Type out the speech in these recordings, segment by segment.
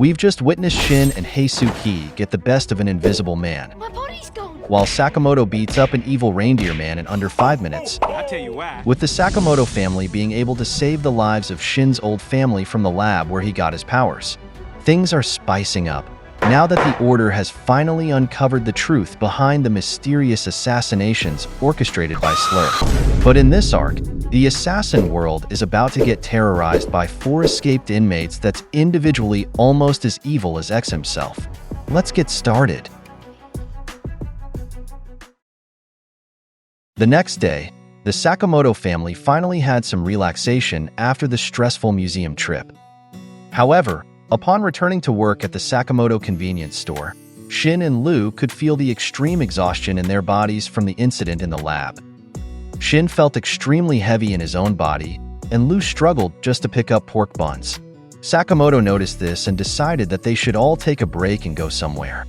We've just witnessed Shin and Heisuki get the best of an invisible man, My body's gone. while Sakamoto beats up an evil reindeer man in under 5 minutes, I tell you why. with the Sakamoto family being able to save the lives of Shin's old family from the lab where he got his powers. Things are spicing up now that the Order has finally uncovered the truth behind the mysterious assassinations orchestrated by Slur. But in this arc, the assassin world is about to get terrorized by 4 escaped inmates that's individually almost as evil as X himself. Let's get started. The next day, the Sakamoto family finally had some relaxation after the stressful museum trip. However, upon returning to work at the Sakamoto convenience store, Shin and Lu could feel the extreme exhaustion in their bodies from the incident in the lab. Shin felt extremely heavy in his own body, and Lu struggled just to pick up pork buns. Sakamoto noticed this and decided that they should all take a break and go somewhere.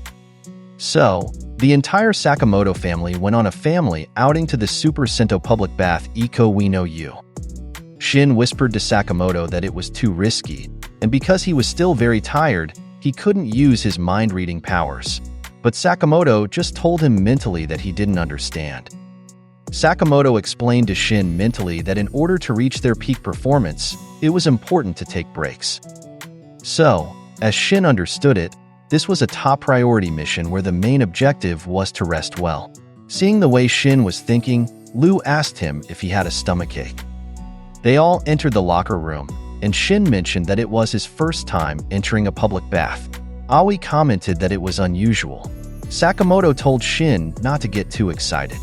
So, the entire Sakamoto family went on a family outing to the Super Sento public bath Iko We No Yu. Shin whispered to Sakamoto that it was too risky, and because he was still very tired, he couldn't use his mind-reading powers. But Sakamoto just told him mentally that he didn't understand. Sakamoto explained to Shin mentally that in order to reach their peak performance, it was important to take breaks. So, as Shin understood it, this was a top priority mission where the main objective was to rest well. Seeing the way Shin was thinking, Lu asked him if he had a stomachache. They all entered the locker room, and Shin mentioned that it was his first time entering a public bath. Aoi commented that it was unusual. Sakamoto told Shin not to get too excited.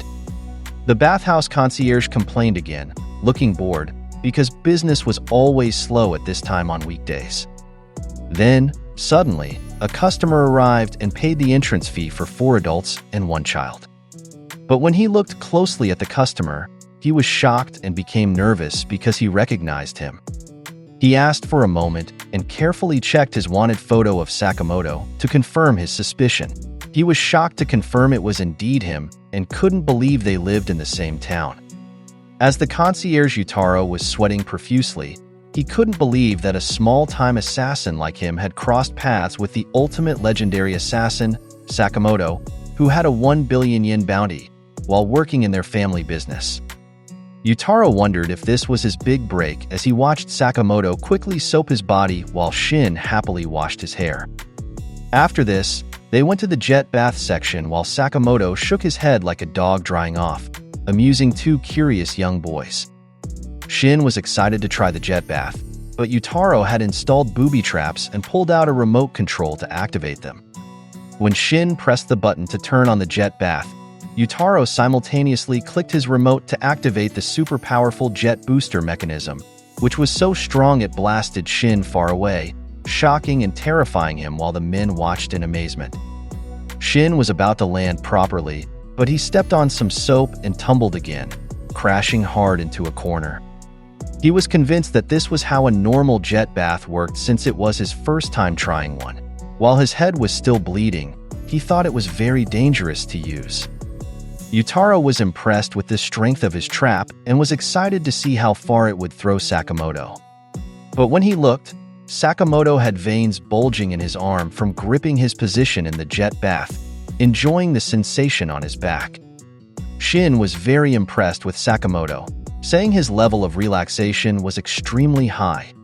The bathhouse concierge complained again, looking bored, because business was always slow at this time on weekdays. Then, suddenly, a customer arrived and paid the entrance fee for 4 adults and 1 child. But when he looked closely at the customer, he was shocked and became nervous because he recognized him. He asked for a moment and carefully checked his wanted photo of Sakamoto to confirm his suspicion. He was shocked to confirm it was indeed him and couldn't believe they lived in the same town. As the concierge Yutaro was sweating profusely, he couldn't believe that a small-time assassin like him had crossed paths with the ultimate legendary assassin, Sakamoto, who had a 1 billion yen bounty while working in their family business. Yutaro wondered if this was his big break as he watched Sakamoto quickly soap his body while Shin happily washed his hair. After this, they went to the jet bath section while Sakamoto shook his head like a dog drying off, amusing 2 curious young boys. Shin was excited to try the jet bath, but Yutaro had installed booby traps and pulled out a remote control to activate them. When Shin pressed the button to turn on the jet bath, Yutaro simultaneously clicked his remote to activate the super powerful jet booster mechanism, which was so strong it blasted Shin far away, shocking and terrifying him while the men watched in amazement. Shin was about to land properly, but he stepped on some soap and tumbled again, crashing hard into a corner. He was convinced that this was how a normal jet bath worked since it was his first time trying one. While his head was still bleeding, he thought it was very dangerous to use. Yutaro was impressed with the strength of his trap and was excited to see how far it would throw Sakamoto. But when he looked, Sakamoto had veins bulging in his arm from gripping his position in the jet bath, enjoying the sensation on his back. Shin was very impressed with Sakamoto, saying his level of relaxation was extremely high.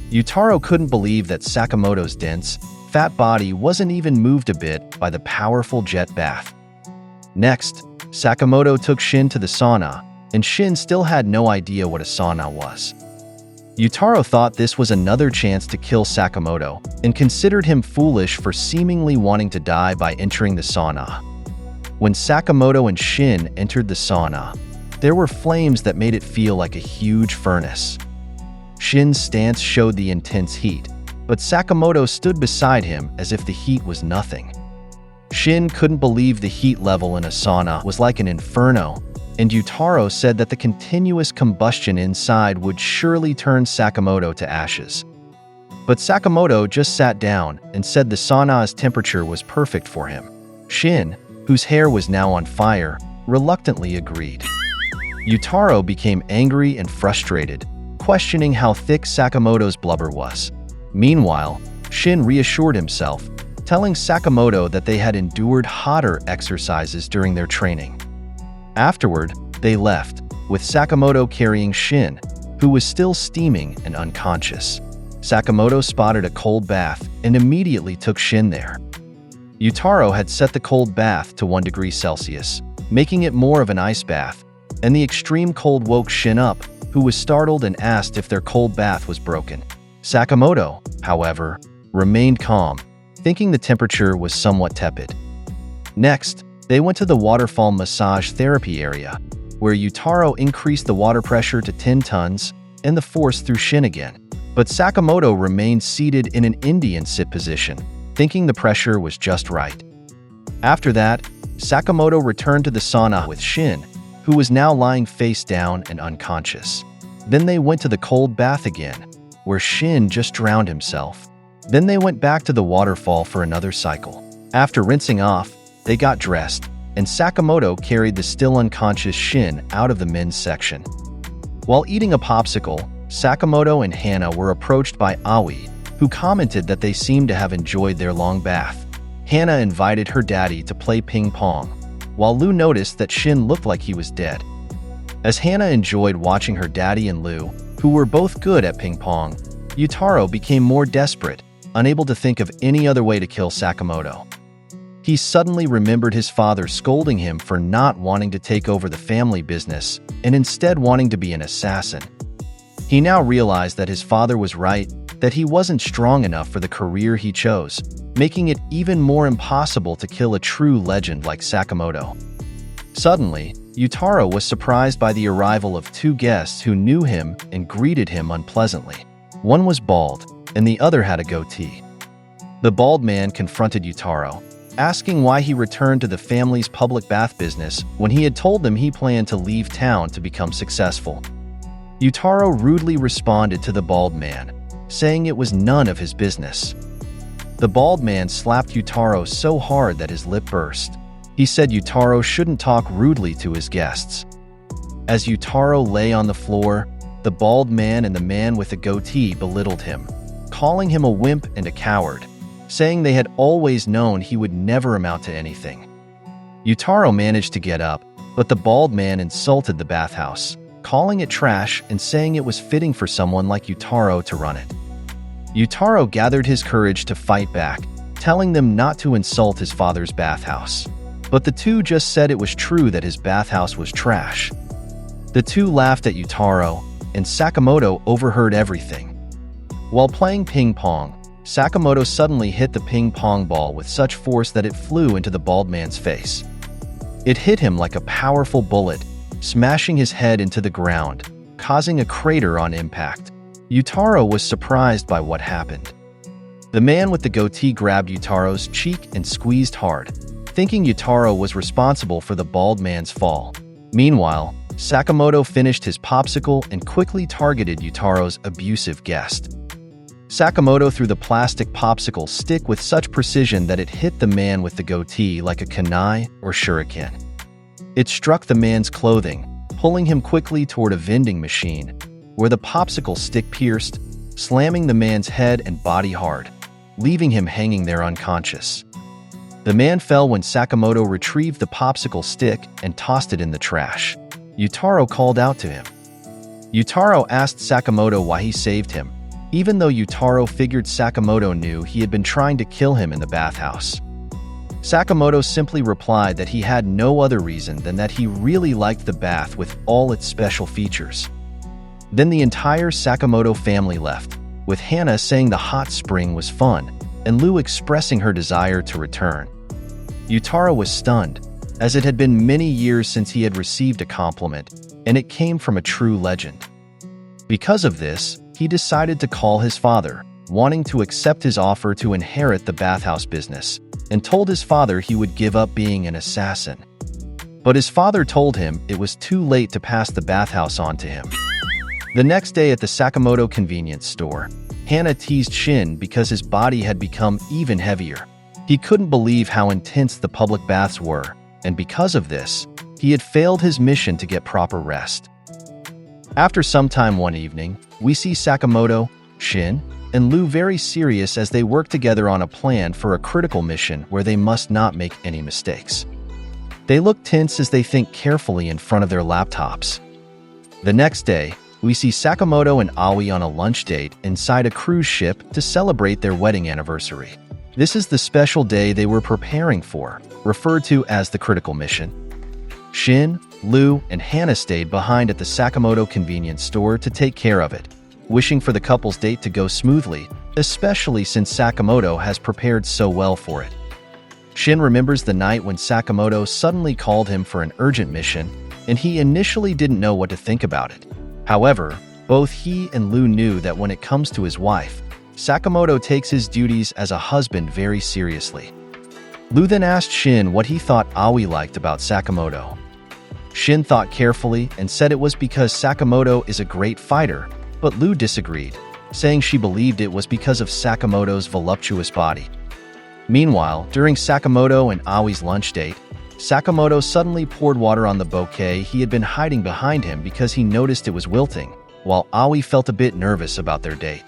Yutaro couldn't believe that Sakamoto's dense, fat body wasn't even moved a bit by the powerful jet bath. Next, Sakamoto took Shin to the sauna, and Shin still had no idea what a sauna was. Yutaro thought this was another chance to kill Sakamoto and considered him foolish for seemingly wanting to die by entering the sauna. When Sakamoto and Shin entered the sauna, there were flames that made it feel like a huge furnace. Shin's stance showed the intense heat, but Sakamoto stood beside him as if the heat was nothing. Shin couldn't believe the heat level in a sauna was like an inferno, and Yutaro said that the continuous combustion inside would surely turn Sakamoto to ashes. But Sakamoto just sat down and said the sauna's temperature was perfect for him. Shin, whose hair was now on fire, reluctantly agreed. Yutaro became angry and frustrated, questioning how thick Sakamoto's blubber was. Meanwhile, Shin reassured himself, telling Sakamoto that they had endured hotter exercises during their training. Afterward, they left, with Sakamoto carrying Shin, who was still steaming and unconscious. Sakamoto spotted a cold bath and immediately took Shin there. Yutaro had set the cold bath to 1 degree Celsius, making it more of an ice bath, and the extreme cold woke Shin up, who was startled and asked if their cold bath was broken. Sakamoto, however, remained calm, thinking the temperature was somewhat tepid. Next, they went to the waterfall massage therapy area, where Yutaro increased the water pressure to 10 tons and the force through Shin again. But Sakamoto remained seated in an Indian sit position, thinking the pressure was just right. After that, Sakamoto returned to the sauna with Shin, who was now lying face down and unconscious. Then they went to the cold bath again, where Shin just drowned himself. Then they went back to the waterfall for another cycle. After rinsing off, they got dressed, and Sakamoto carried the still unconscious Shin out of the men's section. While eating a popsicle, Sakamoto and Hana were approached by Aoi, who commented that they seemed to have enjoyed their long bath. Hana invited her daddy to play ping pong, while Lu noticed that Shin looked like he was dead. As Hana enjoyed watching her daddy and Lu, who were both good at ping pong, Yutaro became more desperate, unable to think of any other way to kill Sakamoto. He suddenly remembered his father scolding him for not wanting to take over the family business and instead wanting to be an assassin. He now realized that his father was right, that he wasn't strong enough for the career he chose, making it even more impossible to kill a true legend like Sakamoto. Suddenly, Yutaro was surprised by the arrival of 2 guests who knew him and greeted him unpleasantly. One was bald, and the other had a goatee. The bald man confronted Yutaro, asking why he returned to the family's public bath business when he had told them he planned to leave town to become successful. Yutaro rudely responded to the bald man, saying it was none of his business. The bald man slapped Yutaro so hard that his lip burst. He said Yutaro shouldn't talk rudely to his guests. As Yutaro lay on the floor, the bald man and the man with the goatee belittled him, calling him a wimp and a coward, saying they had always known he would never amount to anything. Yutaro managed to get up, but the bald man insulted the bathhouse, calling it trash and saying it was fitting for someone like Yutaro to run it. Yutaro gathered his courage to fight back, telling them not to insult his father's bathhouse. But the two just said it was true that his bathhouse was trash. The two laughed at Yutaro, and Sakamoto overheard everything. While playing ping pong, Sakamoto suddenly hit the ping pong ball with such force that it flew into the bald man's face. It hit him like a powerful bullet, smashing his head into the ground, causing a crater on impact. Yutaro was surprised by what happened. The man with the goatee grabbed Yutaro's cheek and squeezed hard, thinking Yutaro was responsible for the bald man's fall. Meanwhile, Sakamoto finished his popsicle and quickly targeted Yutaro's abusive guest. Sakamoto threw the plastic popsicle stick with such precision that it hit the man with the goatee like a kunai or shuriken. It struck the man's clothing, pulling him quickly toward a vending machine, where the popsicle stick pierced, slamming the man's head and body hard, leaving him hanging there unconscious. The man fell when Sakamoto retrieved the popsicle stick and tossed it in the trash. Yutaro called out to him. Yutaro asked Sakamoto why he saved him, even though Yutaro figured Sakamoto knew he had been trying to kill him in the bathhouse. Sakamoto simply replied that he had no other reason than that he really liked the bath with all its special features. Then the entire Sakamoto family left, with Hana saying the hot spring was fun, and Lu expressing her desire to return. Yutaro was stunned, as it had been many years since he had received a compliment, and it came from a true legend. Because of this, he decided to call his father, wanting to accept his offer to inherit the bathhouse business, and told his father he would give up being an assassin. But his father told him it was too late to pass the bathhouse on to him. The next day at the Sakamoto convenience store, Hana teased Shin because his body had become even heavier. He couldn't believe how intense the public baths were, and because of this, he had failed his mission to get proper rest. After some time one evening, we see Sakamoto, Shin, and Lu very serious as they work together on a plan for a critical mission where they must not make any mistakes. They look tense as they think carefully in front of their laptops. The next day, we see Sakamoto and Aoi on a lunch date inside a cruise ship to celebrate their wedding anniversary. This is the special day they were preparing for, referred to as the critical mission. Shin, Lu, and Hannah stayed behind at the Sakamoto convenience store to take care of it, wishing for the couple's date to go smoothly, especially since Sakamoto has prepared so well for it. Shin remembers the night when Sakamoto suddenly called him for an urgent mission, and he initially didn't know what to think about it. However, both he and Lu knew that when it comes to his wife, Sakamoto takes his duties as a husband very seriously. Lu then asked Shin what he thought Aoi liked about Sakamoto. Shin thought carefully and said it was because Sakamoto is a great fighter, but Lu disagreed, saying she believed it was because of Sakamoto's voluptuous body. Meanwhile, during Sakamoto and Aoi's lunch date, Sakamoto suddenly poured water on the bouquet he had been hiding behind him because he noticed it was wilting, while Aoi felt a bit nervous about their date.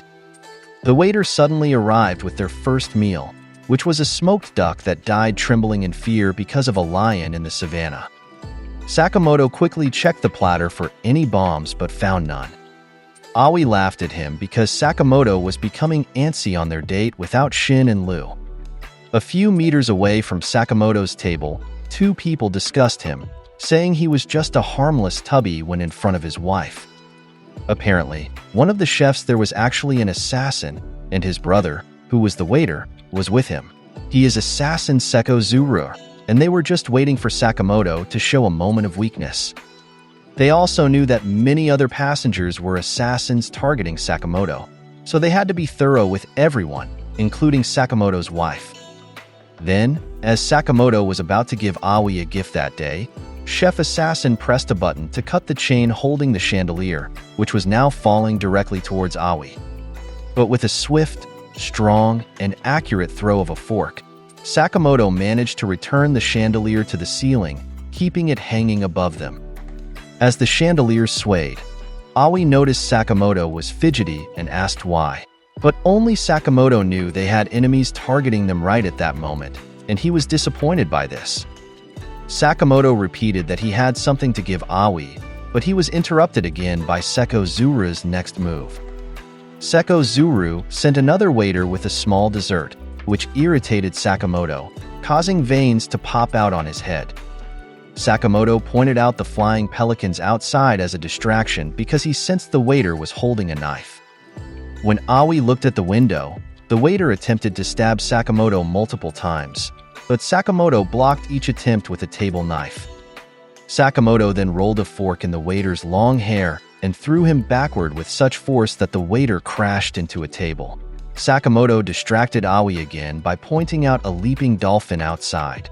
The waiter suddenly arrived with their first meal, which was a smoked duck that died trembling in fear because of a lion in the savannah. Sakamoto quickly checked the platter for any bombs but found none. Aoi laughed at him because Sakamoto was becoming antsy on their date without Shin and Lu. A few meters away from Sakamoto's table, two people discussed him, saying he was just a harmless tubby when in front of his wife. Apparently, one of the chefs there was actually an assassin, and his brother, who was the waiter, was with him. He is assassin Seko Zuru, and they were just waiting for Sakamoto to show a moment of weakness. They also knew that many other passengers were assassins targeting Sakamoto, so they had to be thorough with everyone, including Sakamoto's wife. Then, as Sakamoto was about to give Aoi a gift that day, Chef Assassin pressed a button to cut the chain holding the chandelier, which was now falling directly towards Aoi. But with a swift, strong, and accurate throw of a fork, Sakamoto managed to return the chandelier to the ceiling, keeping it hanging above them. As the chandelier swayed, Aoi noticed Sakamoto was fidgety and asked why. But only Sakamoto knew they had enemies targeting them right at that moment, and he was disappointed by this. Sakamoto repeated that he had something to give Aoi, but he was interrupted again by Seko Zuru's next move. Seko Zuru sent another waiter with a small dessert, which irritated Sakamoto, causing veins to pop out on his head. Sakamoto pointed out the flying pelicans outside as a distraction because he sensed the waiter was holding a knife. When Aoi looked at the window, the waiter attempted to stab Sakamoto multiple times, but Sakamoto blocked each attempt with a table knife. Sakamoto then rolled a fork in the waiter's long hair and threw him backward with such force that the waiter crashed into a table. Sakamoto distracted Aoi again by pointing out a leaping dolphin outside.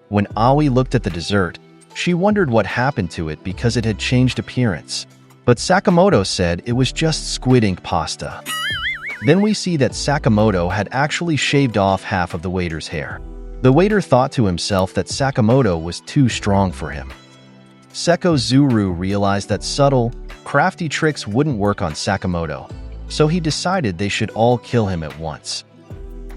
When Aoi looked at the dessert, she wondered what happened to it because it had changed appearance. But Sakamoto said it was just squid ink pasta. Then we see that Sakamoto had actually shaved off half of the waiter's hair. The waiter thought to himself that Sakamoto was too strong for him. Seko Zuru realized that subtle, crafty tricks wouldn't work on Sakamoto, so he decided they should all kill him at once.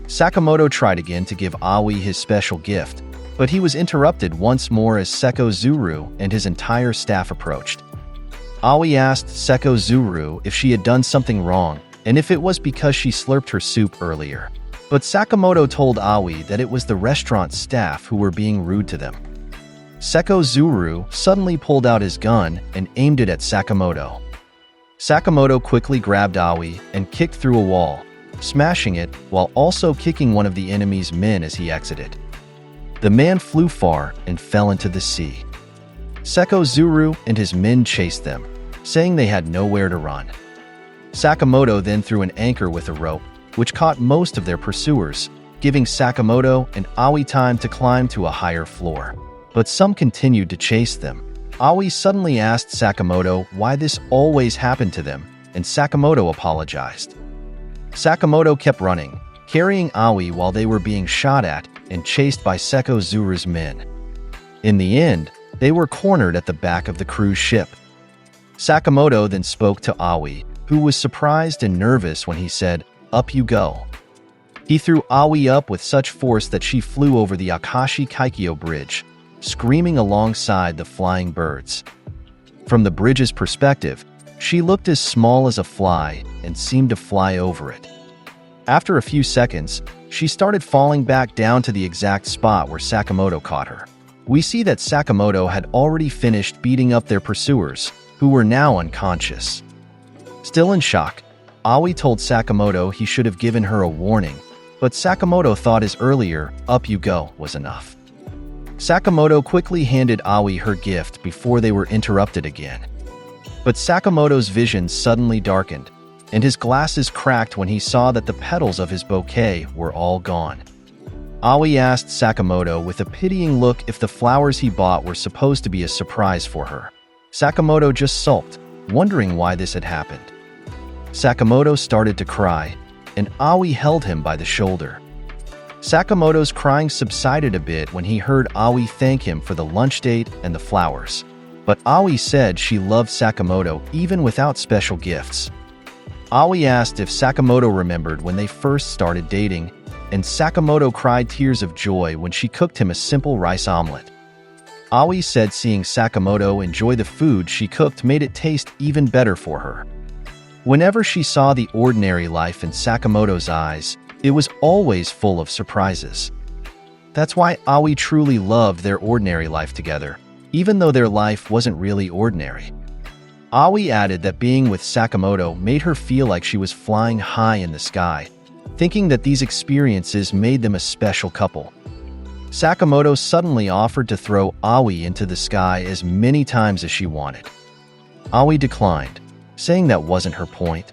Sakamoto tried again to give Aoi his special gift, but he was interrupted once more as Seko Zuru and his entire staff approached. Aoi asked Seko Zuru if she had done something wrong and if it was because she slurped her soup earlier. But Sakamoto told Aoi that it was the restaurant staff who were being rude to them. Seko Zuru suddenly pulled out his gun and aimed it at Sakamoto. Sakamoto quickly grabbed Aoi and kicked through a wall, smashing it while also kicking one of the enemy's men as he exited. The man flew far and fell into the sea. Seko Zuru and his men chased them, saying they had nowhere to run. Sakamoto then threw an anchor with a rope, which caught most of their pursuers, giving Sakamoto and Aoi time to climb to a higher floor. But some continued to chase them. Aoi suddenly asked Sakamoto why this always happened to them, and Sakamoto apologized. Sakamoto kept running, carrying Aoi while they were being shot at and chased by Seko Zuru's men. In the end, they were cornered at the back of the cruise ship. Sakamoto then spoke to Aoi, who was surprised and nervous when he said, up you go. He threw Aoi up with such force that she flew over the Akashi Kaikyo Bridge, screaming alongside the flying birds. From the bridge's perspective, she looked as small as a fly and seemed to fly over it. After a few seconds, she started falling back down to the exact spot where Sakamoto caught her. We see that Sakamoto had already finished beating up their pursuers, who were now unconscious. Still in shock, Aoi told Sakamoto he should have given her a warning, but Sakamoto thought his earlier, "up you go," was enough. Sakamoto quickly handed Aoi her gift before they were interrupted again. But Sakamoto's vision suddenly darkened, and his glasses cracked when he saw that the petals of his bouquet were all gone. Aoi asked Sakamoto with a pitying look if the flowers he bought were supposed to be a surprise for her. Sakamoto just sulked, wondering why this had happened. Sakamoto started to cry, and Aoi held him by the shoulder. Sakamoto's crying subsided a bit when he heard Aoi thank him for the lunch date and the flowers. But Aoi said she loved Sakamoto even without special gifts. Aoi asked if Sakamoto remembered when they first started dating, and Sakamoto cried tears of joy when she cooked him a simple rice omelet. Aoi said seeing Sakamoto enjoy the food she cooked made it taste even better for her. Whenever she saw the ordinary life in Sakamoto's eyes, it was always full of surprises. That's why Aoi truly loved their ordinary life together, even though their life wasn't really ordinary. Aoi added that being with Sakamoto made her feel like she was flying high in the sky, thinking that these experiences made them a special couple. Sakamoto suddenly offered to throw Aoi into the sky as many times as she wanted. Aoi declined, saying that wasn't her point.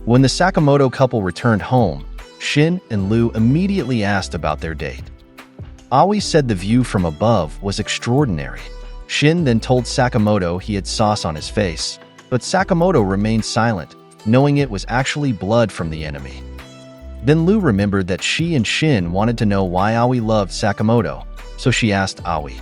When the Sakamoto couple returned home, Shin and Lu immediately asked about their date. Aoi said the view from above was extraordinary. Shin then told Sakamoto he had sauce on his face, but Sakamoto remained silent, knowing it was actually blood from the enemy. Then Lu remembered that she and Shin wanted to know why Aoi loved Sakamoto, so she asked Aoi.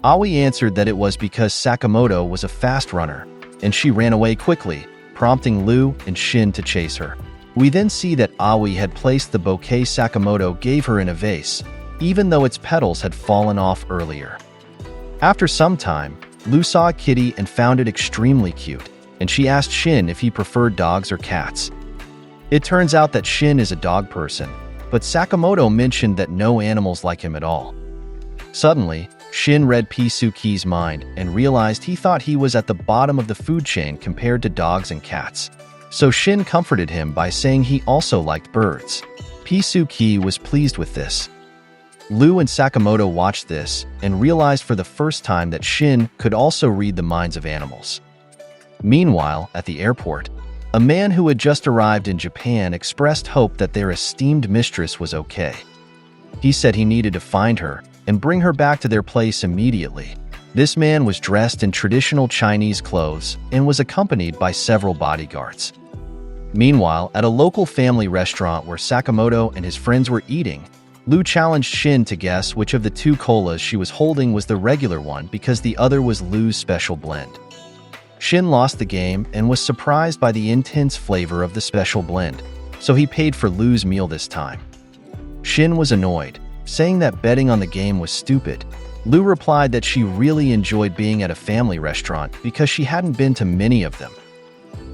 Aoi answered that it was because Sakamoto was a fast runner, and she ran away quickly, prompting Lu and Shin to chase her. We then see that Aoi had placed the bouquet Sakamoto gave her in a vase, even though its petals had fallen off earlier. After some time, Lu saw a kitty and found it extremely cute, and she asked Shin if he preferred dogs or cats. It turns out that Shin is a dog person, but Sakamoto mentioned that no animals like him at all. Suddenly, Shin read Pisuki's mind and realized he thought he was at the bottom of the food chain compared to dogs and cats. So Shin comforted him by saying he also liked birds. Pisuki was pleased with this. Lu and Sakamoto watched this and realized for the first time that Shin could also read the minds of animals. Meanwhile, at the airport, a man who had just arrived in Japan expressed hope that their esteemed mistress was okay. He said he needed to find her and bring her back to their place immediately. This man was dressed in traditional Chinese clothes and was accompanied by several bodyguards. Meanwhile, at a local family restaurant where Sakamoto and his friends were eating, Lu challenged Shin to guess which of the two colas she was holding was the regular one because the other was Lu's special blend. Shin lost the game and was surprised by the intense flavor of the special blend, so he paid for Lu's meal this time. Shin was annoyed, saying that betting on the game was stupid. Lu replied that she really enjoyed being at a family restaurant because she hadn't been to many of them.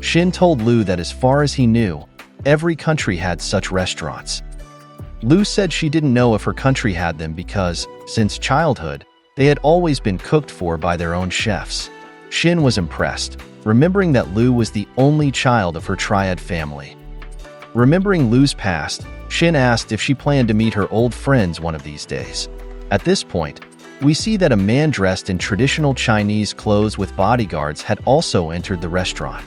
Shin told Lu that as far as he knew, every country had such restaurants. Lu said she didn't know if her country had them because, since childhood, they had always been cooked for by their own chefs. Shin was impressed, remembering that Lu was the only child of her triad family. Remembering Lu's past, Shin asked if she planned to meet her old friends one of these days. At this point, we see that a man dressed in traditional Chinese clothes with bodyguards had also entered the restaurant.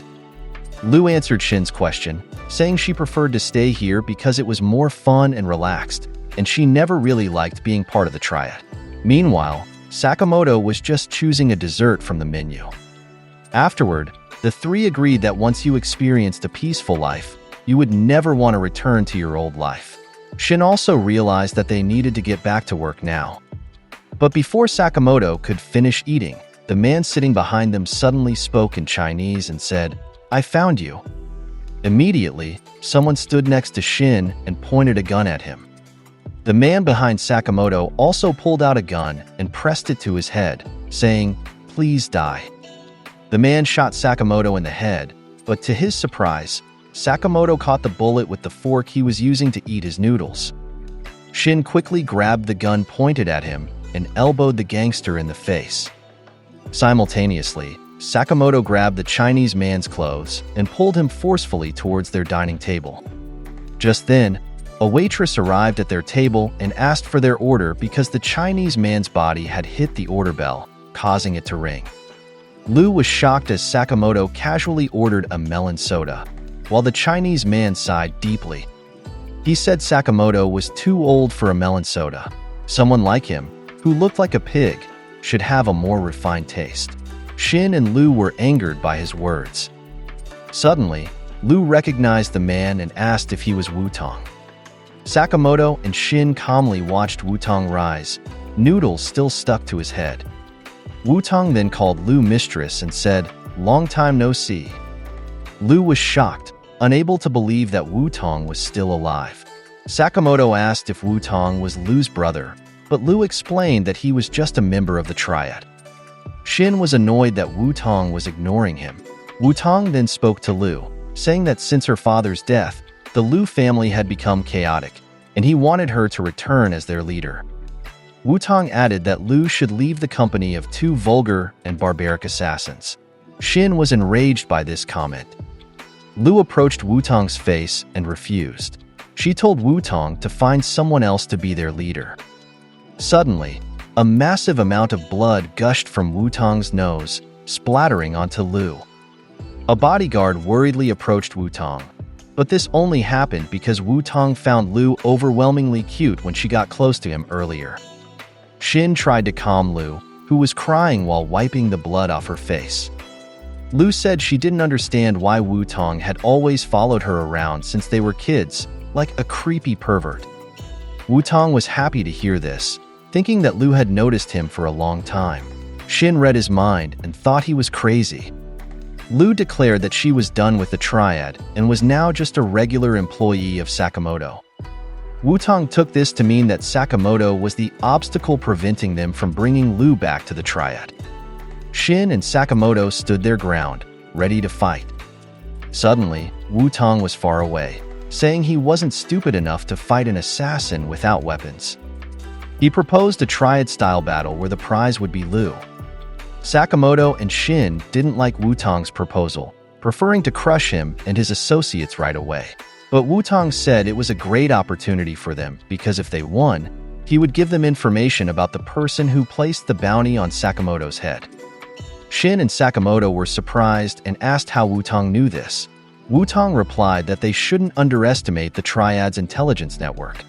Lu answered Shin's question, saying she preferred to stay here because it was more fun and relaxed, and she never really liked being part of the triad. Meanwhile, Sakamoto was just choosing a dessert from the menu. Afterward, the three agreed that once you experienced a peaceful life, you would never want to return to your old life. Shin also realized that they needed to get back to work now. But before Sakamoto could finish eating, the man sitting behind them suddenly spoke in Chinese and said, "I found you." Immediately, someone stood next to Shin and pointed a gun at him. The man behind Sakamoto also pulled out a gun and pressed it to his head, saying, "Please die." The man shot Sakamoto in the head, but to his surprise, Sakamoto caught the bullet with the fork he was using to eat his noodles. Shin quickly grabbed the gun pointed at him and elbowed the gangster in the face. Simultaneously, Sakamoto grabbed the Chinese man's clothes and pulled him forcefully towards their dining table. Just then, a waitress arrived at their table and asked for their order because the Chinese man's body had hit the order bell, causing it to ring. Lu was shocked as Sakamoto casually ordered a melon soda, while the Chinese man sighed deeply. He said Sakamoto was too old for a melon soda. Someone like him, who looked like a pig, should have a more refined taste. Shin and Lu were angered by his words. Suddenly, Lu recognized the man and asked if he was Wu-Tong. Sakamoto and Shin calmly watched Wu-Tong rise, noodles still stuck to his head. Wu-Tong then called Lu mistress and said, "Long time no see." Lu was shocked, unable to believe that Wu-Tong was still alive. Sakamoto asked if Wu-Tong was Lu's brother, but Lu explained that he was just a member of the triad. Shin was annoyed that Wu-Tong was ignoring him. Wu-Tong then spoke to Lu, saying that since her father's death, the Lu family had become chaotic, and he wanted her to return as their leader. Wu-Tong added that Lu should leave the company of two vulgar and barbaric assassins. Shin was enraged by this comment. Lu approached Wu-Tong's face and refused. She told Wu-Tong to find someone else to be their leader. Suddenly, a massive amount of blood gushed from Wu-Tong's nose, splattering onto Lu. A bodyguard worriedly approached Wu-Tong, but this only happened because Wu-Tong found Lu overwhelmingly cute when she got close to him earlier. Shin tried to calm Lu, who was crying while wiping the blood off her face. Lu said she didn't understand why Wu-Tong had always followed her around since they were kids, like a creepy pervert. Wu-Tong was happy to hear this, thinking that Lu had noticed him for a long time. Shin read his mind and thought he was crazy. Lu declared that she was done with the triad and was now just a regular employee of Sakamoto. Wu-Tong took this to mean that Sakamoto was the obstacle preventing them from bringing Lu back to the triad. Shin and Sakamoto stood their ground, ready to fight. Suddenly, Wu-Tong was far away, saying he wasn't stupid enough to fight an assassin without weapons. He proposed a triad-style battle where the prize would be Lu. Sakamoto and Shin didn't like Wu-Tong's proposal, preferring to crush him and his associates right away. But Wu-Tong said it was a great opportunity for them because if they won, he would give them information about the person who placed the bounty on Sakamoto's head. Shin and Sakamoto were surprised and asked how Wu-Tong knew this. Wu-Tong replied that they shouldn't underestimate the triad's intelligence network.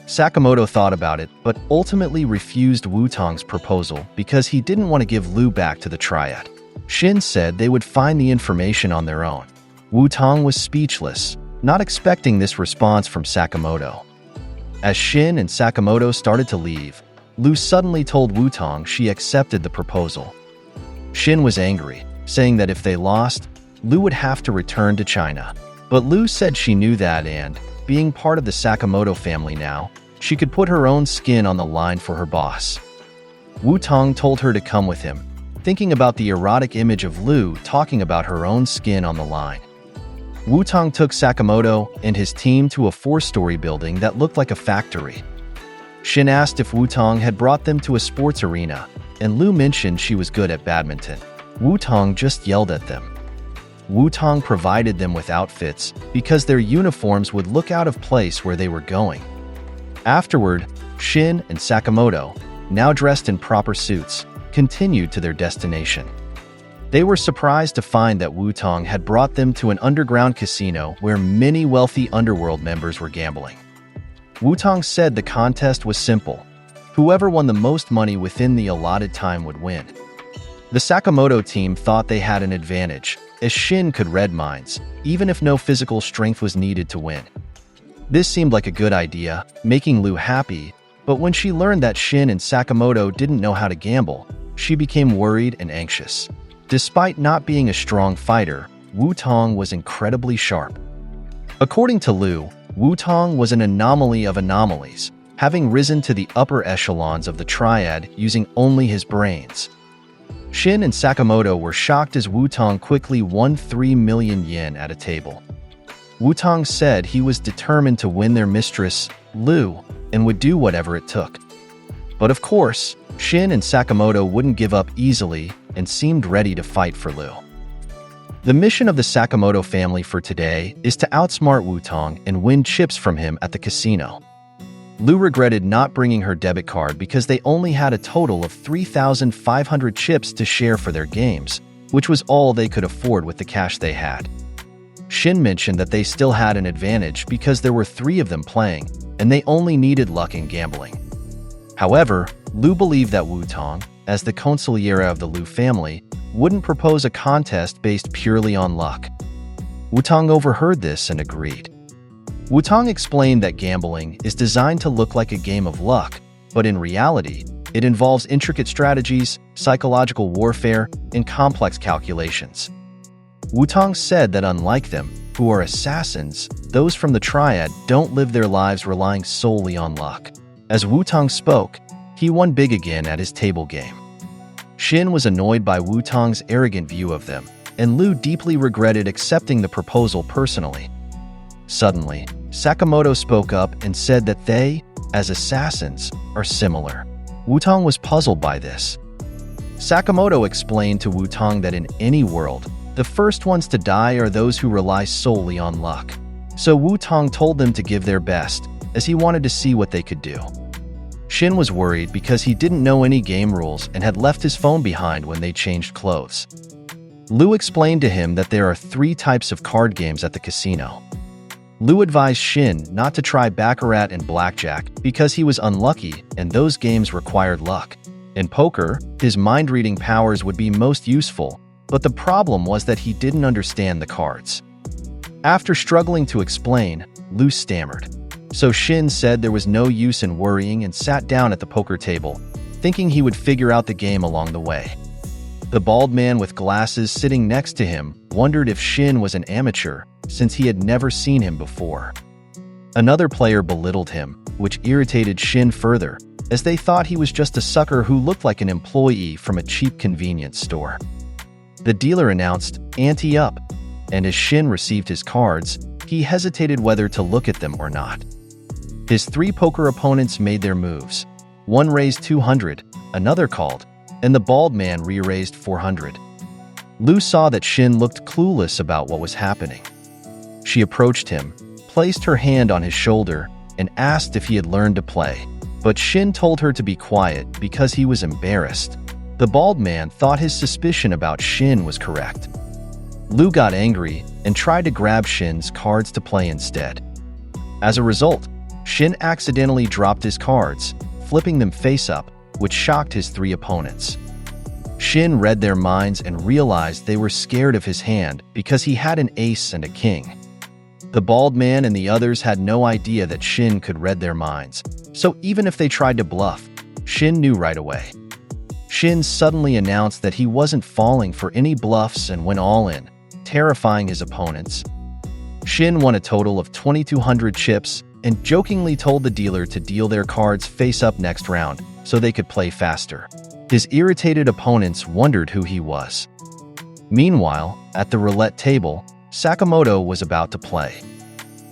Sakamoto thought about it, but ultimately refused Wu-Tong's proposal because he didn't want to give Lu back to the triad. Shin said they would find the information on their own. Wu-Tong was speechless, not expecting this response from Sakamoto. As Shin and Sakamoto started to leave, Lu suddenly told Wu-Tong she accepted the proposal. Shin was angry, saying that if they lost, Lu would have to return to China. But Lu said she knew that and, being part of the Sakamoto family now, she could put her own skin on the line for her boss. Wu-Tong told her to come with him, thinking about the erotic image of Lu talking about her own skin on the line. Wu-Tong took Sakamoto and his team to a 4-story building that looked like a factory. Shin asked if Wu-Tong had brought them to a sports arena, and Lu mentioned she was good at badminton. Wu-Tong just yelled at them. Wu-Tong provided them with outfits because their uniforms would look out of place where they were going. Afterward, Shin and Sakamoto, now dressed in proper suits, continued to their destination. They were surprised to find that Wu-Tong had brought them to an underground casino where many wealthy underworld members were gambling. Wu-Tong said the contest was simple. Whoever won the most money within the allotted time would win. The Sakamoto team thought they had an advantage, as Shin could read minds, even if no physical strength was needed to win. This seemed like a good idea, making Lu happy, but when she learned that Shin and Sakamoto didn't know how to gamble, she became worried and anxious. Despite not being a strong fighter, Wu-Tong was incredibly sharp. According to Lu, Wu-Tong was an anomaly of anomalies, having risen to the upper echelons of the triad using only his brains. Shin and Sakamoto were shocked as Wu-Tong quickly won 3 million yen at a table. Wu-Tong said he was determined to win their mistress, Lu, and would do whatever it took. But of course, Shin and Sakamoto wouldn't give up easily and seemed ready to fight for Lu. The mission of the Sakamoto family for today is to outsmart Wu-Tong and win chips from him at the casino. Lu regretted not bringing her debit card because they only had a total of 3,500 chips to share for their games, which was all they could afford with the cash they had. Shin mentioned that they still had an advantage because there were 3 of them playing, and they only needed luck in gambling. However, Lu believed that Wu-Tong, as the consigliere of the Lu family, wouldn't propose a contest based purely on luck. Wu-Tong overheard this and agreed. Wu-Tong explained that gambling is designed to look like a game of luck, but in reality, it involves intricate strategies, psychological warfare, and complex calculations. Wu-Tong said that unlike them, who are assassins, those from the triad don't live their lives relying solely on luck. As Wu-Tong spoke, he won big again at his table game. Shin was annoyed by Wu-Tong's arrogant view of them, and Lu deeply regretted accepting the proposal personally. Suddenly, Sakamoto spoke up and said that they, as assassins, are similar. Wu-Tong was puzzled by this. Sakamoto explained to Wu-Tong that in any world, the first ones to die are those who rely solely on luck. So Wu-Tong told them to give their best, as he wanted to see what they could do. Shin was worried because he didn't know any game rules and had left his phone behind when they changed clothes. Lu explained to him that there are 3 types of card games at the casino. Lu advised Shin not to try Baccarat and Blackjack because he was unlucky and those games required luck. In poker, his mind-reading powers would be most useful, but the problem was that he didn't understand the cards. After struggling to explain, Lu stammered. So Shin said there was no use in worrying and sat down at the poker table, thinking he would figure out the game along the way. The bald man with glasses sitting next to him wondered if Shin was an amateur, since he had never seen him before. Another player belittled him, which irritated Shin further, as they thought he was just a sucker who looked like an employee from a cheap convenience store. The dealer announced, "Ante up," and as Shin received his cards, he hesitated whether to look at them or not. His 3 poker opponents made their moves. One raised 200, another called, and the bald man re-raised 400. Lu saw that Shin looked clueless about what was happening. She approached him, placed her hand on his shoulder, and asked if he had learned to play, but Shin told her to be quiet because he was embarrassed. The bald man thought his suspicion about Shin was correct. Lu got angry and tried to grab Shin's cards to play instead. As a result, Shin accidentally dropped his cards, flipping them face up, which shocked his 3 opponents. Shin read their minds and realized they were scared of his hand because he had an ace and a king. The bald man and the others had no idea that Shin could read their minds, so even if they tried to bluff, Shin knew right away. Shin suddenly announced that he wasn't falling for any bluffs and went all in, terrifying his opponents. Shin won a total of 2,200 chips and jokingly told the dealer to deal their cards face up next round so they could play faster. His irritated opponents wondered who he was. Meanwhile, at the roulette table, Sakamoto was about to play.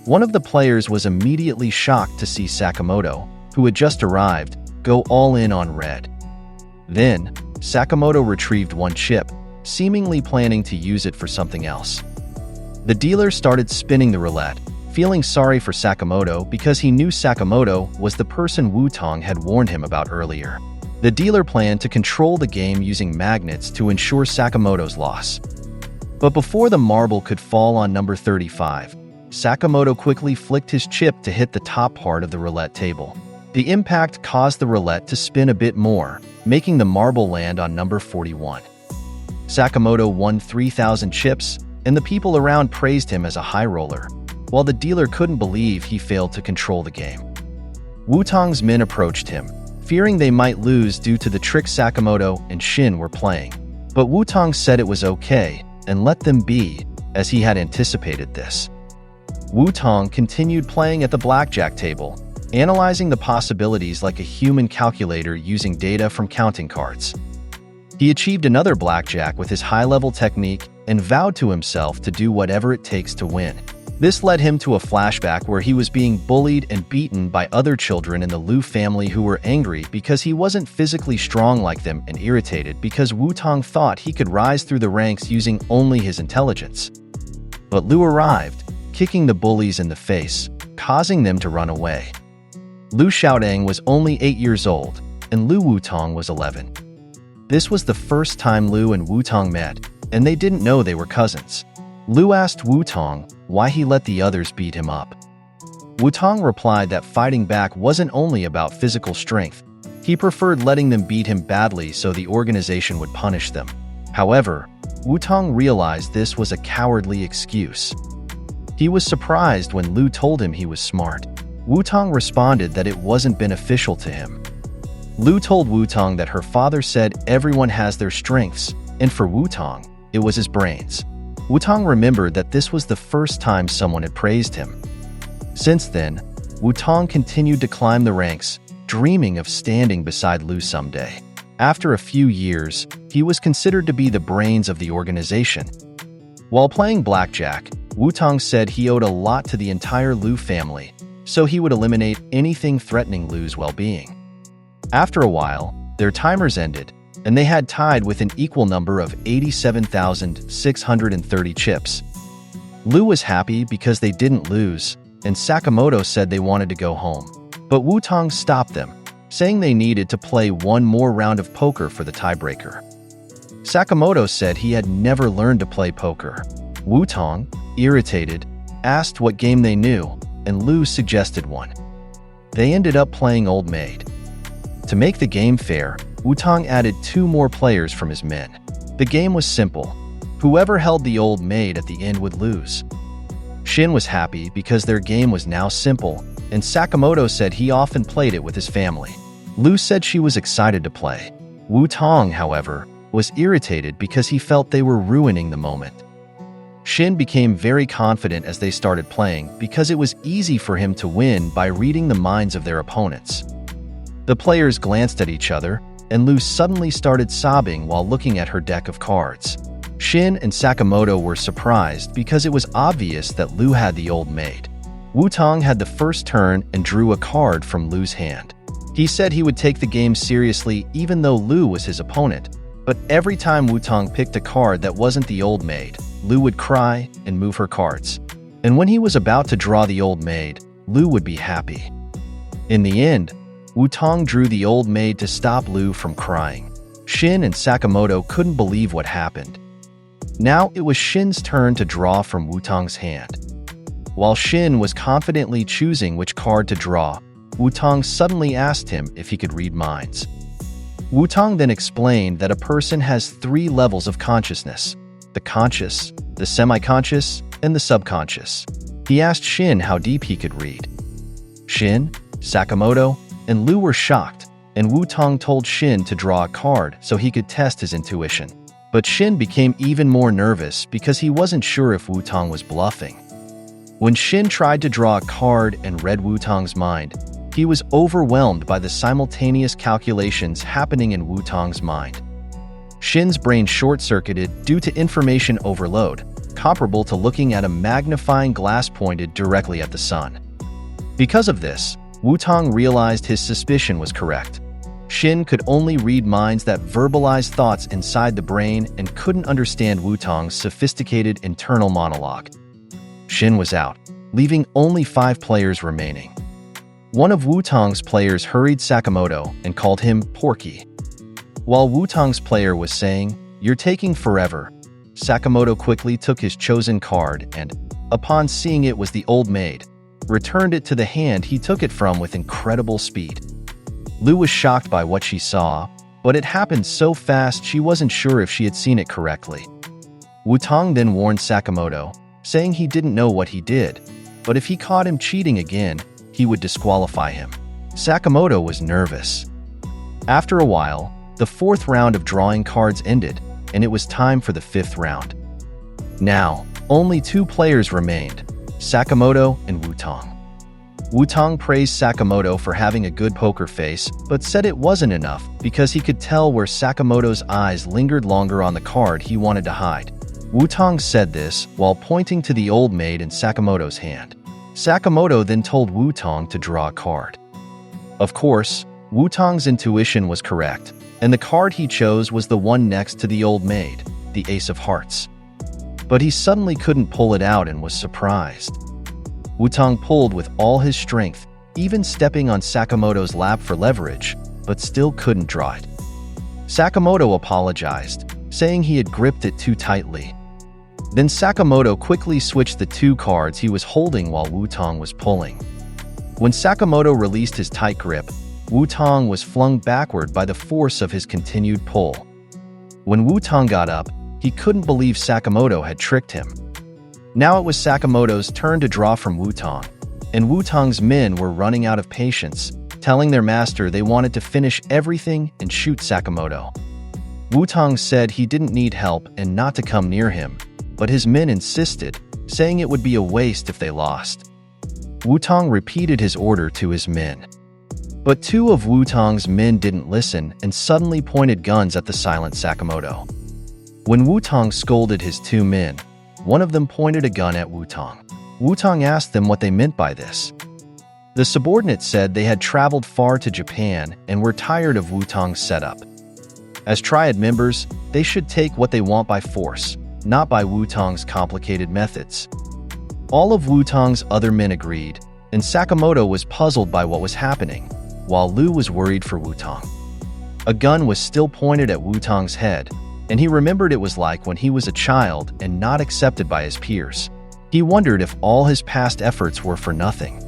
One of the players was immediately shocked to see Sakamoto, who had just arrived, go all in on red. Then, Sakamoto retrieved 1 chip, seemingly planning to use it for something else. The dealer started spinning the roulette, feeling sorry for Sakamoto because he knew Sakamoto was the person Wu-Tong had warned him about earlier. The dealer planned to control the game using magnets to ensure Sakamoto's loss. But before the marble could fall on number 35, Sakamoto quickly flicked his chip to hit the top part of the roulette table. The impact caused the roulette to spin a bit more, making the marble land on number 41. Sakamoto won 3,000 chips, and the people around praised him as a high roller, while the dealer couldn't believe he failed to control the game. Wu-Tong's men approached him, fearing they might lose due to the trick Sakamoto and Shin were playing. But Wu-Tong said it was okay and let them be, as he had anticipated this. Wu-Tang continued playing at the blackjack table, analyzing the possibilities like a human calculator using data from counting cards. He achieved another blackjack with his high-level technique and vowed to himself to do whatever it takes to win. This led him to a flashback where he was being bullied and beaten by other children in the Liu family who were angry because he wasn't physically strong like them and irritated because Wu-Tang thought he could rise through the ranks using only his intelligence. But Liu arrived, kicking the bullies in the face, causing them to run away. Liu Xiaodang was only 8 years old, and Liu Wu-Tang was 11. This was the first time Liu and Wu-Tang met, and they didn't know they were cousins. Liu asked Wu-Tang why he let the others beat him up. Wu-Tang replied that fighting back wasn't only about physical strength. He preferred letting them beat him badly so the organization would punish them. However, Wu-Tang realized this was a cowardly excuse. He was surprised when Liu told him he was smart. Wu-Tang responded that it wasn't beneficial to him. Liu told Wu-Tang that her father said everyone has their strengths, and for Wu-Tang, it was his brains. Wu-Tang remembered that this was the first time someone had praised him. Since then, Wu-Tang continued to climb the ranks, dreaming of standing beside Liu someday. After a few years, he was considered to be the brains of the organization. While playing blackjack, Wu-Tang said he owed a lot to the entire Liu family, so he would eliminate anything threatening Liu's well-being. After a while, their timers ended, and they had tied with an equal number of 87,630 chips. Liu was happy because they didn't lose, and Sakamoto said they wanted to go home. But Wu-Tang stopped them, saying they needed to play one more round of poker for the tiebreaker. Sakamoto said he had never learned to play poker. Wu-Tang, irritated, asked what game they knew, and Liu suggested one. They ended up playing Old Maid. To make the game fair, Wu-Tang added 2 more players from his men. The game was simple. Whoever held the Old Maid at the end would lose. Shin was happy because their game was now simple, and Sakamoto said he often played it with his family. Liu said she was excited to play. Wu-Tang, however, was irritated because he felt they were ruining the moment. Shin became very confident as they started playing because it was easy for him to win by reading the minds of their opponents. The players glanced at each other, and Liu suddenly started sobbing while looking at her deck of cards. Shin and Sakamoto were surprised because it was obvious that Liu had the Old Maid. Wu-Tang had the first turn and drew a card from Liu's hand. He said he would take the game seriously even though Liu was his opponent, but every time Wu-Tang picked a card that wasn't the Old Maid, Liu would cry and move her cards. And when he was about to draw the Old Maid, Liu would be happy. In the end, Wu-Tang drew the Old Maid to stop Liu from crying. Shin and Sakamoto couldn't believe what happened. Now it was Shin's turn to draw from Wu-Tang's hand. While Shin was confidently choosing which card to draw, Wu-Tang suddenly asked him if he could read minds. Wu-Tang then explained that a person has 3 levels of consciousness: the conscious, the semi-conscious, and the subconscious. He asked Shin how deep he could read. Shin, Sakamoto, and Liu were shocked, and Wu-Tang told Shin to draw a card so he could test his intuition. But Shin became even more nervous because he wasn't sure if Wu-Tang was bluffing. When Shin tried to draw a card and read Wu-Tang's mind, he was overwhelmed by the simultaneous calculations happening in Wu-Tang's mind. Shin's brain short-circuited due to information overload, comparable to looking at a magnifying glass pointed directly at the sun. Because of this, Wu-Tang realized his suspicion was correct. Shin could only read minds that verbalized thoughts inside the brain and couldn't understand Wu-Tang's sophisticated internal monologue. Shin was out, leaving only 5 players remaining. One of Wu-Tang's players hurried Sakamoto and called him Porky. While Wu-Tang's player was saying, "You're taking forever," Sakamoto quickly took his chosen card and, upon seeing it was the Old Maid, returned it to the hand he took it from with incredible speed. Liu was shocked by what she saw, but it happened so fast she wasn't sure if she had seen it correctly. Wu-Tang then warned Sakamoto, saying he didn't know what he did, but if he caught him cheating again, he would disqualify him. Sakamoto was nervous. After a while, the 4th round of drawing cards ended, and it was time for the 5th round. Now, Only 2 players remained, Sakamoto and Wu-Tang. Wu-Tang praised Sakamoto for having a good poker face, but said it wasn't enough because he could tell where Sakamoto's eyes lingered longer on the card he wanted to hide. Wu-Tang said this while pointing to the old maid in Sakamoto's hand. Sakamoto then told Wu-Tang to draw a card. Of course, Wu-Tang's intuition was correct, and the card he chose was the one next to the old maid, the Ace of Hearts. But he suddenly couldn't pull it out and was surprised. Wu-Tang pulled with all his strength, even stepping on Sakamoto's lap for leverage, but still couldn't draw it. Sakamoto apologized, saying he had gripped it too tightly. Then Sakamoto quickly switched the 2 cards he was holding while Wu-Tang was pulling. When Sakamoto released his tight grip, Wu-Tang was flung backward by the force of his continued pull. When Wu-Tang got up, he couldn't believe Sakamoto had tricked him. Now it was Sakamoto's turn to draw from Wu-Tang, and Wu-Tang's men were running out of patience, telling their master they wanted to finish everything and shoot Sakamoto. Wu-Tang said he didn't need help and not to come near him, but his men insisted, saying it would be a waste if they lost. Wu-Tang repeated his order to his men. But 2 of Wu-Tang's men didn't listen and suddenly pointed guns at the silent Sakamoto. When Wu-Tang scolded his 2 men, one of them pointed a gun at Wu-Tang. Wu-Tang asked them what they meant by this. The subordinate said they had traveled far to Japan and were tired of Wu-Tang's setup. As Triad members, they should take what they want by force, not by Wu-Tang's complicated methods. All of Wu-Tang's other men agreed, and Sakamoto was puzzled by what was happening, while Lu was worried for Wu-Tang. A gun was still pointed at Wu-Tang's head, and he remembered it was like when he was a child and not accepted by his peers. He wondered if all his past efforts were for nothing.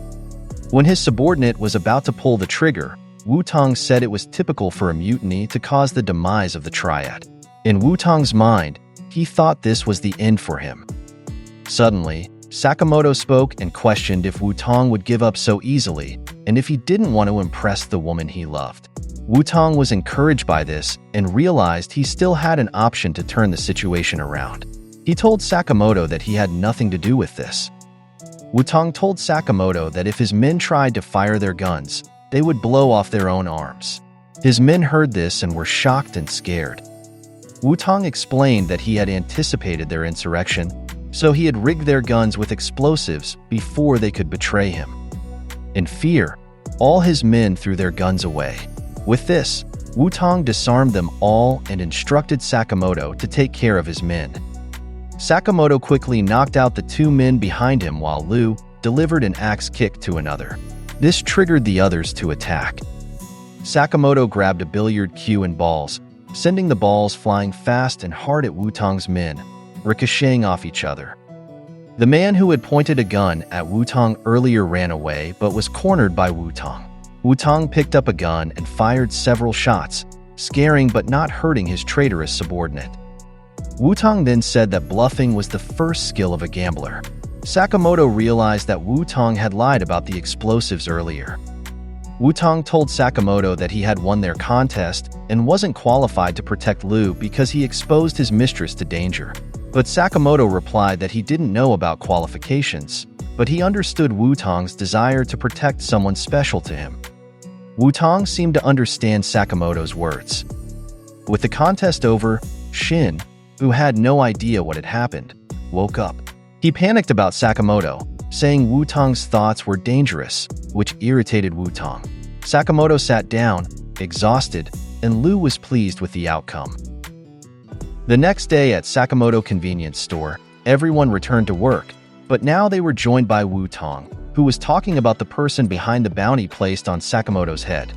When his subordinate was about to pull the trigger, Wu-Tang said it was typical for a mutiny to cause the demise of the Triad. In Wu-Tang's mind, he thought this was the end for him. Suddenly, Sakamoto spoke and questioned if Wu-Tang would give up so easily, and if he didn't want to impress the woman he loved. Wu-Tang was encouraged by this and realized he still had an option to turn the situation around. He told Sakamoto that he had nothing to do with this. Wu-Tang told Sakamoto that if his men tried to fire their guns, they would blow off their own arms. His men heard this and were shocked and scared. Wu-Tang explained that he had anticipated their insurrection, so he had rigged their guns with explosives before they could betray him. In fear, all his men threw their guns away. With this, Wu-Tang disarmed them all and instructed Sakamoto to take care of his men. Sakamoto quickly knocked out the 2 men behind him while Lu delivered an axe kick to another. This triggered the others to attack. Sakamoto grabbed a billiard cue and balls, sending the balls flying fast and hard at Wu-Tang's men, ricocheting off each other. The man who had pointed a gun at Wu-Tang earlier ran away but was cornered by Wu-Tang. Wu-Tang picked up a gun and fired several shots, scaring but not hurting his traitorous subordinate. Wu-Tang then said that bluffing was the first skill of a gambler. Sakamoto realized that Wu-Tang had lied about the explosives earlier. Wu-Tang told Sakamoto that he had won their contest and wasn't qualified to protect Lu because he exposed his mistress to danger. But Sakamoto replied that he didn't know about qualifications, but he understood Wu-Tang's desire to protect someone special to him. Wu-Tang seemed to understand Sakamoto's words. With the contest over, Shin, who had no idea what had happened, woke up. He panicked about Sakamoto, saying Wu-Tang's thoughts were dangerous, which irritated Wu-Tang. Sakamoto sat down, exhausted, and Lu was pleased with the outcome. The next day at Sakamoto convenience store, everyone returned to work, but now they were joined by Wu-Tang, who was talking about the person behind the bounty placed on Sakamoto's head.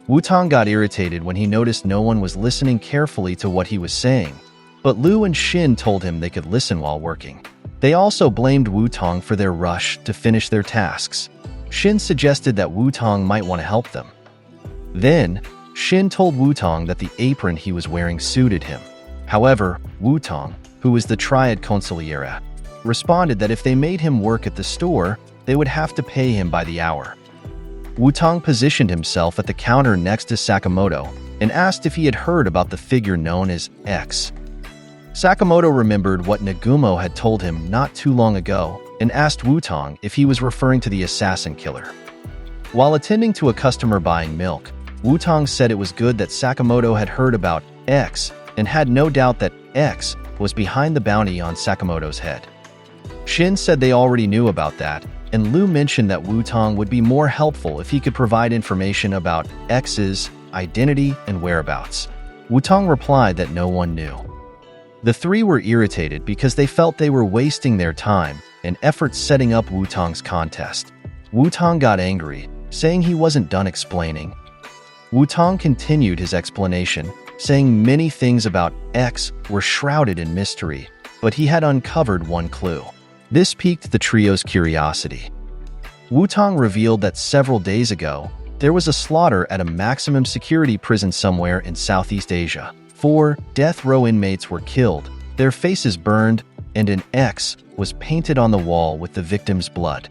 Wu-Tang got irritated when he noticed no one was listening carefully to what he was saying, but Lu and Shin told him they could listen while working. They also blamed Wu-Tang for their rush to finish their tasks. Shin suggested that Wu-Tang might want to help them. Then, Shin told Wu-Tang that the apron he was wearing suited him. However, Wu-Tang, who was the Triad Consigliera, responded that if they made him work at the store, they would have to pay him by the hour. Wu-Tang positioned himself at the counter next to Sakamoto and asked if he had heard about the figure known as X. Sakamoto remembered what Nagumo had told him not too long ago and asked Wutong if he was referring to the assassin killer. While attending to a customer buying milk, Wutong said it was good that Sakamoto had heard about X and had no doubt that X was behind the bounty on Sakamoto's head. Shin said they already knew about that, and Lu mentioned that Wutong would be more helpful if he could provide information about X's identity and whereabouts. Wutong replied that no one knew. The three were irritated because they felt they were wasting their time and efforts setting up Wutong's contest. Wutong got angry, saying he wasn't done explaining. Wutong continued his explanation, saying many things about X were shrouded in mystery, but he had uncovered one clue. This piqued the trio's curiosity. Wutong revealed that several days ago, there was a slaughter at a maximum security prison somewhere in Southeast Asia. 4 death row inmates were killed, their faces burned, and an X was painted on the wall with the victim's blood.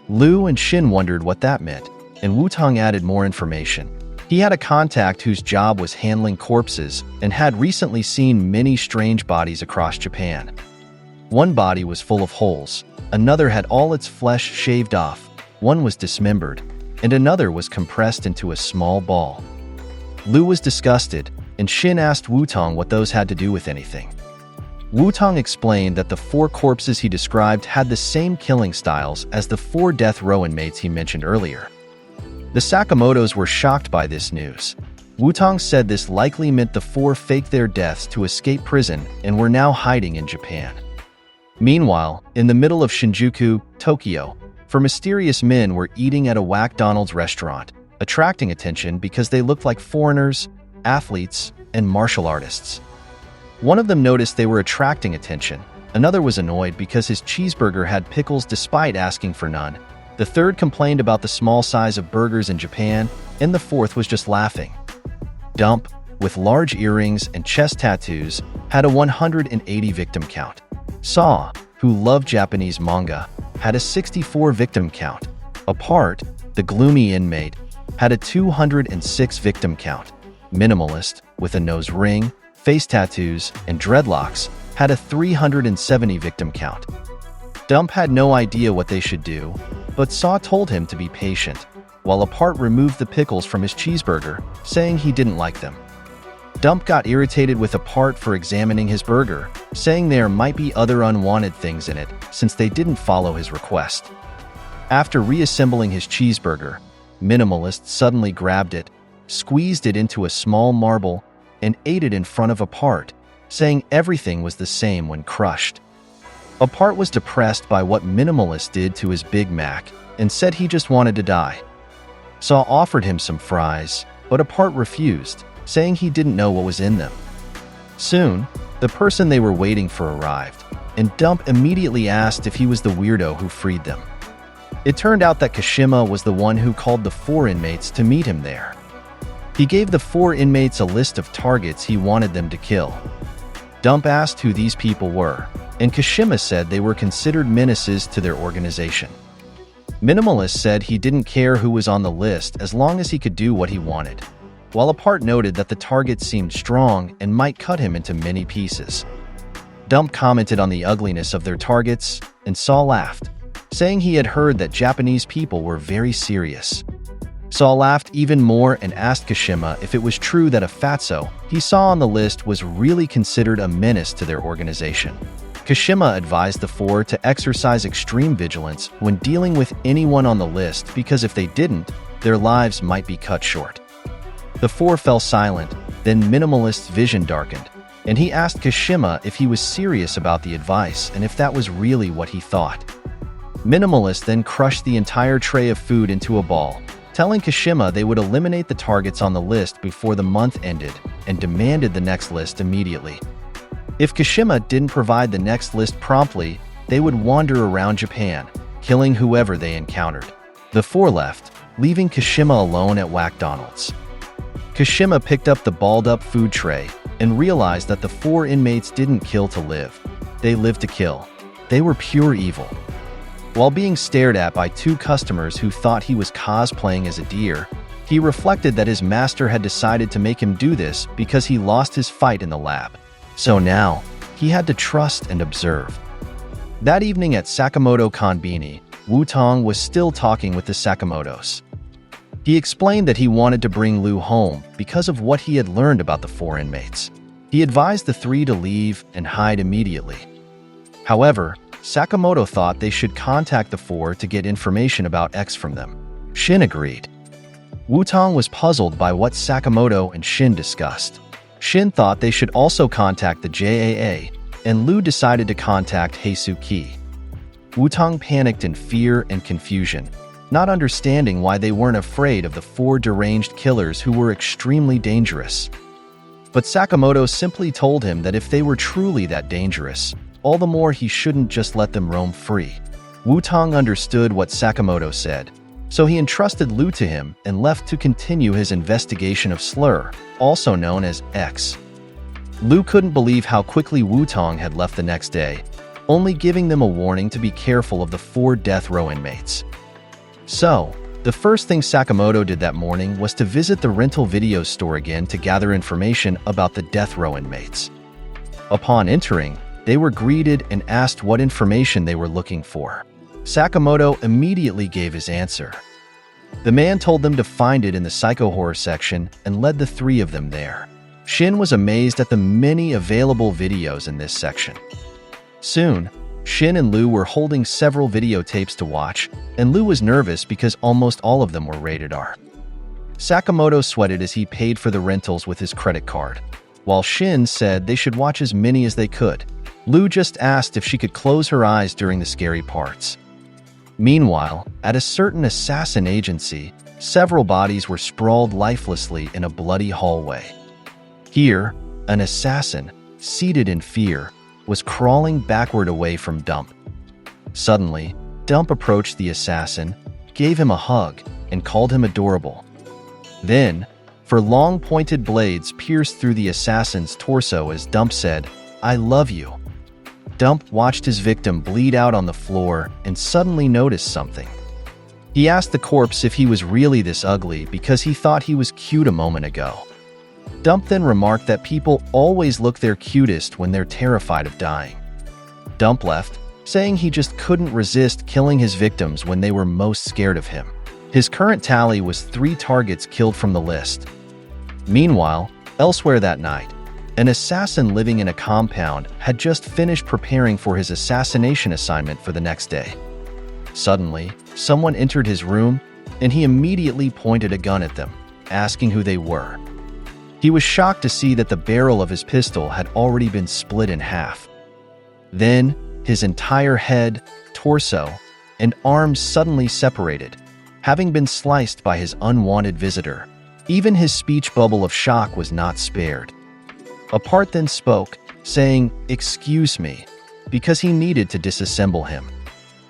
Lu and Shin wondered what that meant, and Wutong added more information. He had a contact whose job was handling corpses and had recently seen many strange bodies across Japan. One body was full of holes, another had all its flesh shaved off, one was dismembered, and another was compressed into a small ball. Lu was disgusted, and Shin asked Wutong what those had to do with anything. Wutong explained that the 4 corpses he described had the same killing styles as the 4 death row inmates he mentioned earlier. The Sakamotos were shocked by this news. Wutong said this likely meant the 4 faked their deaths to escape prison and were now hiding in Japan. Meanwhile, in the middle of Shinjuku, Tokyo, 4 mysterious men were eating at a McDonald's restaurant, attracting attention because they looked like foreigners, athletes, and martial artists. One of them noticed they were attracting attention. Another was annoyed because his cheeseburger had pickles despite asking for none. The third complained about the small size of burgers in Japan, and the fourth was just laughing. Dump, with large earrings and chest tattoos, had a 180 victim count. Saw, who loved Japanese manga, had a 64 victim count. Apart, the gloomy inmate, had a 206 victim count. Minimalist, with a nose ring, face tattoos, and dreadlocks, had a 370 victim count. Dump had no idea what they should do, but Saw told him to be patient, while Apart removed the pickles from his cheeseburger, saying he didn't like them. Dump got irritated with Apart for examining his burger, saying there might be other unwanted things in it since they didn't follow his request. After reassembling his cheeseburger, Minimalist suddenly grabbed it, squeezed it into a small marble, and ate it in front of Apart, saying everything was the same when crushed. Apart was depressed by what Minimalist did to his Big Mac and said he just wanted to die. Saw offered him some fries, but Apart refused, saying he didn't know what was in them. Soon, the person they were waiting for arrived, and Dump immediately asked if he was the weirdo who freed them. It turned out that Kashima was the one who called the 4 inmates to meet him there. He gave the 4 inmates a list of targets he wanted them to kill. Dump asked who these people were, and Kashima said they were considered menaces to their organization. Minimalist said he didn't care who was on the list as long as he could do what he wanted, while Apart noted that the targets seemed strong and might cut him into many pieces. Dump commented on the ugliness of their targets, and Saw laughed, saying he had heard that Japanese people were very serious. Saw laughed even more and asked Kashima if it was true that a fatso he saw on the list was really considered a menace to their organization. Kashima advised the 4 to exercise extreme vigilance when dealing with anyone on the list because if they didn't, their lives might be cut short. The 4 fell silent, then Minimalist's vision darkened, and he asked Kashima if he was serious about the advice and if that was really what he thought. Minimalist then crushed the entire tray of food into a ball, telling Kashima they would eliminate the targets on the list before the month ended and demanded the next list immediately. If Kashima didn't provide the next list promptly, they would wander around Japan, killing whoever they encountered. The 4 left, leaving Kashima alone at McDonald's. Kashima picked up the balled-up food tray and realized that the 4 inmates didn't kill to live. They lived to kill. They were pure evil. While being stared at by 2 customers who thought he was cosplaying as a deer, he reflected that his master had decided to make him do this because he lost his fight in the lab. So now, he had to trust and observe. That evening at Sakamoto Konbini, Wu-Tang was still talking with the Sakamotos. He explained that he wanted to bring Lu home because of what he had learned about the 4 inmates. He advised the 3 to leave and hide immediately. However, Sakamoto thought they should contact the 4 to get information about X from them. Shin agreed. Wu-Tang was puzzled by what Sakamoto and Shin discussed. Shin thought they should also contact the JAA, and Lu decided to contact Heisuki. Wu-Tang panicked in fear and confusion, not understanding why they weren't afraid of the 4 deranged killers who were extremely dangerous. But Sakamoto simply told him that if they were truly that dangerous, all the more he shouldn't just let them roam free. Wu-Tang understood what Sakamoto said, so he entrusted Lu to him and left to continue his investigation of Slur, also known as X. Lu couldn't believe how quickly Wu-Tang had left the next day, only giving them a warning to be careful of the 4 death row inmates. So, the first thing Sakamoto did that morning was to visit the rental video store again to gather information about the death row inmates. Upon entering, they were greeted and asked what information they were looking for. Sakamoto immediately gave his answer. The man told them to find it in the psycho-horror section and led the 3 of them there. Shin was amazed at the many available videos in this section. Soon, Shin and Lu were holding several videotapes to watch, and Lu was nervous because almost all of them were rated R. Sakamoto sweated as he paid for the rentals with his credit card, while Shin said they should watch as many as they could. Lu just asked if she could close her eyes during the scary parts. Meanwhile, at a certain assassin agency, several bodies were sprawled lifelessly in a bloody hallway. Here, an assassin, seated in fear, was crawling backward away from Dump. Suddenly, Dump approached the assassin, gave him a hug, and called him adorable. Then, long pointed blades pierced through the assassin's torso as Dump said, "I love you." Dump watched his victim bleed out on the floor and suddenly noticed something. He asked the corpse if he was really this ugly because he thought he was cute a moment ago. Dump then remarked that people always look their cutest when they're terrified of dying. Dump left, saying he just couldn't resist killing his victims when they were most scared of him. His current tally was 3 targets killed from the list. Meanwhile, elsewhere that night, an assassin living in a compound had just finished preparing for his assassination assignment for the next day. Suddenly, someone entered his room, and he immediately pointed a gun at them, asking who they were. He was shocked to see that the barrel of his pistol had already been split in half. Then, his entire head, torso, and arms suddenly separated, having been sliced by his unwanted visitor. Even his speech bubble of shock was not spared. A part then spoke, saying, "Excuse me," because he needed to disassemble him.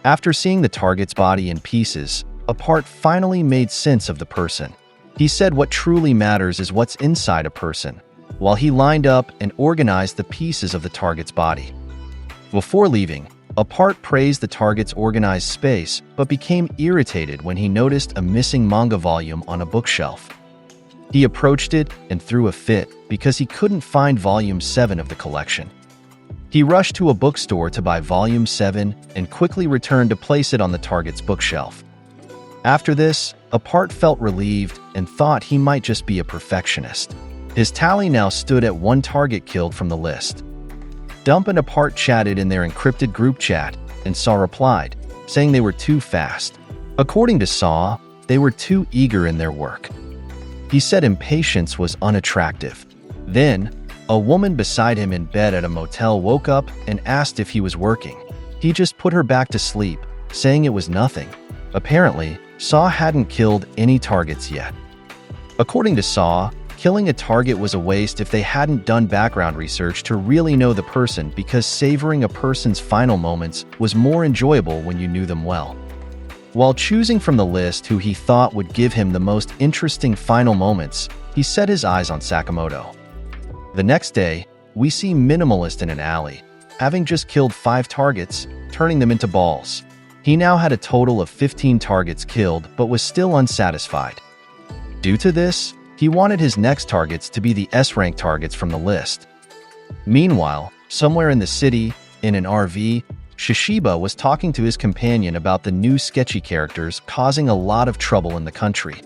After seeing the target's body in pieces, a part finally made sense of the person. He said what truly matters is what's inside a person, while he lined up and organized the pieces of the target's body. Before leaving, a part praised the target's organized space, but became irritated when he noticed a missing manga volume on a bookshelf. He approached it and threw a fit because he couldn't find Volume 7 of the collection. He rushed to a bookstore to buy Volume 7 and quickly returned to place it on the target's bookshelf. After this, Apart felt relieved and thought he might just be a perfectionist. His tally now stood at 1 target killed from the list. Dump and Apart chatted in their encrypted group chat, and Saw replied, saying they were too fast. According to Saw, they were too eager in their work. He said impatience was unattractive. Then, a woman beside him in bed at a motel woke up and asked if he was working. He just put her back to sleep, saying it was nothing. Apparently, Saw hadn't killed any targets yet. According to Saw, killing a target was a waste if they hadn't done background research to really know the person, because savoring a person's final moments was more enjoyable when you knew them well. While choosing from the list who he thought would give him the most interesting final moments, he set his eyes on Sakamoto. The next day, we see Minimalist in an alley, having just killed 5 targets, turning them into balls. He now had a total of 15 targets killed but was still unsatisfied. Due to this, he wanted his next targets to be the S-rank targets from the list. Meanwhile, Somewhere in the city, in an RV, Shishiba was talking to his companion about the new sketchy characters causing a lot of trouble in the country.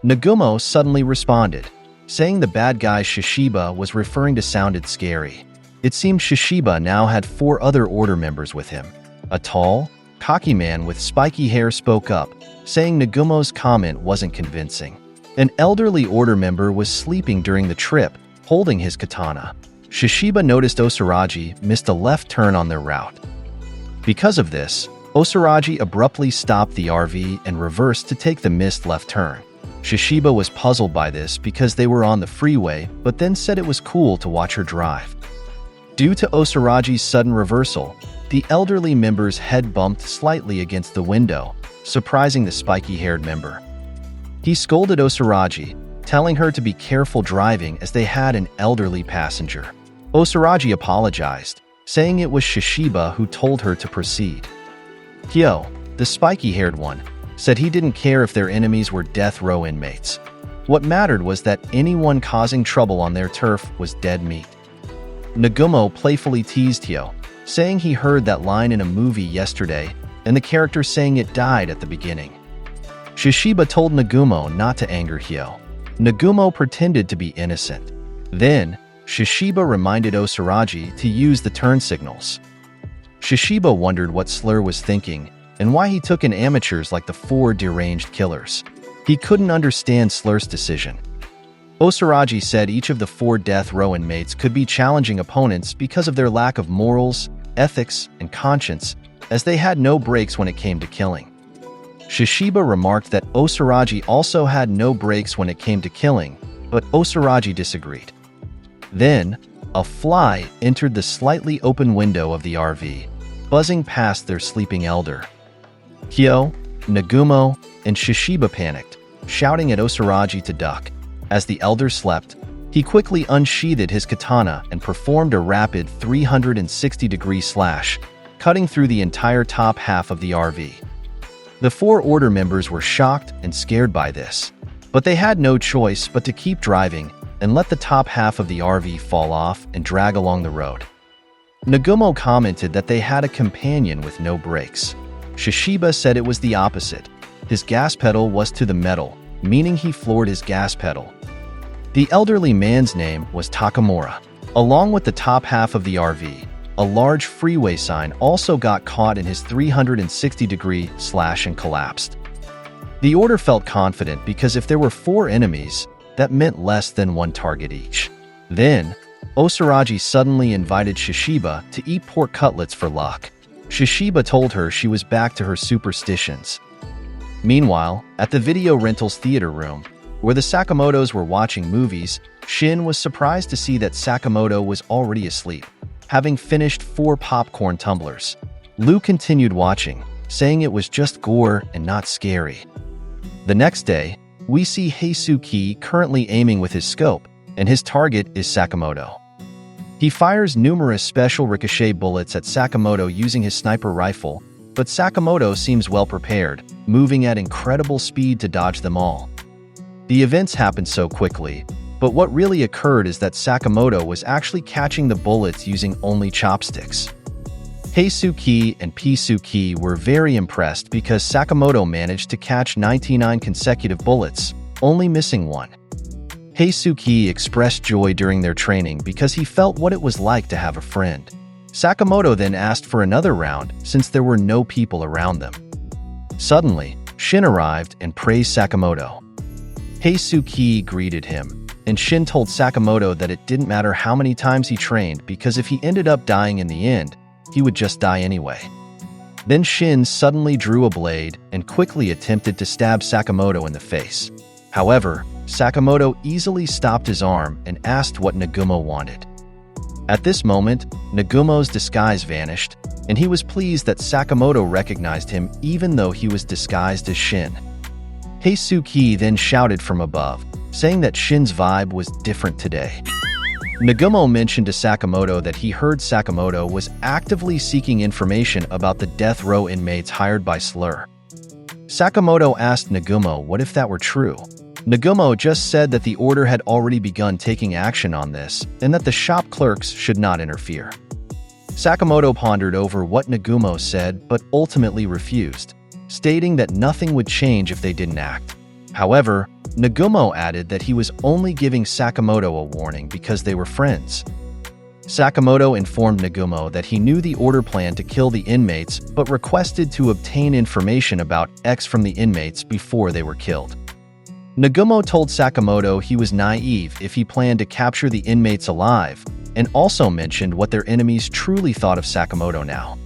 Nagumo suddenly responded, saying the bad guy Shishiba was referring to sounded scary. It seemed Shishiba now had 4 other order members with him. A tall, cocky man with spiky hair spoke up, saying Nagumo's comment wasn't convincing. An elderly order member was sleeping during the trip, holding his katana. Shishiba noticed Osaragi missed a left turn on their route. Because of this, Osaragi abruptly stopped the RV and reversed to take the missed left turn. Shishiba was puzzled by this because they were on the freeway, but then said it was cool to watch her drive. Due to Osaragi's sudden reversal, the elderly member's head bumped slightly against the window, surprising the spiky-haired member. He scolded Osaragi, telling her to be careful driving as they had an elderly passenger. Osaragi apologized, saying it was Shishiba who told her to proceed. Hyo, the spiky-haired one, said he didn't care if their enemies were death row inmates. What mattered was that anyone causing trouble on their turf was dead meat. Nagumo playfully teased Hyo, saying he heard that line in a movie yesterday, and the character saying it died at the beginning. Shishiba told Nagumo not to anger Hyo. Nagumo pretended to be innocent. Then, Shishiba reminded Osaragi to use the turn signals. Shishiba wondered what Slur was thinking and why he took in amateurs like the 4 deranged killers. He couldn't understand Slur's decision. Osaragi said each of the 4 death row inmates could be challenging opponents because of their lack of morals, ethics, and conscience, as they had no breaks when it came to killing. Shishiba remarked that Osaragi also had no breaks when it came to killing, but Osaragi disagreed. Then, a fly entered the slightly open window of the RV, buzzing past their sleeping elder. Hyo, Nagumo, and Shishiba panicked, shouting at Osaragi to duck. As the elder slept, he quickly unsheathed his katana and performed a rapid 360-degree slash, cutting through the entire top half of the RV. The 4 order members were shocked and scared by this, but they had no choice but to keep driving and let the top half of the RV fall off and drag along the road. Nagumo commented that they had a companion with no brakes. Shishiba said it was the opposite. His gas pedal was to the metal, meaning he floored his gas pedal. The elderly man's name was Takamura. Along with the top half of the RV, a large freeway sign also got caught in his 360-degree slash and collapsed. The order felt confident because if there were 4 enemies, that meant less than 1 target each. Then, Osaragi suddenly invited Shishiba to eat pork cutlets for luck. Shishiba told her she was back to her superstitions. Meanwhile, at the video rentals theater room, where the Sakamotos were watching movies, Shin was surprised to see that Sakamoto was already asleep, having finished 4 popcorn tumblers. Lu continued watching, saying it was just gore and not scary. The next day, we see Heisuke currently aiming with his scope, and his target is Sakamoto. He fires numerous special ricochet bullets at Sakamoto using his sniper rifle, but Sakamoto seems well prepared, moving at incredible speed to dodge them all. The events happened so quickly, but what really occurred is that Sakamoto was actually catching the bullets using only chopsticks. Heisuke and Pisuke were very impressed because Sakamoto managed to catch 99 consecutive bullets, only missing 1. Heisuke expressed joy during their training because he felt what it was like to have a friend. Sakamoto then asked for another round since there were no people around them. Suddenly, Shin arrived and praised Sakamoto. Heisuke greeted him, and Shin told Sakamoto that it didn't matter how many times he trained because if he ended up dying in the end, he would just die anyway. Then Shin suddenly drew a blade and quickly attempted to stab Sakamoto in the face. However, Sakamoto easily stopped his arm and asked what Nagumo wanted. At this moment, Nagumo's disguise vanished, and he was pleased that Sakamoto recognized him even though he was disguised as Shin. Heisuke then shouted from above, saying that Shin's vibe was different today. Nagumo mentioned to Sakamoto that he heard Sakamoto was actively seeking information about the death row inmates hired by Slur. Sakamoto asked Nagumo what if that were true. Nagumo just said that the order had already begun taking action on this and that the shop clerks should not interfere. Sakamoto pondered over what Nagumo said but ultimately refused, stating that nothing would change if they didn't act. However, Nagumo added that he was only giving Sakamoto a warning because they were friends. Sakamoto informed Nagumo that he knew the order planned to kill the inmates but requested to obtain information about X from the inmates before they were killed. Nagumo told Sakamoto he was naive if he planned to capture the inmates alive, and also mentioned what their enemies truly thought of Sakamoto now.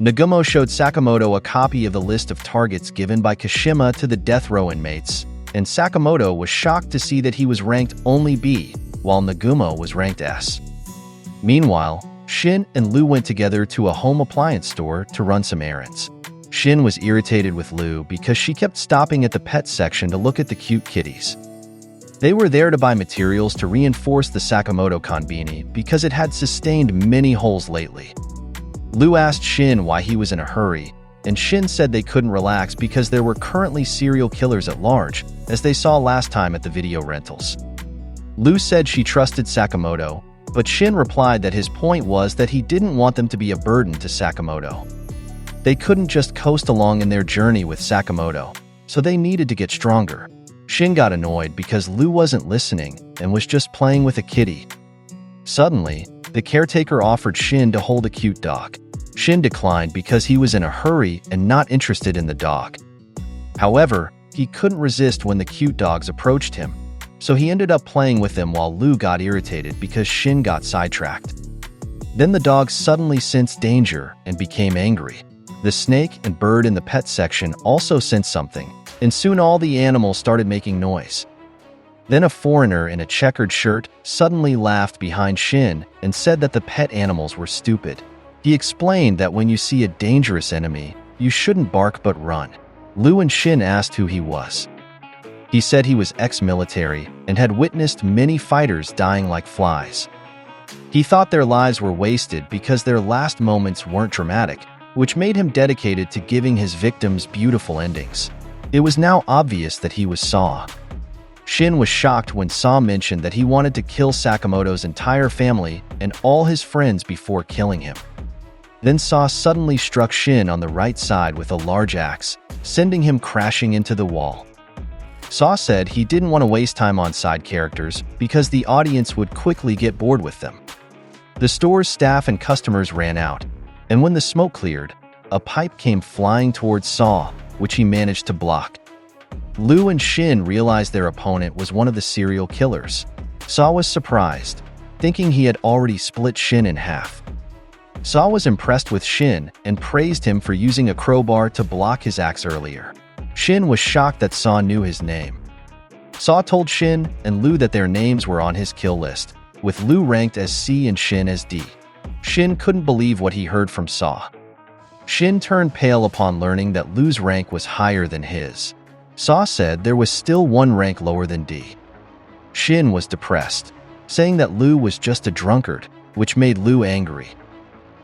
Nagumo showed Sakamoto a copy of the list of targets given by Kashima to the death row inmates, and Sakamoto was shocked to see that he was ranked only B, while Nagumo was ranked S. Meanwhile, Shin and Lu went together to a home appliance store to run some errands. Shin was irritated with Lu because she kept stopping at the pet section to look at the cute kitties. They were there to buy materials to reinforce the Sakamoto konbini because it had sustained many holes lately. Lu asked Shin why he was in a hurry, and Shin said they couldn't relax because there were currently serial killers at large, as they saw last time at the video rentals. Lu said she trusted Sakamoto, but Shin replied that his point was that he didn't want them to be a burden to Sakamoto. They couldn't just coast along in their journey with Sakamoto, so they needed to get stronger. Shin got annoyed because Lu wasn't listening and was just playing with a kitty. Suddenly, the caretaker offered Shin to hold a cute dog. Shin declined because he was in a hurry and not interested in the dog. However, he couldn't resist when the cute dogs approached him, so he ended up playing with them while Lu got irritated because Shin got sidetracked. Then the dogs suddenly sensed danger and became angry. The snake and bird in the pet section also sensed something, and soon all the animals started making noise. Then a foreigner in a checkered shirt suddenly laughed behind Shin and said that the pet animals were stupid. He explained that when you see a dangerous enemy, you shouldn't bark but run. Lu and Shin asked who he was. He said he was ex-military and had witnessed many fighters dying like flies. He thought their lives were wasted because their last moments weren't dramatic, which made him dedicated to giving his victims beautiful endings. It was now obvious that he was Saw. Shin was shocked when Saw mentioned that he wanted to kill Sakamoto's entire family and all his friends before killing him. Then Saw suddenly struck Shin on the right side with a large axe, sending him crashing into the wall. Saw said he didn't want to waste time on side characters because the audience would quickly get bored with them. The store's staff and customers ran out, and when the smoke cleared, a pipe came flying towards Saw, which he managed to block. Lu and Shin realized their opponent was one of the serial killers. Saw was surprised, thinking he had already split Shin in half. Saw was impressed with Shin and praised him for using a crowbar to block his axe earlier. Shin was shocked that Saw knew his name. Saw told Shin and Lu that their names were on his kill list, with Lu ranked as C and Shin as D. Shin couldn't believe what he heard from Saw. Shin turned pale upon learning that Lu's rank was higher than his. Saw said there was still one rank lower than D. Shin was depressed, saying that Lu was just a drunkard, which made Lu angry.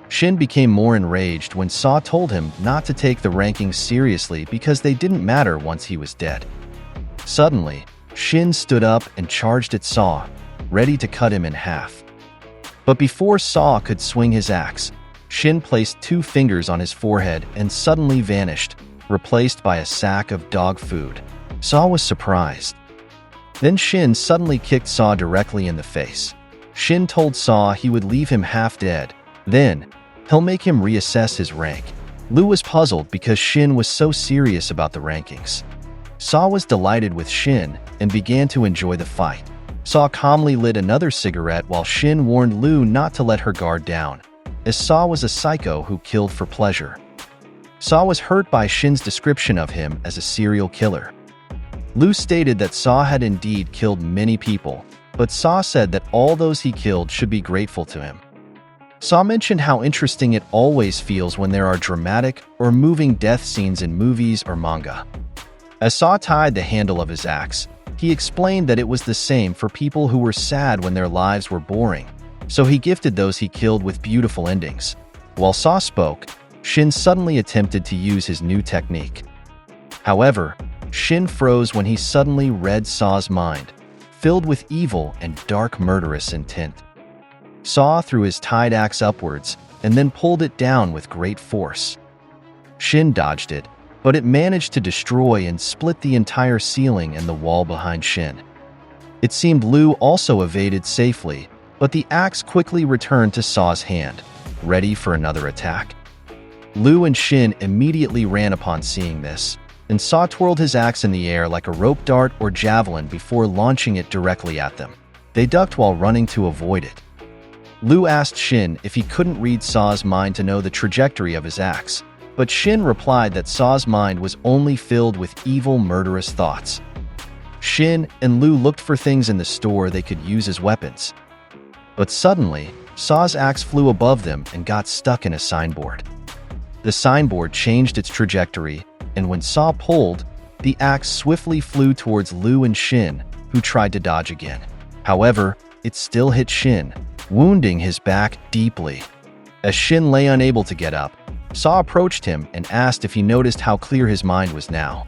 Shin became more enraged when Saw told him not to take the rankings seriously because they didn't matter once he was dead. Suddenly, Shin stood up and charged at Saw, ready to cut him in half. But before Saw could swing his axe, Shin placed 2 fingers on his forehead and suddenly vanished, replaced by a sack of dog food. Saw was surprised. Then Shin suddenly kicked Saw directly in the face. Shin told Saw he would leave him half dead, then he'll make him reassess his rank. Lu was puzzled because Shin was so serious about the rankings. Saw was delighted with Shin and began to enjoy the fight. Saw calmly lit another cigarette while Shin warned Lu not to let her guard down, as Saw was a psycho who killed for pleasure. Saw was hurt by Shin's description of him as a serial killer. Lu stated that Saw had indeed killed many people, but Saw said that all those he killed should be grateful to him. Saw mentioned how interesting it always feels when there are dramatic or moving death scenes in movies or manga. As Saw tied the handle of his axe, he explained that it was the same for people who were sad when their lives were boring, so he gifted those he killed with beautiful endings. While Saw spoke, Shin suddenly attempted to use his new technique. However, Shin froze when he suddenly read Saw's mind, filled with evil and dark murderous intent. Saw threw his tied axe upwards and then pulled it down with great force. Shin dodged it, but it managed to destroy and split the entire ceiling and the wall behind Shin. It seemed Lu also evaded safely, but the axe quickly returned to Saw's hand, ready for another attack. Lu and Shin immediately ran upon seeing this, and Saw twirled his axe in the air like a rope dart or javelin before launching it directly at them. They ducked while running to avoid it. Lu asked Shin if he couldn't read Saw's mind to know the trajectory of his axe, but Shin replied that Saw's mind was only filled with evil, murderous thoughts. Shin and Lu looked for things in the store they could use as weapons. But suddenly, Saw's axe flew above them and got stuck in a signboard. The signboard changed its trajectory, and when Saw pulled, the axe swiftly flew towards Lu and Shin, who tried to dodge again. However, it still hit Shin, wounding his back deeply. As Shin lay unable to get up, Saw approached him and asked if he noticed how clear his mind was now.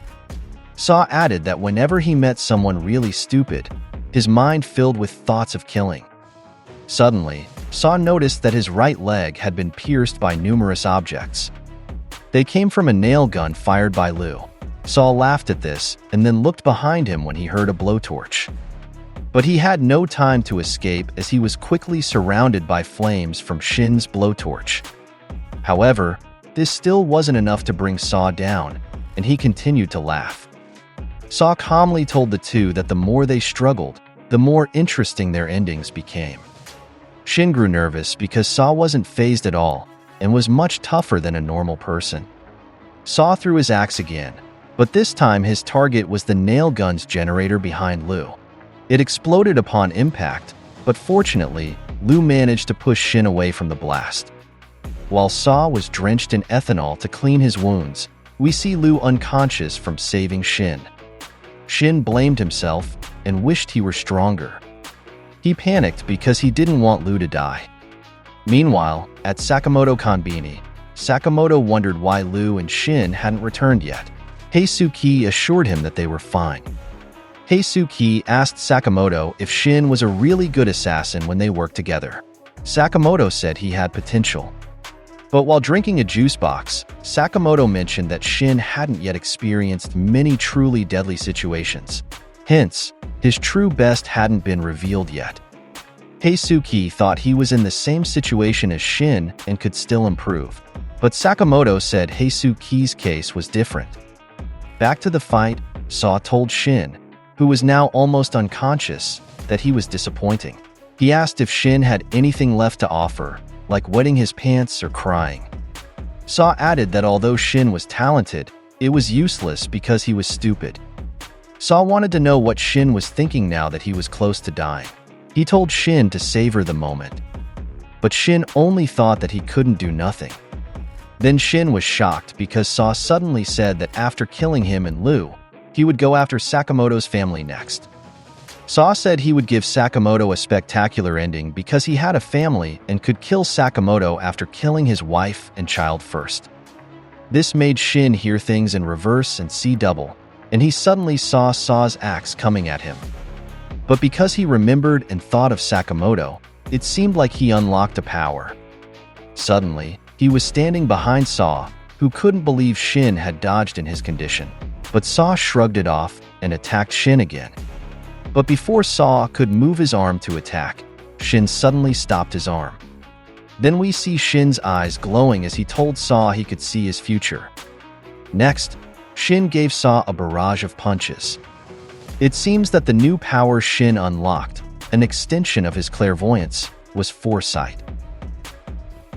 Saw added that whenever he met someone really stupid, his mind filled with thoughts of killing. Suddenly, Saw noticed that his right leg had been pierced by numerous objects. They came from a nail gun fired by Lu. Saw laughed at this and then looked behind him when he heard a blowtorch. But he had no time to escape as he was quickly surrounded by flames from Shin's blowtorch. However, this still wasn't enough to bring Saw down, and he continued to laugh. Saw calmly told the two that the more they struggled, the more interesting their endings became. Shin grew nervous because Saw wasn't fazed at all and was much tougher than a normal person. Saw threw his axe again, but this time his target was the nail gun's generator behind Lu. It exploded upon impact, but fortunately, Lu managed to push Shin away from the blast. While Saw was drenched in ethanol to clean his wounds, we see Lu unconscious from saving Shin. Shin blamed himself and wished he were stronger. He panicked because he didn't want Lu to die. Meanwhile, at Sakamoto Konbini, Sakamoto wondered why Lu and Shin hadn't returned yet. Heisuke assured him that they were fine. Heisuke asked Sakamoto if Shin was a really good assassin when they worked together. Sakamoto said he had potential. But while drinking a juice box, Sakamoto mentioned that Shin hadn't yet experienced many truly deadly situations. Hence, his true best hadn't been revealed yet. Heisuke thought he was in the same situation as Shin and could still improve. But Sakamoto said Heisuke's case was different. Back to the fight, Saw told Shin, who was now almost unconscious, that he was disappointing. He asked if Shin had anything left to offer, like wetting his pants or crying. Saw added that although Shin was talented, it was useless because he was stupid. Saw wanted to know what Shin was thinking now that he was close to dying. He told Shin to savor the moment. But Shin only thought that he couldn't do nothing. Then Shin was shocked because Saw suddenly said that after killing him and Lu, he would go after Sakamoto's family next. Saw said he would give Sakamoto a spectacular ending because he had a family and could kill Sakamoto after killing his wife and child first. This made Shin hear things in reverse and see double, and he suddenly saw Saw's axe coming at him. But because he remembered and thought of Sakamoto, it seemed like he unlocked a power. Suddenly, he was standing behind Saw, who couldn't believe Shin had dodged in his condition. But Saw shrugged it off and attacked Shin again. But before Saw could move his arm to attack, Shin suddenly stopped his arm. Then we see Shin's eyes glowing as he told Saw he could see his future. Next, Shin gave Saw a barrage of punches. It seems that the new power Shin unlocked, an extension of his clairvoyance, was foresight.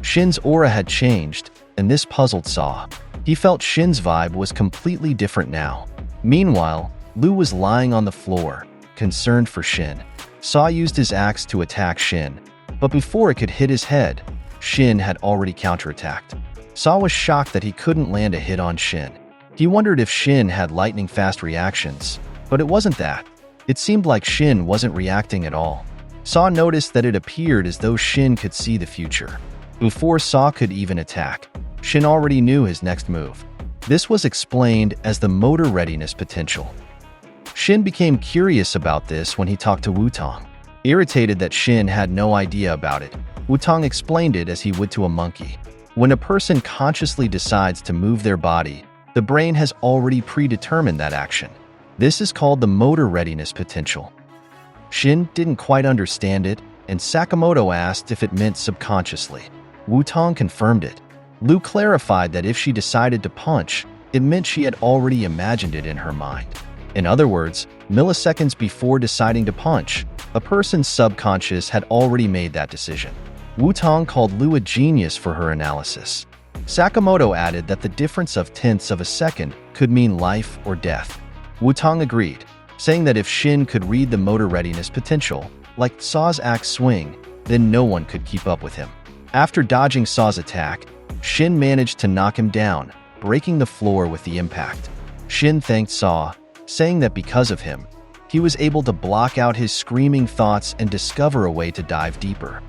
Shin's aura had changed, and this puzzled Saw. He felt Shin's vibe was completely different now. Meanwhile, Lu was lying on the floor, concerned for Shin. Saw used his axe to attack Shin, but before it could hit his head, Shin had already counterattacked. Saw was shocked that he couldn't land a hit on Shin. He wondered if Shin had lightning-fast reactions, but it wasn't that. It seemed like Shin wasn't reacting at all. Saw noticed that it appeared as though Shin could see the future. Before Saw could even attack, Shin already knew his next move. This was explained as the motor readiness potential. Shin became curious about this when he talked to Wutong. Irritated that Shin had no idea about it, Wutong explained it as he would to a monkey. When a person consciously decides to move their body, the brain has already predetermined that action. This is called the motor readiness potential. Shin didn't quite understand it, and Sakamoto asked if it meant subconsciously. Wutong confirmed it. Lu clarified that if she decided to punch, it meant she had already imagined it in her mind. In other words, milliseconds before deciding to punch, a person's subconscious had already made that decision. Wutong called Lu a genius for her analysis. Sakamoto added that the difference of tenths of a second could mean life or death. Wutong agreed, saying that if Shin could read the motor readiness potential, like Saw's axe swing, then no one could keep up with him. After dodging Saw's attack, Shin managed to knock him down, breaking the floor with the impact. Shin thanked Saw, saying that because of him, he was able to block out his screaming thoughts and discover a way to dive deeper.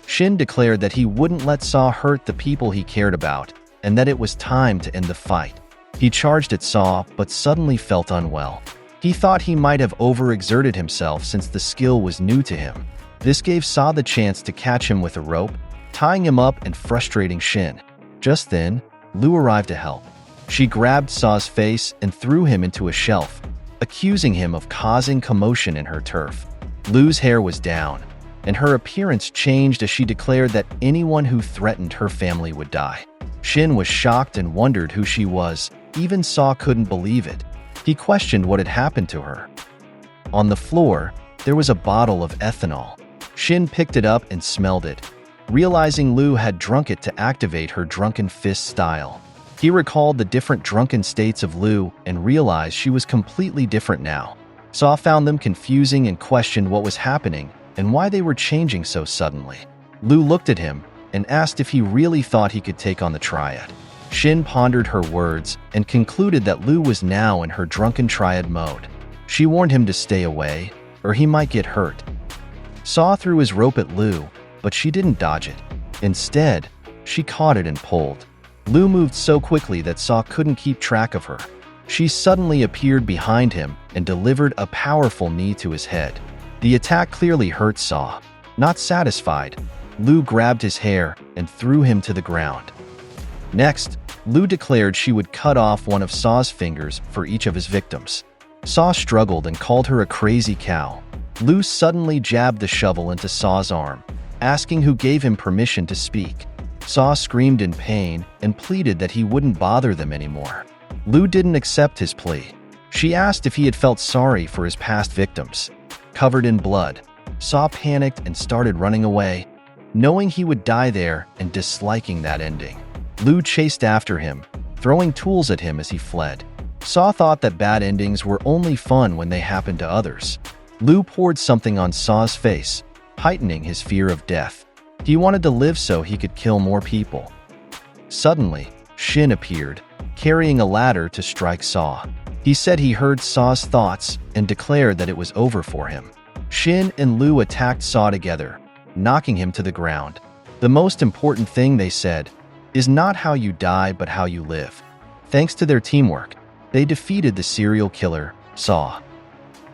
Shin declared that he wouldn't let Saw hurt the people he cared about, and that it was time to end the fight. He charged at Saw, but suddenly felt unwell. He thought he might have overexerted himself since the skill was new to him. This gave Saw the chance to catch him with a rope, tying him up and frustrating Shin. Just then, Lu arrived to help. She grabbed Saw's face and threw him into a shelf, accusing him of causing commotion in her turf. Lu's hair was down, and her appearance changed as she declared that anyone who threatened her family would die. Shin was shocked and wondered who she was. Even Saw couldn't believe it. He questioned what had happened to her. On the floor, there was a bottle of ethanol. Shin picked it up and smelled it, realizing Lu had drunk it to activate her drunken fist style. He recalled the different drunken states of Lu and realized she was completely different now. Saw found them confusing and questioned what was happening and why they were changing so suddenly. Lu looked at him and asked if he really thought he could take on the triad. Shin pondered her words and concluded that Lu was now in her drunken triad mode. She warned him to stay away, or he might get hurt. Saw threw his rope at Lu, but she didn't dodge it. Instead, she caught it and pulled. Lu moved so quickly that Saw couldn't keep track of her. She suddenly appeared behind him and delivered a powerful knee to his head. The attack clearly hurt Saw. Not satisfied, Lu grabbed his hair and threw him to the ground. Next, Lu declared she would cut off one of Saw's fingers for each of his victims. Saw struggled and called her a crazy cow. Lu suddenly jabbed the shovel into Saw's arm, asking who gave him permission to speak. Saw screamed in pain and pleaded that he wouldn't bother them anymore. Lu didn't accept his plea. She asked if he had felt sorry for his past victims. Covered in blood, Saw panicked and started running away, knowing he would die there and disliking that ending. Lu chased after him, throwing tools at him as he fled. Saw thought that bad endings were only fun when they happened to others. Lu poured something on Saw's face, heightening his fear of death. He wanted to live so he could kill more people. Suddenly, Shin appeared, carrying a ladder to strike Saw. He said he heard Saw's thoughts and declared that it was over for him. Shin and Lu attacked Saw together, knocking him to the ground. The most important thing, they said, is not how you die but how you live. Thanks to their teamwork, they defeated the serial killer, Saw.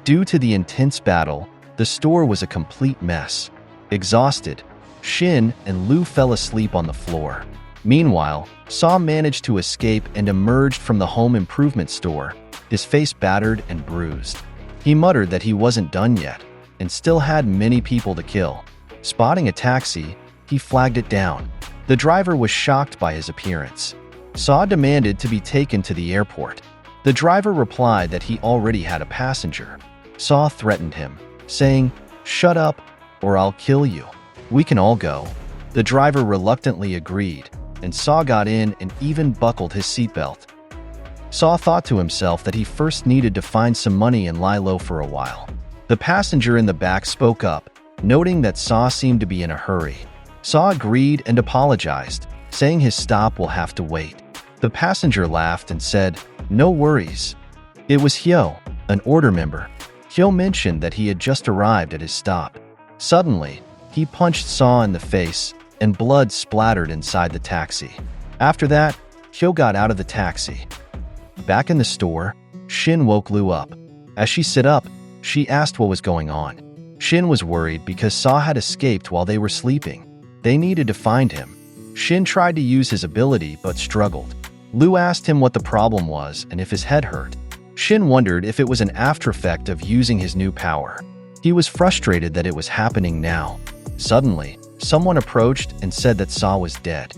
Due to the intense battle, the store was a complete mess. Exhausted, Shin and Lu fell asleep on the floor. Meanwhile, Saw managed to escape and emerged from the home improvement store, his face battered and bruised. He muttered that he wasn't done yet and still had many people to kill. Spotting a taxi, he flagged it down. The driver was shocked by his appearance. Saw demanded to be taken to the airport. The driver replied that he already had a passenger. Saw threatened him, saying, "Shut up, or I'll kill you. We can all go." The driver reluctantly agreed, and Saw got in and even buckled his seatbelt. Saw thought to himself that he first needed to find some money and lie low for a while. The passenger in the back spoke up, noting that Saw seemed to be in a hurry. Saw agreed and apologized, saying his stop will have to wait. The passenger laughed and said, "No worries." It was Hyo, an order member. Hyo mentioned that he had just arrived at his stop. Suddenly, he punched Saw in the face, and blood splattered inside the taxi. After that, Hyo got out of the taxi. Back in the store, Shin woke Lu up. As she sat up, she asked what was going on. Shin was worried because Saw had escaped while they were sleeping. They needed to find him. Shin tried to use his ability but struggled. Lu asked him what the problem was and if his head hurt. Shin wondered if it was an after effect of using his new power. He was frustrated that it was happening now. Suddenly, someone approached and said that Saw was dead.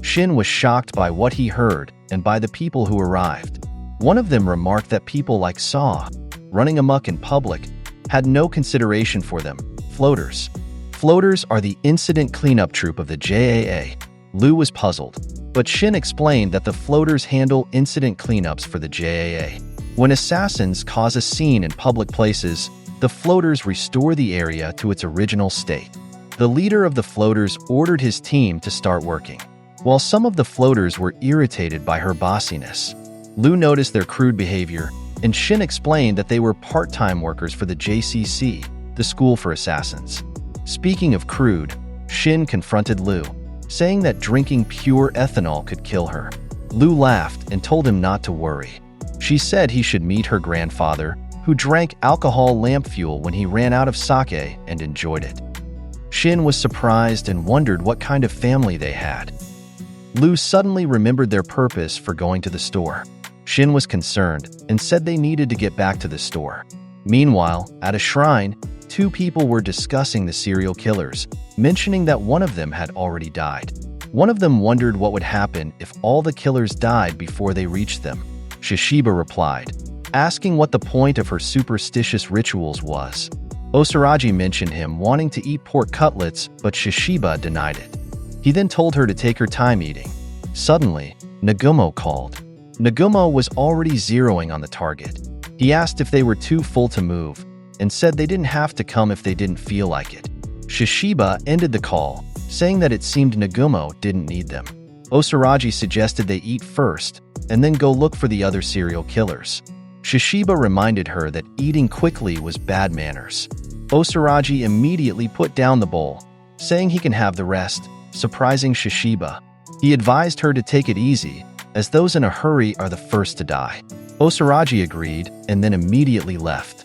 Shin was shocked by what he heard and by the people who arrived. One of them remarked that people like Saw, running amok in public, had no consideration for them. Floaters. Floaters are the incident cleanup troop of the JAA. Lu was puzzled, but Shin explained that the floaters handle incident cleanups for the JAA. When assassins cause a scene in public places, the floaters restore the area to its original state. The leader of the floaters ordered his team to start working. While some of the floaters were irritated by her bossiness, Lu noticed their crude behavior, and Shin explained that they were part-time workers for the JCC, the School for Assassins. Speaking of crude, Shin confronted Lu, saying that drinking pure ethanol could kill her. Lu laughed and told him not to worry. She said he should meet her grandfather, who drank alcohol lamp fuel when he ran out of sake and enjoyed it. Shin was surprised and wondered what kind of family they had. Lu suddenly remembered their purpose for going to the store. Shin was concerned and said they needed to get back to the store. Meanwhile, at a shrine, two people were discussing the serial killers, mentioning that one of them had already died. One of them wondered what would happen if all the killers died before they reached them. Shishiba replied, asking what the point of her superstitious rituals was. Osaraji mentioned him wanting to eat pork cutlets, but Shishiba denied it. He then told her to take her time eating. Suddenly, Nagumo called. Nagumo was already zeroing on the target. He asked if they were too full to move, and said they didn't have to come if they didn't feel like it. Shishiba ended the call, saying that it seemed Nagumo didn't need them. Osaraji suggested they eat first, and then go look for the other serial killers. Shishiba reminded her that eating quickly was bad manners. Osaraji immediately put down the bowl, saying he can have the rest, surprising Shishiba. He advised her to take it easy, as those in a hurry are the first to die. Osaraji agreed and then immediately left.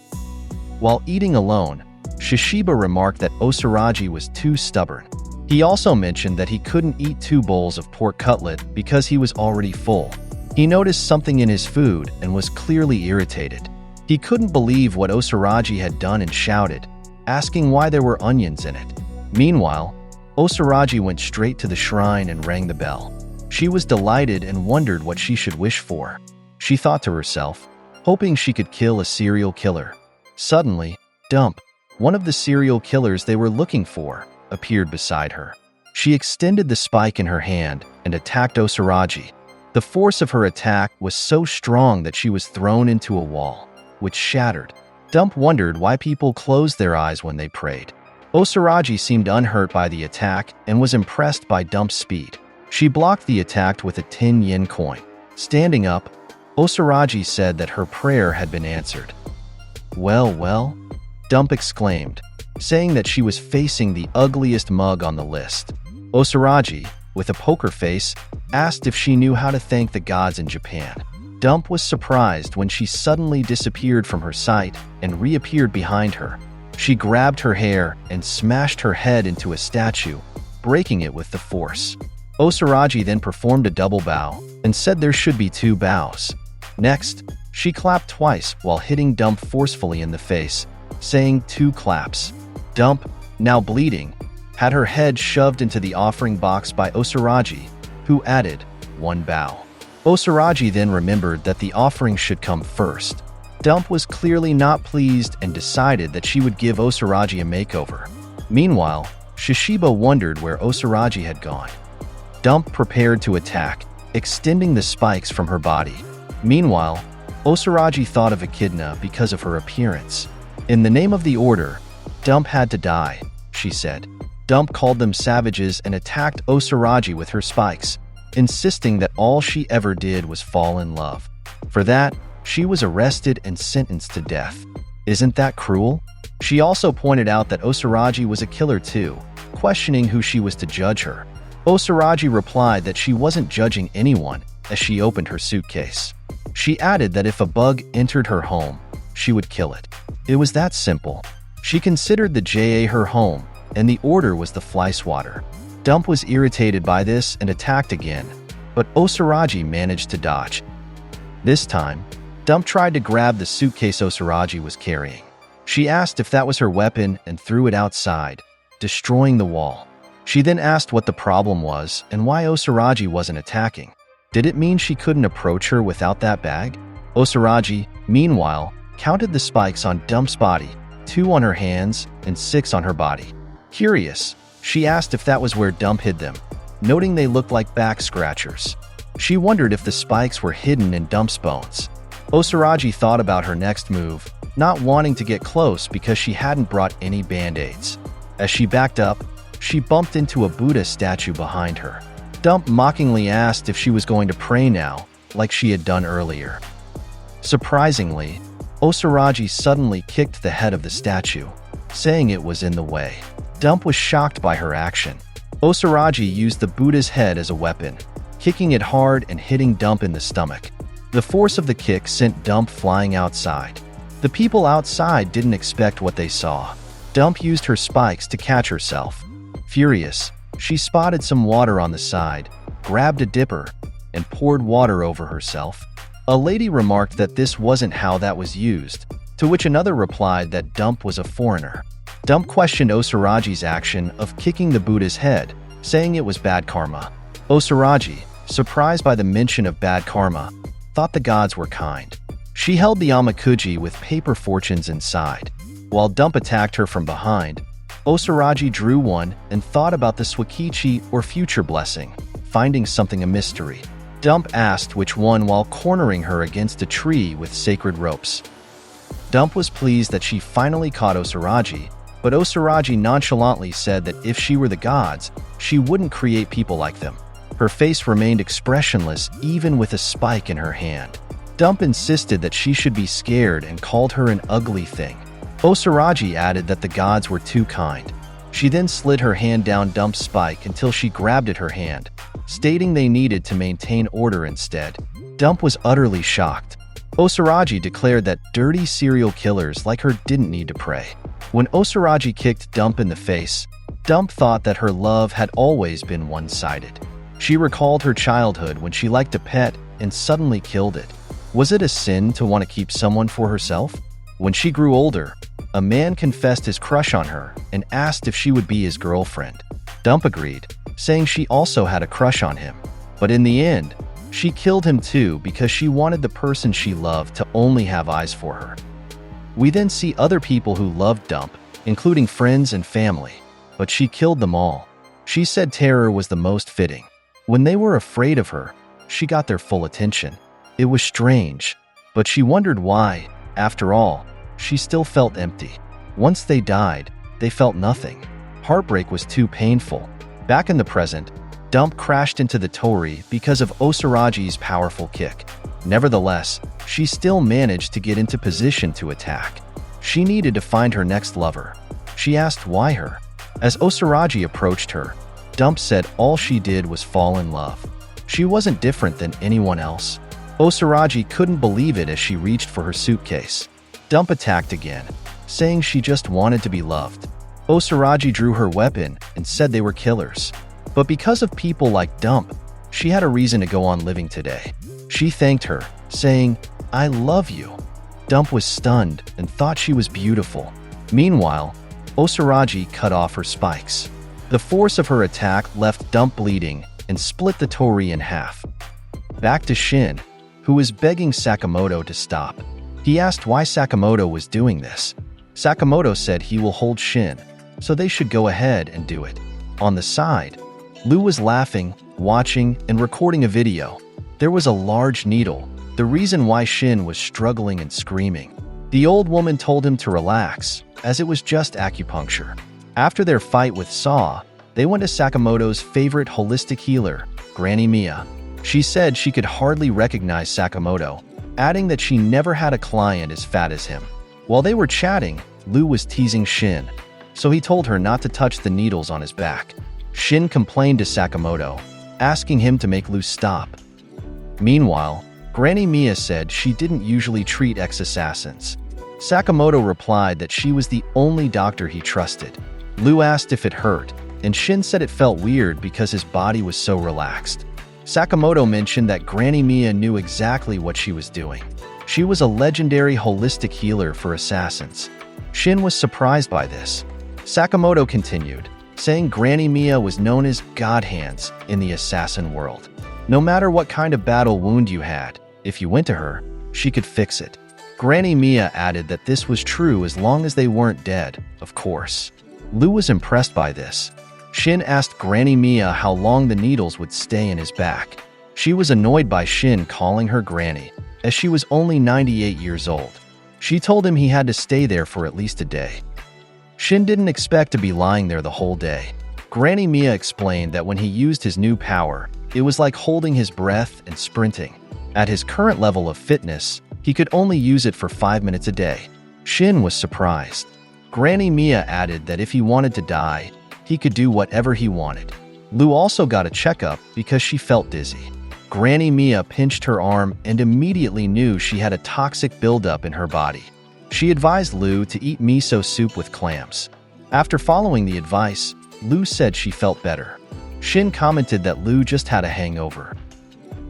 While eating alone, Shishiba remarked that Osaraji was too stubborn. He also mentioned that he couldn't eat 2 bowls of pork cutlet because he was already full. He noticed something in his food and was clearly irritated. He couldn't believe what Osaraji had done and shouted, asking why there were onions in it. Meanwhile, Osaraji went straight to the shrine and rang the bell. She was delighted and wondered what she should wish for. She thought to herself, hoping she could kill a serial killer. Suddenly, Dump, one of the serial killers they were looking for, appeared beside her. She extended the spike in her hand and attacked Osaraji. The force of her attack was so strong that she was thrown into a wall, which shattered. Dump wondered why people closed their eyes when they prayed. Osaraji seemed unhurt by the attack and was impressed by Dump's speed. She blocked the attack with a 10 yen coin. Standing up, Osaraji said that her prayer had been answered. Well, Dump exclaimed, saying that she was facing the ugliest mug on the list. Osaraji, with a poker face, asked if she knew how to thank the gods in Japan. Dump was surprised when she suddenly disappeared from her sight and reappeared behind her. She grabbed her hair and smashed her head into a statue, breaking it with the force. Osaraji then performed a double bow and said there should be 2 bows. Next, she clapped twice while hitting Dump forcefully in the face, saying 2 claps. Dump, now bleeding, had her head shoved into the offering box by Osaraji, who added 1 bow. Osaraji then remembered that the offering should come first. Dump was clearly not pleased and decided that she would give Osaraji a makeover. Meanwhile, Shishiba wondered where Osaraji had gone. Dump prepared to attack, extending the spikes from her body. Meanwhile, Osaraji thought of Echidna because of her appearance. In the name of the order, Dump had to die, she said. Dump called them savages and attacked Osaraji with her spikes, insisting that all she ever did was fall in love. For that, she was arrested and sentenced to death. Isn't that cruel? She also pointed out that Osaraji was a killer too, questioning who she was to judge her. Osaraji replied that she wasn't judging anyone as she opened her suitcase. She added that if a bug entered her home, she would kill it. It was that simple. She considered the JAA her home, and the order was the fly swatter. Dump was irritated by this and attacked again, but Osaraji managed to dodge. This time, Dump tried to grab the suitcase Osaraji was carrying. She asked if that was her weapon and threw it outside, destroying the wall. She then asked what the problem was and why Osaraji wasn't attacking. Did it mean she couldn't approach her without that bag? Osaraji, meanwhile, counted the spikes on Dump's body, 2 on her hands and 6 on her body. Curious, she asked if that was where Dump hid them, noting they looked like back scratchers. She wondered if the spikes were hidden in Dump's bones. Osaraji thought about her next move, not wanting to get close because she hadn't brought any band-aids. As she backed up, she bumped into a Buddha statue behind her. Dump mockingly asked if she was going to pray now, like she had done earlier. Surprisingly, Osaraji suddenly kicked the head of the statue, saying it was in the way. Dump was shocked by her action. Osaraji used the Buddha's head as a weapon, kicking it hard and hitting Dump in the stomach. The force of the kick sent Dump flying outside. The people outside didn't expect what they saw. Dump used her spikes to catch herself. Furious, she spotted some water on the side, grabbed a dipper, and poured water over herself. A lady remarked that this wasn't how that was used, to which another replied that Dump was a foreigner. Dump questioned Osaraji's action of kicking the Buddha's head, saying it was bad karma. Osaraji, surprised by the mention of bad karma, thought the gods were kind. She held the Amikuji with paper fortunes inside. While Dump attacked her from behind, Osaraji drew one and thought about the Swakichi or future blessing, finding something a mystery. Dump asked which one while cornering her against a tree with sacred ropes. Dump was pleased that she finally caught Osaraji, but Osaraji nonchalantly said that if she were the gods, she wouldn't create people like them. Her face remained expressionless even with a spike in her hand. Dump insisted that she should be scared and called her an ugly thing. Osaraji added that the gods were too kind. She then slid her hand down Dump's spike until she grabbed at her hand, stating they needed to maintain order instead. Dump was utterly shocked. Osaraji declared that dirty serial killers like her didn't need to pray. When Osaraji kicked Dump in the face, Dump thought that her love had always been one-sided. She recalled her childhood when she liked a pet and suddenly killed it. Was it a sin to want to keep someone for herself? When she grew older, a man confessed his crush on her and asked if she would be his girlfriend. Dump agreed, saying she also had a crush on him. But in the end, she killed him too because she wanted the person she loved to only have eyes for her. We then see other people who loved Dump, including friends and family, but she killed them all. She said terror was the most fitting. When they were afraid of her, she got their full attention. It was strange, but she wondered why. After all, she still felt empty. Once they died, they felt nothing. Heartbreak was too painful. Back in the present, Dump crashed into the torii because of Osaraji's powerful kick. Nevertheless, she still managed to get into position to attack. She needed to find her next lover. She asked why her. As Osaraji approached her, Dump said all she did was fall in love. She wasn't different than anyone else. Osaraji couldn't believe it as she reached for her suitcase. Dump attacked again, saying she just wanted to be loved. Osaraji drew her weapon and said they were killers. But because of people like Dump, she had a reason to go on living today. She thanked her, saying, "I love you." Dump was stunned and thought she was beautiful. Meanwhile, Osaraji cut off her spikes. The force of her attack left Dump bleeding and split the torii in half. Back to Shin, who was begging Sakamoto to stop. He asked why Sakamoto was doing this. Sakamoto said he will hold Shin, so they should go ahead and do it. On the side, Lu was laughing, watching, and recording a video. There was a large needle, the reason why Shin was struggling and screaming. The old woman told him to relax, as it was just acupuncture. After their fight with Saw, they went to Sakamoto's favorite holistic healer, Granny Mia. She said she could hardly recognize Sakamoto, adding that she never had a client as fat as him. While they were chatting, Lu was teasing Shin, so he told her not to touch the needles on his back. Shin complained to Sakamoto, asking him to make Lu stop. Meanwhile, Granny Mia said she didn't usually treat ex-assassins. Sakamoto replied that she was the only doctor he trusted. Lu asked if it hurt, and Shin said it felt weird because his body was so relaxed. Sakamoto mentioned that Granny Mia knew exactly what she was doing. She was a legendary holistic healer for assassins. Shin was surprised by this. Sakamoto continued, saying Granny Mia was known as God Hands in the assassin world. No matter what kind of battle wound you had, if you went to her, she could fix it. Granny Mia added that this was true as long as they weren't dead, of course. Lu was impressed by this. Shin asked Granny Mia how long the needles would stay in his back. She was annoyed by Shin calling her Granny, as she was only 98 years old. She told him he had to stay there for at least a day. Shin didn't expect to be lying there the whole day. Granny Mia explained that when he used his new power, it was like holding his breath and sprinting. At his current level of fitness, he could only use it for 5 minutes a day. Shin was surprised. Granny Mia added that if he wanted to die, he could do whatever he wanted. Lu also got a checkup because she felt dizzy. Granny Mia pinched her arm and immediately knew she had a toxic buildup in her body. She advised Lu to eat miso soup with clams. After following the advice, Lu said she felt better. Shin commented that Lu just had a hangover.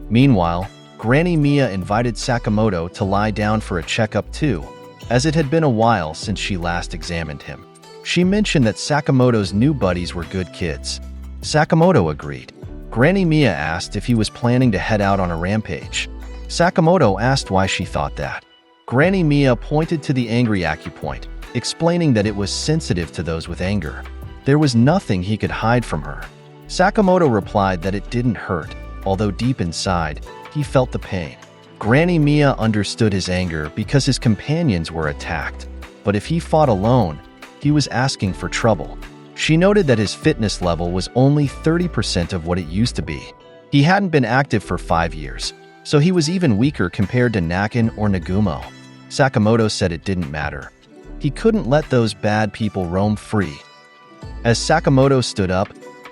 Meanwhile, Granny Mia invited Sakamoto to lie down for a checkup too, as it had been a while since she last examined him. She mentioned that Sakamoto's new buddies were good kids. Sakamoto agreed. Granny Mia asked if he was planning to head out on a rampage. Sakamoto asked why she thought that. Granny Mia pointed to the angry acupoint, explaining that it was sensitive to those with anger. There was nothing he could hide from her. Sakamoto replied that it didn't hurt, although deep inside, he felt the pain. Granny Mia understood his anger because his companions were attacked, but if he fought alone, he was asking for trouble. She noted that his fitness level was only 30% of what it used to be. He hadn't been active for 5 years, so he was even weaker compared to Nakin or Nagumo. Sakamoto said it didn't matter. He couldn't let those bad people roam free. As Sakamoto stood up,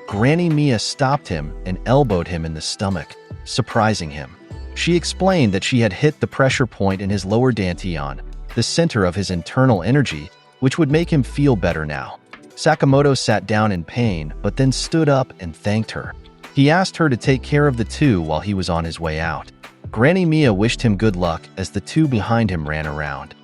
Granny Mia stopped him and elbowed him in the stomach, surprising him. She explained that she had hit the pressure point in his lower dantian, the center of his internal energy, which would make him feel better now. Sakamoto sat down in pain, but then stood up and thanked her. He asked her to take care of the two while he was on his way out. Granny Mia wished him good luck as the two behind him ran around.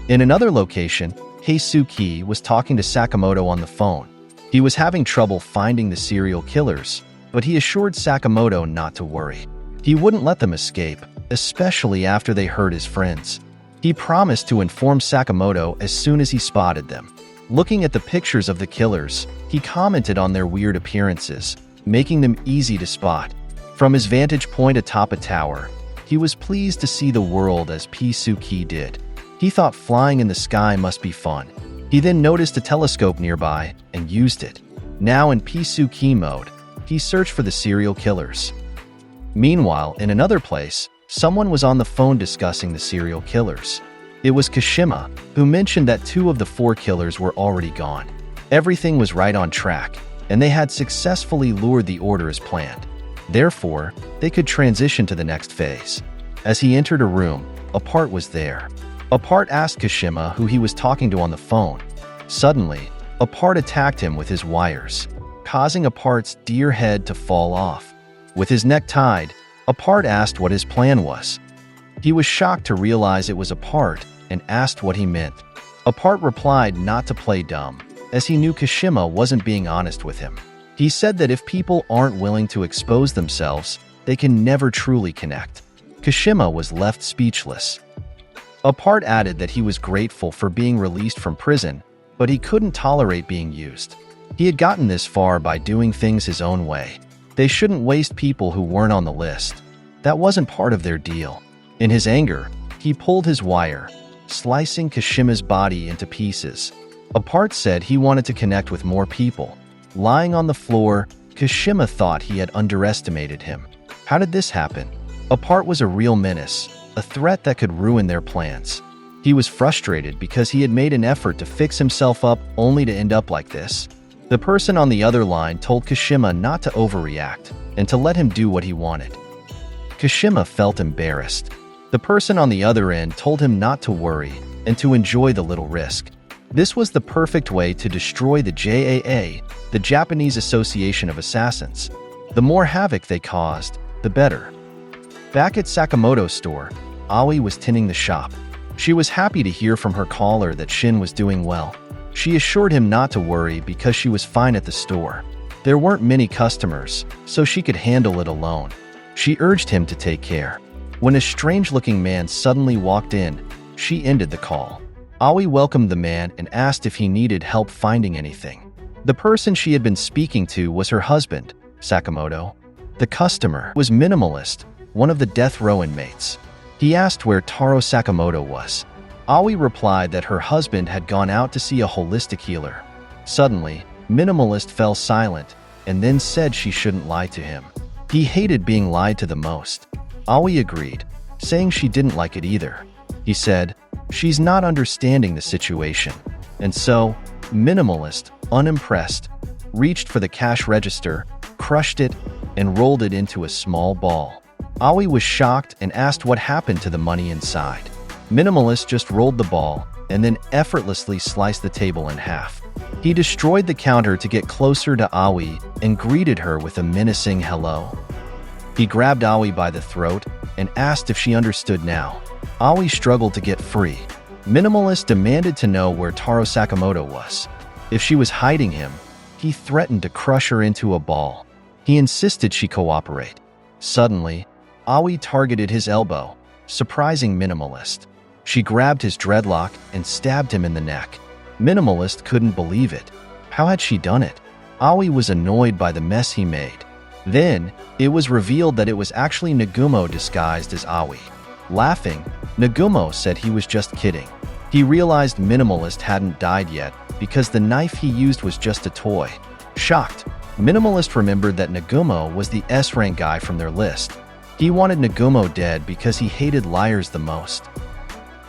In another location, Heisuke was talking to Sakamoto on the phone. He was having trouble finding the serial killers, but he assured Sakamoto not to worry. He wouldn't let them escape, especially after they hurt his friends. He promised to inform Sakamoto as soon as he spotted them. Looking at the pictures of the killers, he commented on their weird appearances, making them easy to spot. From his vantage point atop a tower, he was pleased to see the world as Heisuke did. He thought flying in the sky must be fun. He then noticed a telescope nearby and used it. Now in Heisuke mode, he searched for the serial killers. Meanwhile, in another place, someone was on the phone discussing the serial killers. It was Kashima, who mentioned that 2 of the 4 killers were already gone. Everything was right on track, and they had successfully lured the order as planned. Therefore, they could transition to the next phase. As he entered a room, Apart was there. Apart asked Kashima who he was talking to on the phone. Suddenly, Apart attacked him with his wires, causing Apart's deer head to fall off. With his neck tied, Apart asked what his plan was. He was shocked to realize it was Apart and asked what he meant. Apart replied not to play dumb, as he knew Kashima wasn't being honest with him. He said that if people aren't willing to expose themselves, they can never truly connect. Kashima was left speechless. Apart added that he was grateful for being released from prison, but he couldn't tolerate being used. He had gotten this far by doing things his own way. They shouldn't waste people who weren't on the list. That wasn't part of their deal. In his anger, he pulled his wire, slicing Kashima's body into pieces. Apart said he wanted to connect with more people. Lying on the floor, Kashima thought he had underestimated him. How did this happen? Apart was a real menace, a threat that could ruin their plans. He was frustrated because he had made an effort to fix himself up only to end up like this. The person on the other line told Kashima not to overreact and to let him do what he wanted. Kashima felt embarrassed. The person on the other end told him not to worry and to enjoy the little risk. This was the perfect way to destroy the JAA, the Japanese Association of Assassins. The more havoc they caused, the better. Back at Sakamoto's store, Aoi was tending the shop. She was happy to hear from her caller that Shin was doing well. She assured him not to worry because she was fine at the store. There weren't many customers, so she could handle it alone. She urged him to take care. When a strange-looking man suddenly walked in, she ended the call. Aoi welcomed the man and asked if he needed help finding anything. The person she had been speaking to was her husband, Sakamoto. The customer was Minimalist, one of the death row inmates. He asked where Taro Sakamoto was. Aoi replied that her husband had gone out to see a holistic healer. Suddenly, Minimalist fell silent and then said she shouldn't lie to him. He hated being lied to the most. Aoi agreed, saying she didn't like it either. He said, "She's not understanding the situation." And so, Minimalist, unimpressed, reached for the cash register, crushed it, and rolled it into a small ball. Aoi was shocked and asked what happened to the money inside. Minimalist just rolled the ball and then effortlessly sliced the table in half. He destroyed the counter to get closer to Aoi and greeted her with a menacing hello. He grabbed Aoi by the throat and asked if she understood now. Aoi struggled to get free. Minimalist demanded to know where Taro Sakamoto was. If she was hiding him, he threatened to crush her into a ball. He insisted she cooperate. Suddenly, Aoi targeted his elbow, surprising Minimalist. She grabbed his dreadlock and stabbed him in the neck. Minimalist couldn't believe it. How had she done it? Aoi was annoyed by the mess he made. Then, it was revealed that it was actually Nagumo disguised as Aoi. Laughing, Nagumo said he was just kidding. He realized Minimalist hadn't died yet because the knife he used was just a toy. Shocked, Minimalist remembered that Nagumo was the S-rank guy from their list. He wanted Nagumo dead because he hated liars the most.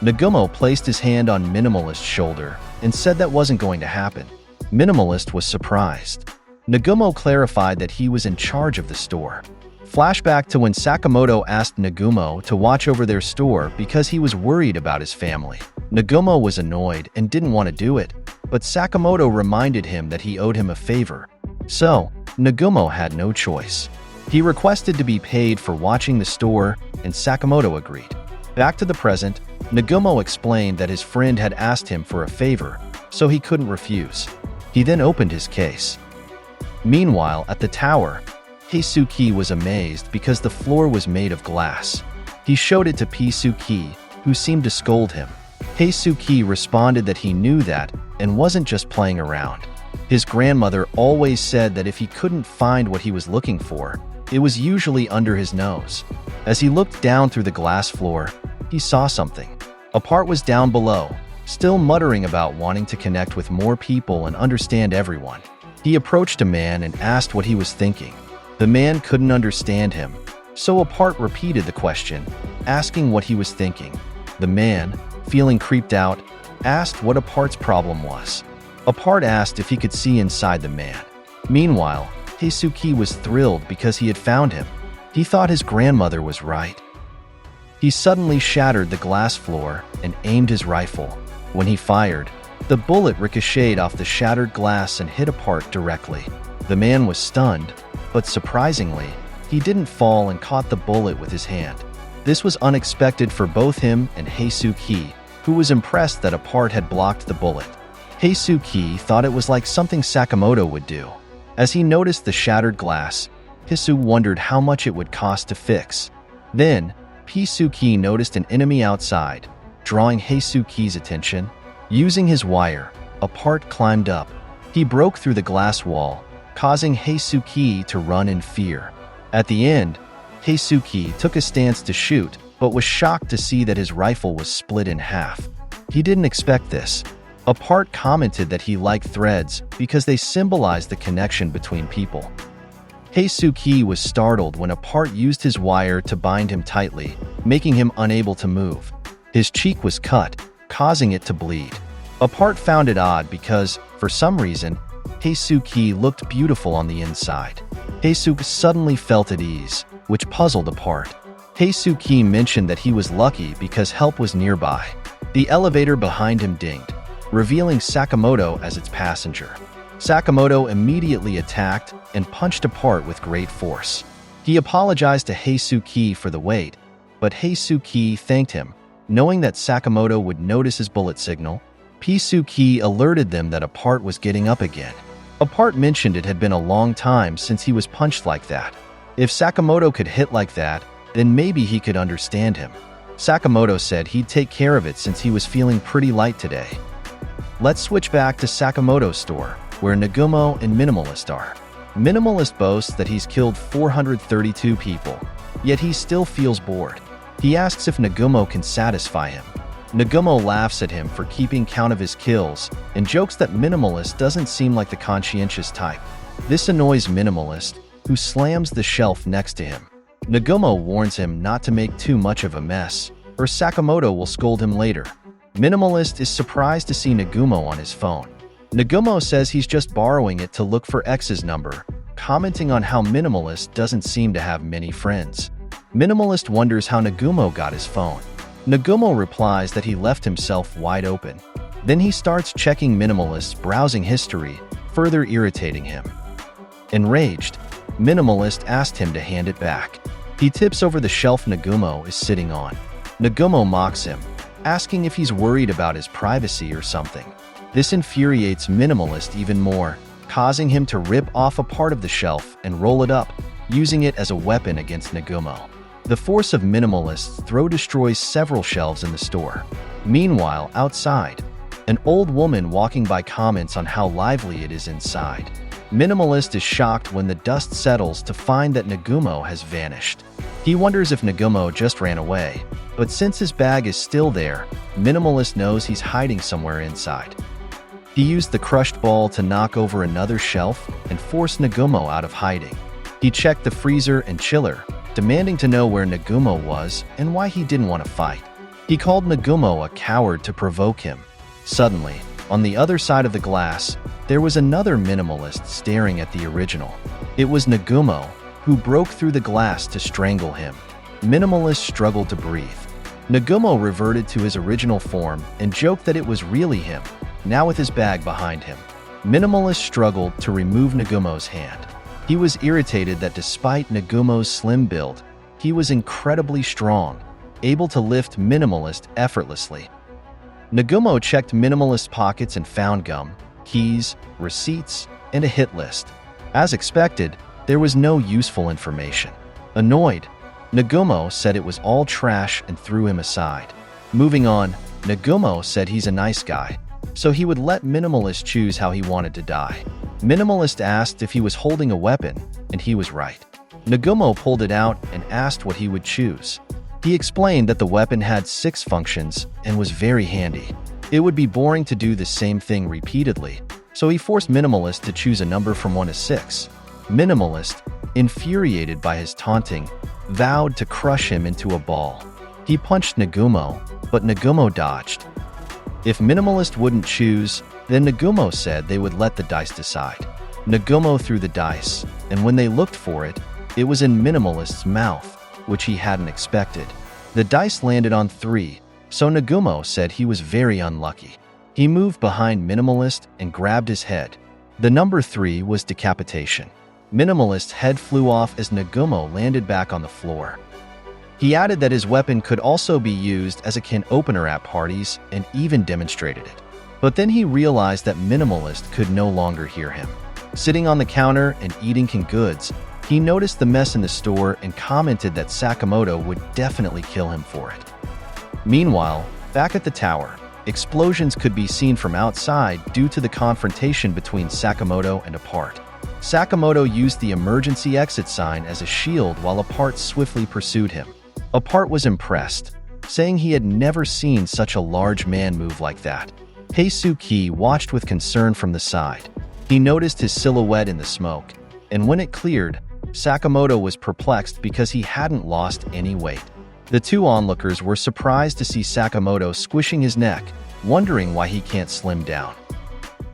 Nagumo placed his hand on Minimalist's shoulder and said that wasn't going to happen. Minimalist was surprised. Nagumo clarified that he was in charge of the store. Flashback to when Sakamoto asked Nagumo to watch over their store because he was worried about his family. Nagumo was annoyed and didn't want to do it, but Sakamoto reminded him that he owed him a favor. So, Nagumo had no choice. He requested to be paid for watching the store, and Sakamoto agreed. Back to the present, Nagumo explained that his friend had asked him for a favor, so he couldn't refuse. He then opened his case. Meanwhile, at the tower, Heisuke was amazed because the floor was made of glass. He showed it to Pisuki, who seemed to scold him. Heisuke responded that he knew that and wasn't just playing around. His grandmother always said that if he couldn't find what he was looking for, it was usually under his nose. As he looked down through the glass floor, he saw something. A part was down below, still muttering about wanting to connect with more people and understand everyone. He approached a man and asked what he was thinking. The man couldn't understand him, so a part repeated the question, asking what he was thinking. The man, feeling creeped out, asked what a part's problem was. A part asked if he could see inside the man. Meanwhile, Heisuke was thrilled because he had found him. He thought his grandmother was right. He suddenly shattered the glass floor and aimed his rifle. When he fired, the bullet ricocheted off the shattered glass and hit a part directly. The man was stunned, but surprisingly, he didn't fall and caught the bullet with his hand. This was unexpected for both him and Heisuke, who was impressed that a part had blocked the bullet. Heisuke thought it was like something Sakamoto would do. As he noticed the shattered glass, Hisu wondered how much it would cost to fix. Then, Pisuki noticed an enemy outside, drawing Heisuke's attention. Using his wire, a part climbed up. He broke through the glass wall, causing Heisuke to run in fear. At the end, Heisuke took a stance to shoot, but was shocked to see that his rifle was split in half. He didn't expect this. A part commented that he liked threads because they symbolized the connection between people. Heisuke was startled when a part used his wire to bind him tightly, making him unable to move. His cheek was cut, causing it to bleed. A part found it odd because, for some reason, Heisuke looked beautiful on the inside. Heisuke suddenly felt at ease, which puzzled Apart. Heisuke mentioned that he was lucky because help was nearby. The elevator behind him dinged, revealing Sakamoto as its passenger. Sakamoto immediately attacked and punched Apart with great force. He apologized to Heisuke for the wait, but Heisuke thanked him, knowing that Sakamoto would notice his bullet signal. Heisuke alerted them that Apart was getting up again. Apart mentioned it had been a long time since he was punched like that. If Sakamoto could hit like that, then maybe he could understand him. Sakamoto said he'd take care of it since he was feeling pretty light today. Let's switch back to Sakamoto's store, where Nagumo and Minimalist are. Minimalist boasts that he's killed 432 people, yet he still feels bored. He asks if Nagumo can satisfy him. Nagumo laughs at him for keeping count of his kills and jokes that Minimalist doesn't seem like the conscientious type. This annoys Minimalist, who slams the shelf next to him. Nagumo warns him not to make too much of a mess, or Sakamoto will scold him later. Minimalist is surprised to see Nagumo on his phone. Nagumo says he's just borrowing it to look for X's number, commenting on how Minimalist doesn't seem to have many friends. Minimalist wonders how Nagumo got his phone. Nagumo replies that he left himself wide open. Then he starts checking Minimalist's browsing history, further irritating him. Enraged, Minimalist asked him to hand it back. He tips over the shelf Nagumo is sitting on. Nagumo mocks him, asking if he's worried about his privacy or something. This infuriates Minimalist even more, causing him to rip off a part of the shelf and roll it up, using it as a weapon against Nagumo. The force of Minimalist's throw destroys several shelves in the store. Meanwhile, outside, an old woman walking by comments on how lively it is inside. Minimalist is shocked when the dust settles to find that Nagumo has vanished. He wonders if Nagumo just ran away, but since his bag is still there, Minimalist knows he's hiding somewhere inside. He used the crushed ball to knock over another shelf and force Nagumo out of hiding. He checked the freezer and chiller, demanding to know where Nagumo was and why he didn't want to fight. He called Nagumo a coward to provoke him. Suddenly, on the other side of the glass, there was another Minimalist staring at the original. It was Nagumo, who broke through the glass to strangle him. Minimalist struggled to breathe. Nagumo reverted to his original form and joked that it was really him, now with his bag behind him. Minimalist struggled to remove Nagumo's hand. He was irritated that despite Nagumo's slim build, he was incredibly strong, able to lift Minimalist effortlessly. Nagumo checked Minimalist's pockets and found gum, keys, receipts, and a hit list. As expected, there was no useful information. Annoyed, Nagumo said it was all trash and threw him aside. Moving on, Nagumo said he's a nice guy, so he would let Minimalist choose how he wanted to die. Minimalist asked if he was holding a weapon, and he was right. Nagumo pulled it out and asked what he would choose. He explained that the weapon had 6 functions and was very handy. It would be boring to do the same thing repeatedly, so he forced Minimalist to choose a number from 1 to 6. Minimalist, infuriated by his taunting, vowed to crush him into a ball. He punched Nagumo, but Nagumo dodged. If Minimalist wouldn't choose, then Nagumo said they would let the dice decide. Nagumo threw the dice, and when they looked for it, it was in Minimalist's mouth, which he hadn't expected. The dice landed on 3, so Nagumo said he was very unlucky. He moved behind Minimalist and grabbed his head. The number 3 was decapitation. Minimalist's head flew off as Nagumo landed back on the floor. He added that his weapon could also be used as a can opener at parties and even demonstrated it. But then he realized that Minimalist could no longer hear him. Sitting on the counter and eating canned goods, he noticed the mess in the store and commented that Sakamoto would definitely kill him for it. Meanwhile, back at the tower, explosions could be seen from outside due to the confrontation between Sakamoto and Apart. Sakamoto used the emergency exit sign as a shield while Apart swiftly pursued him. Apart was impressed, saying he had never seen such a large man move like that. Heisuke watched with concern from the side. He noticed his silhouette in the smoke, and when it cleared, Sakamoto was perplexed because he hadn't lost any weight. The two onlookers were surprised to see Sakamoto squishing his neck, wondering why he can't slim down.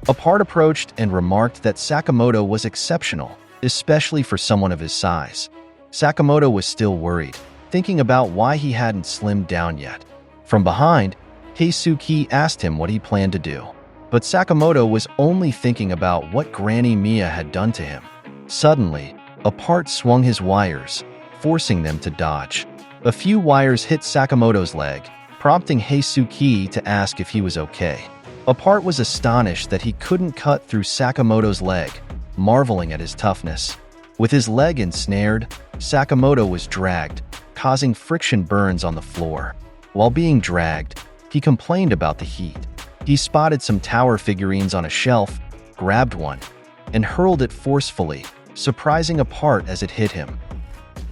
Apart approached and remarked that Sakamoto was exceptional, especially for someone of his size. Sakamoto was still worried, thinking about why he hadn't slimmed down yet. From behind, Heisuke asked him what he planned to do. But Sakamoto was only thinking about what Granny Mia had done to him. Suddenly, Apart swung his wires, forcing them to dodge. A few wires hit Sakamoto's leg, prompting Heisuke to ask if he was okay. Apart was astonished that he couldn't cut through Sakamoto's leg, marveling at his toughness. With his leg ensnared, Sakamoto was dragged, causing friction burns on the floor. While being dragged, he complained about the heat. He spotted some tower figurines on a shelf, grabbed one, and hurled it forcefully, surprising Apart as it hit him.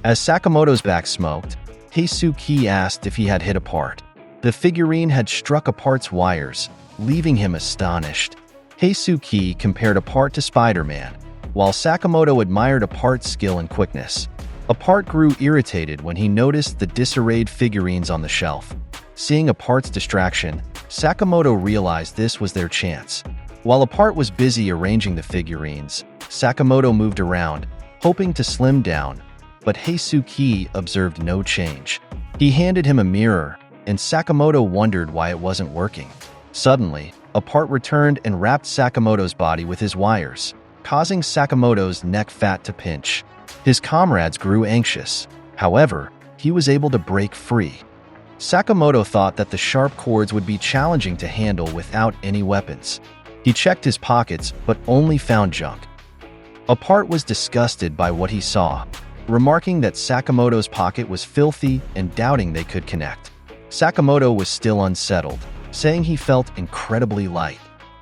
As Sakamoto's back smoked, Heisuke asked if he had hit Apart. The figurine had struck Apart's wires, leaving him astonished. Heisuke compared Apart to Spider-Man, while Sakamoto admired Apart's skill and quickness. Apart grew irritated when he noticed the disarrayed figurines on the shelf. Seeing Apart's distraction, Sakamoto realized this was their chance. While Apart was busy arranging the figurines, Sakamoto moved around, hoping to slim down, but Heisuke observed no change. He handed him a mirror, and Sakamoto wondered why it wasn't working. Suddenly, Apart returned and wrapped Sakamoto's body with his wires, causing Sakamoto's neck fat to pinch. His comrades grew anxious. However, he was able to break free. Sakamoto thought that the sharp cords would be challenging to handle without any weapons. He checked his pockets but only found junk. Apart was disgusted by what he saw, remarking that Sakamoto's pocket was filthy and doubting they could connect. Sakamoto was still unsettled, saying he felt incredibly light.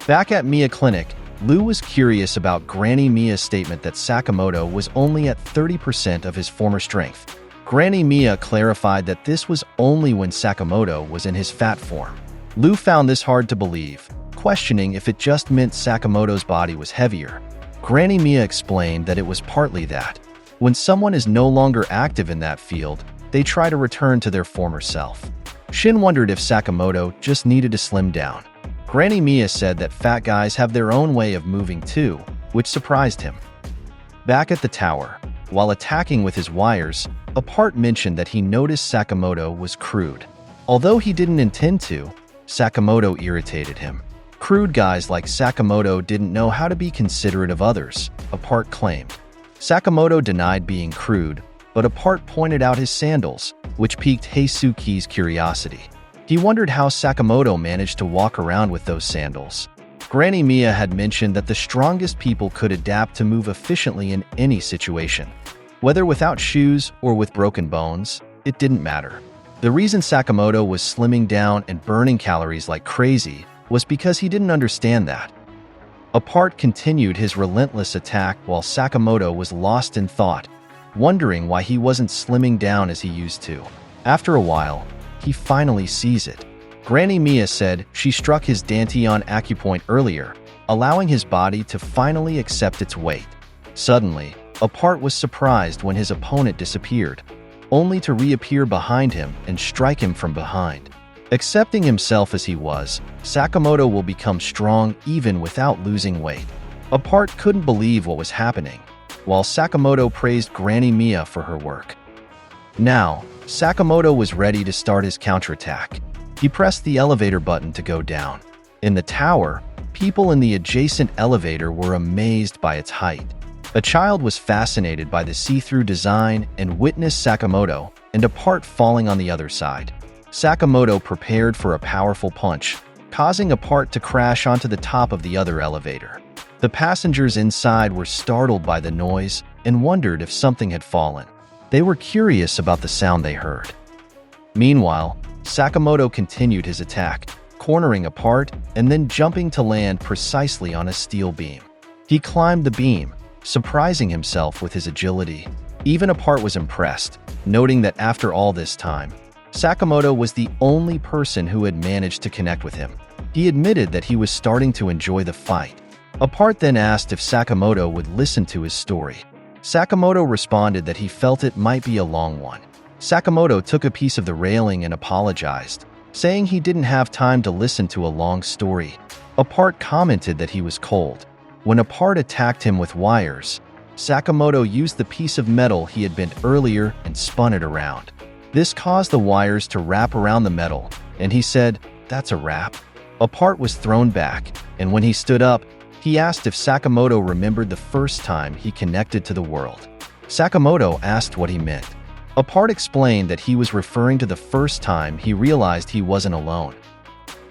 Back at Mia Clinic, Lou was curious about Granny Mia's statement that Sakamoto was only at 30% of his former strength. Granny Mia clarified that this was only when Sakamoto was in his fat form. Lou found this hard to believe, questioning if it just meant Sakamoto's body was heavier. Granny Mia explained that it was partly that. When someone is no longer active in that field, they try to return to their former self. Shin wondered if Sakamoto just needed to slim down. Granny Mia said that fat guys have their own way of moving too, which surprised him. Back at the tower, while attacking with his wires, Apart mentioned that he noticed Sakamoto was crude. Although he didn't intend to, Sakamoto irritated him. Crude guys like Sakamoto didn't know how to be considerate of others, Apart claimed. Sakamoto denied being crude, but Apart pointed out his sandals, which piqued Heisuke's curiosity. He wondered how Sakamoto managed to walk around with those sandals. Granny Mia had mentioned that the strongest people could adapt to move efficiently in any situation. Whether without shoes or with broken bones, it didn't matter. The reason Sakamoto was slimming down and burning calories like crazy was because he didn't understand that. Apart continued his relentless attack while Sakamoto was lost in thought, wondering why he wasn't slimming down as he used to. After a while, he finally sees it. Granny Mia said she struck his dantian acupoint earlier, allowing his body to finally accept its weight. Suddenly, Apart was surprised when his opponent disappeared, only to reappear behind him and strike him from behind. Accepting himself as he was, Sakamoto will become strong even without losing weight. Apart couldn't believe what was happening, while Sakamoto praised Granny Mia for her work. Now, Sakamoto was ready to start his counterattack. He pressed the elevator button to go down. In the tower, people in the adjacent elevator were amazed by its height. A child was fascinated by the see-through design and witnessed Sakamoto and Apart falling on the other side. Sakamoto prepared for a powerful punch, causing Apart to crash onto the top of the other elevator. The passengers inside were startled by the noise and wondered if something had fallen. They were curious about the sound they heard. Meanwhile, Sakamoto continued his attack, cornering Apart and then jumping to land precisely on a steel beam. He climbed the beam, surprising himself with his agility. Even Apart was impressed, noting that after all this time, Sakamoto was the only person who had managed to connect with him. He admitted that he was starting to enjoy the fight. Apart then asked if Sakamoto would listen to his story. Sakamoto responded that he felt it might be a long one. Sakamoto took a piece of the railing and apologized, saying he didn't have time to listen to a long story. Apart commented that he was cold. When Apart attacked him with wires, Sakamoto used the piece of metal he had bent earlier and spun it around. This caused the wires to wrap around the metal, and he said, "That's a wrap." Apart was thrown back, and when he stood up, he asked if Sakamoto remembered the first time he connected to the world. Sakamoto asked what he meant. Apart explained that he was referring to the first time he realized he wasn't alone.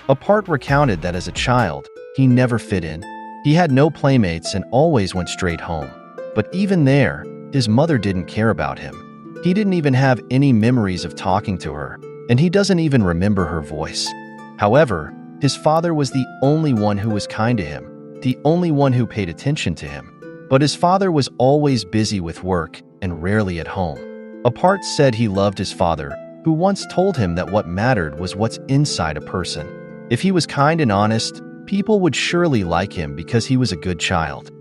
Apart recounted that as a child, he never fit in. He had no playmates and always went straight home. But even there, his mother didn't care about him. He didn't even have any memories of talking to her, and he doesn't even remember her voice. However, his father was the only one who was kind to him, the only one who paid attention to him. But his father was always busy with work and rarely at home. Apart said he loved his father, who once told him that what mattered was what's inside a person. If he was kind and honest, people would surely like him because he was a good child.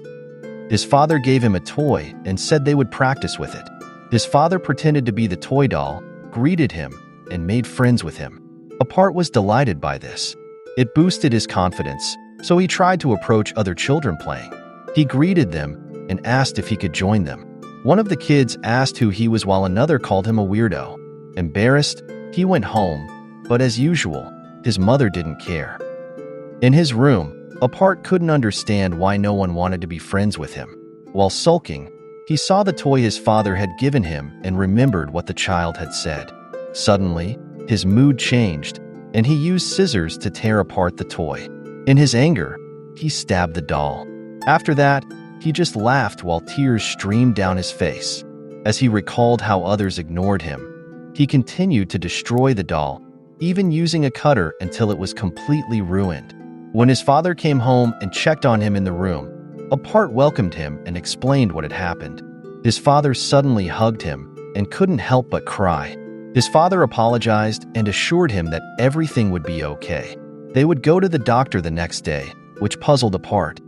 His father gave him a toy and said they would practice with it. His father pretended to be the toy doll, greeted him, and made friends with him. Apart was delighted by this. It boosted his confidence, so he tried to approach other children playing. He greeted them and asked if he could join them. One of the kids asked who he was while another called him a weirdo. Embarrassed, he went home, but as usual, his mother didn't care. In his room, Apart couldn't understand why no one wanted to be friends with him. While sulking, he saw the toy his father had given him and remembered what the child had said. Suddenly, his mood changed, and he used scissors to tear apart the toy. In his anger, he stabbed the doll. After that, he just laughed while tears streamed down his face. As he recalled how others ignored him, he continued to destroy the doll, even using a cutter until it was completely ruined. When his father came home and checked on him in the room, Apart welcomed him and explained what had happened. His father suddenly hugged him and couldn't help but cry. His father apologized and assured him that everything would be okay. They would go to the doctor the next day, which puzzled Apart.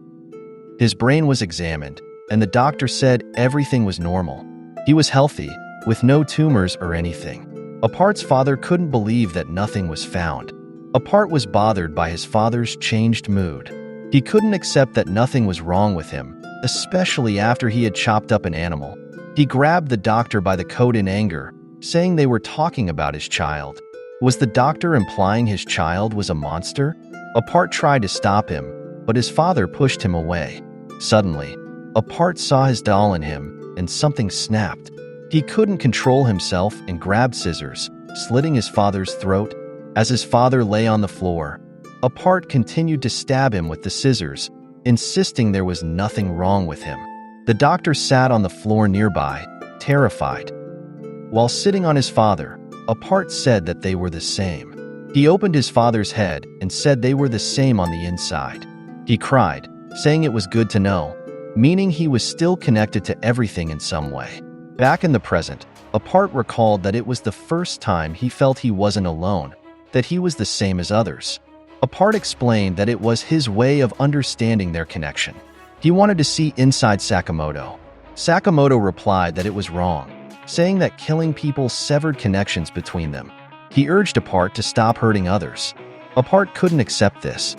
His brain was examined, and the doctor said everything was normal. He was healthy, with no tumors or anything. Apart's father couldn't believe that nothing was found. Apart was bothered by his father's changed mood. He couldn't accept that nothing was wrong with him, especially after he had chopped up an animal. He grabbed the doctor by the coat in anger, saying they were talking about his child. Was the doctor implying his child was a monster? Apart tried to stop him, but his father pushed him away. Suddenly, Apart saw his doll in him, and something snapped. He couldn't control himself and grabbed scissors, slitting his father's throat. As his father lay on the floor, Apart continued to stab him with the scissors, insisting there was nothing wrong with him. The doctor sat on the floor nearby, terrified. While sitting on his father, Apart said that they were the same. He opened his father's head and said they were the same on the inside. He cried, saying it was good to know, meaning he was still connected to everything in some way. Back in the present, Apart recalled that it was the first time he felt he wasn't alone, that he was the same as others. Apart explained that it was his way of understanding their connection. He wanted to see inside Sakamoto. Sakamoto replied that it was wrong, saying that killing people severed connections between them. He urged Apart to stop hurting others. Apart couldn't accept this.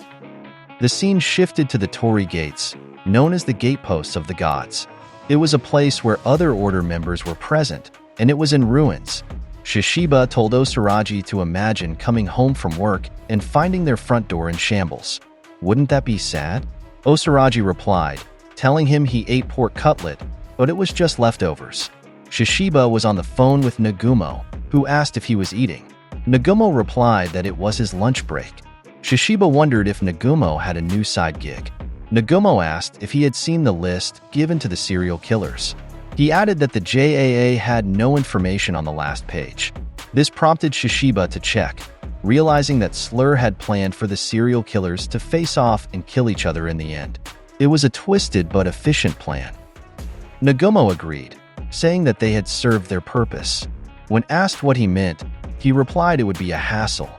The scene shifted to the Torii Gates, known as the gateposts of the gods. It was a place where other order members were present, and it was in ruins. Shishiba told Osaraji to imagine coming home from work and finding their front door in shambles. Wouldn't that be sad? Osaraji replied, telling him he ate pork cutlet, but it was just leftovers. Shishiba was on the phone with Nagumo, who asked if he was eating. Nagumo replied that it was his lunch break. Shishiba wondered if Nagumo had a new side gig. Nagumo asked if he had seen the list given to the serial killers. He added that the JAA had no information on the last page. This prompted Shishiba to check, realizing that Slur had planned for the serial killers to face off and kill each other in the end. It was a twisted but efficient plan. Nagumo agreed, saying that they had served their purpose. When asked what he meant, he replied it would be a hassle.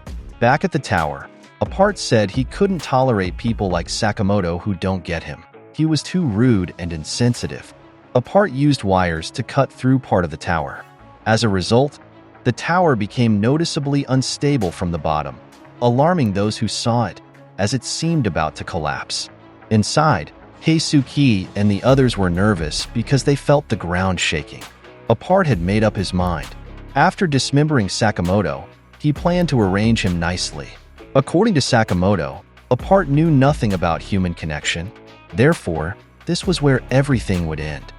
Back at the tower, Apart said he couldn't tolerate people like Sakamoto who don't get him. He was too rude and insensitive. Apart used wires to cut through part of the tower. As a result, the tower became noticeably unstable from the bottom, alarming those who saw it, as it seemed about to collapse. Inside, Heisuke and the others were nervous because they felt the ground shaking. A part had made up his mind. After dismembering Sakamoto, he planned to arrange him nicely. According to Sakamoto, a part knew nothing about human connection. Therefore, this was where everything would end.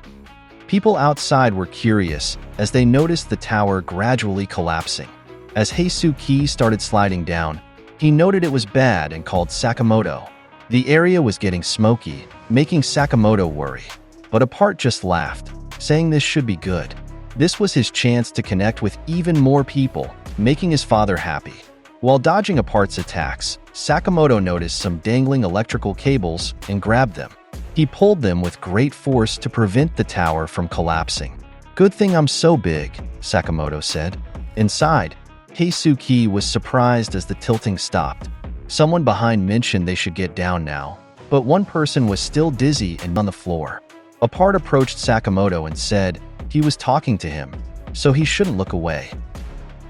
People outside were curious as they noticed the tower gradually collapsing. As Heisuke started sliding down, he noted it was bad and called Sakamoto. The area was getting smoky, making Sakamoto worry. But a part just laughed, saying this should be good. This was his chance to connect with even more people, making his father happy. While dodging a part's attacks, Sakamoto noticed some dangling electrical cables and grabbed them. He pulled them with great force to prevent the tower from collapsing. "Good thing I'm so big," Sakamoto said. Inside, Heisuke was surprised as the tilting stopped. Someone behind mentioned they should get down now, but one person was still dizzy and on the floor. A part approached Sakamoto and said he was talking to him, so he shouldn't look away.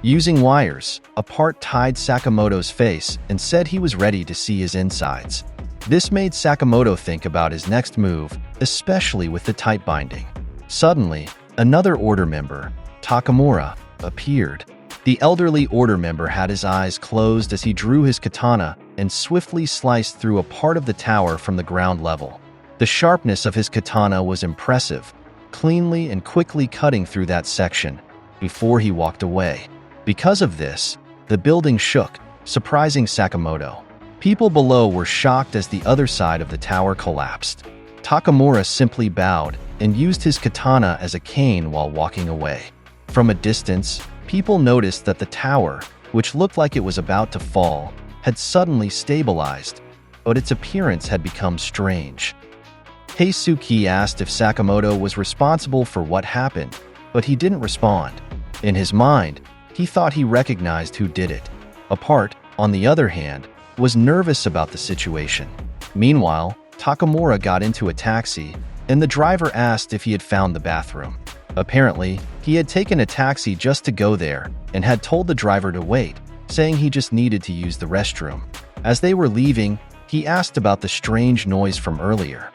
Using wires, a part tied Sakamoto's face and said he was ready to see his insides. This made Sakamoto think about his next move, especially with the tight binding. Suddenly, another order member, Takamura, appeared. The elderly order member had his eyes closed as he drew his katana and swiftly sliced through a part of the tower from the ground level. The sharpness of his katana was impressive, cleanly and quickly cutting through that section before he walked away. Because of this, the building shook, surprising Sakamoto. People below were shocked as the other side of the tower collapsed. Takamura simply bowed and used his katana as a cane while walking away. From a distance, people noticed that the tower, which looked like it was about to fall, had suddenly stabilized, but its appearance had become strange. Heisuke asked if Sakamoto was responsible for what happened, but he didn't respond. In his mind, he thought he recognized who did it. A part, on the other hand, was nervous about the situation. Meanwhile, Takamura got into a taxi, and the driver asked if he had found the bathroom. Apparently, he had taken a taxi just to go there and had told the driver to wait, saying he just needed to use the restroom. As they were leaving, he asked about the strange noise from earlier.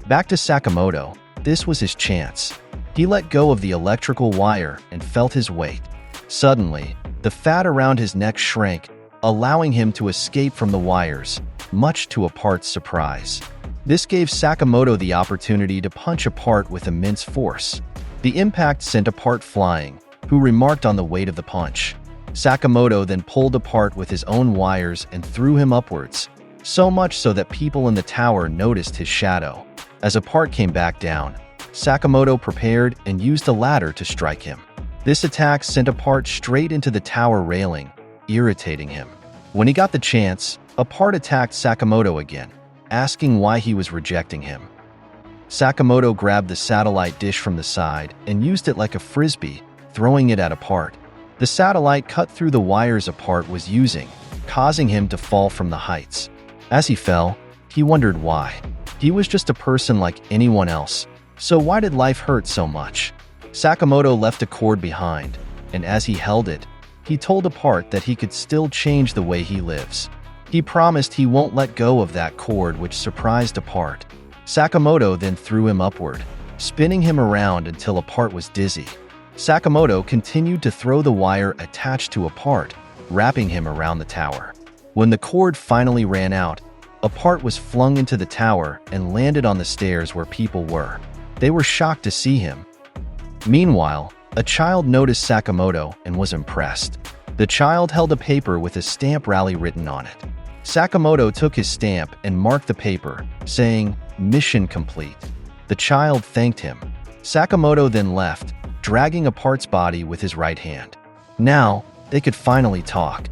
Back to Sakamoto, this was his chance. He let go of the electrical wire and felt his weight. Suddenly, the fat around his neck shrank, allowing him to escape from the wires, much to a part's surprise. This gave Sakamoto the opportunity to punch a part with immense force. The impact sent a part flying, who remarked on the weight of the punch. Sakamoto then pulled apart with his own wires and threw him upwards, so much so that people in the tower noticed his shadow. As a part came back down, Sakamoto prepared and used a ladder to strike him. This attack sent a part straight into the tower railing, irritating him. When he got the chance, a part attacked Sakamoto again, asking why he was rejecting him. Sakamoto grabbed the satellite dish from the side and used it like a frisbee, throwing it at a part. The satellite cut through the wires a part was using, causing him to fall from the heights. As he fell, he wondered why. He was just a person like anyone else, so why did life hurt so much? Sakamoto left a cord behind, and as he held it, he told a part that he could still change the way he lives. He promised he won't let go of that cord, which surprised a part. Sakamoto then threw him upward, spinning him around until a part was dizzy. Sakamoto continued to throw the wire attached to a part, wrapping him around the tower. When the cord finally ran out, a part was flung into the tower and landed on the stairs where people were. They were shocked to see him. Meanwhile, a child noticed Sakamoto and was impressed. The child held a paper with a stamp rally written on it. Sakamoto took his stamp and marked the paper, saying, "Mission complete." The child thanked him. Sakamoto then left, dragging a part's body with his right hand. Now, they could finally talk.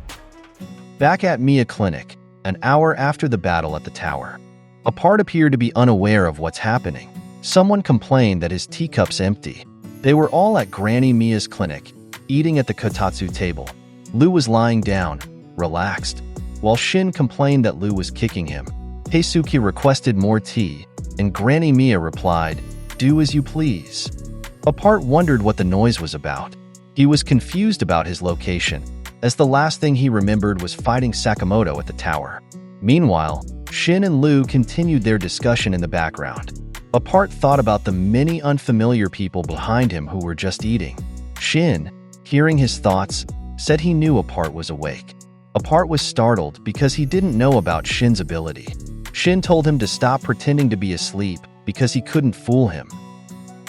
Back at Mia Clinic, an hour after the battle at the tower, a part appeared to be unaware of what's happening. Someone complained that his teacup's empty. They were all at Granny Mia's clinic, eating at the kotatsu table. Lu was lying down, relaxed. While Shin complained that Lu was kicking him, Heisuke requested more tea, and Granny Mia replied, "Do as you please." A part wondered what the noise was about. He was confused about his location, as the last thing he remembered was fighting Sakamoto at the tower. Meanwhile, Shin and Lu continued their discussion in the background. Apart thought about the many unfamiliar people behind him who were just eating. Shin, hearing his thoughts, said he knew Apart was awake. Apart was startled because he didn't know about Shin's ability. Shin told him to stop pretending to be asleep because he couldn't fool him.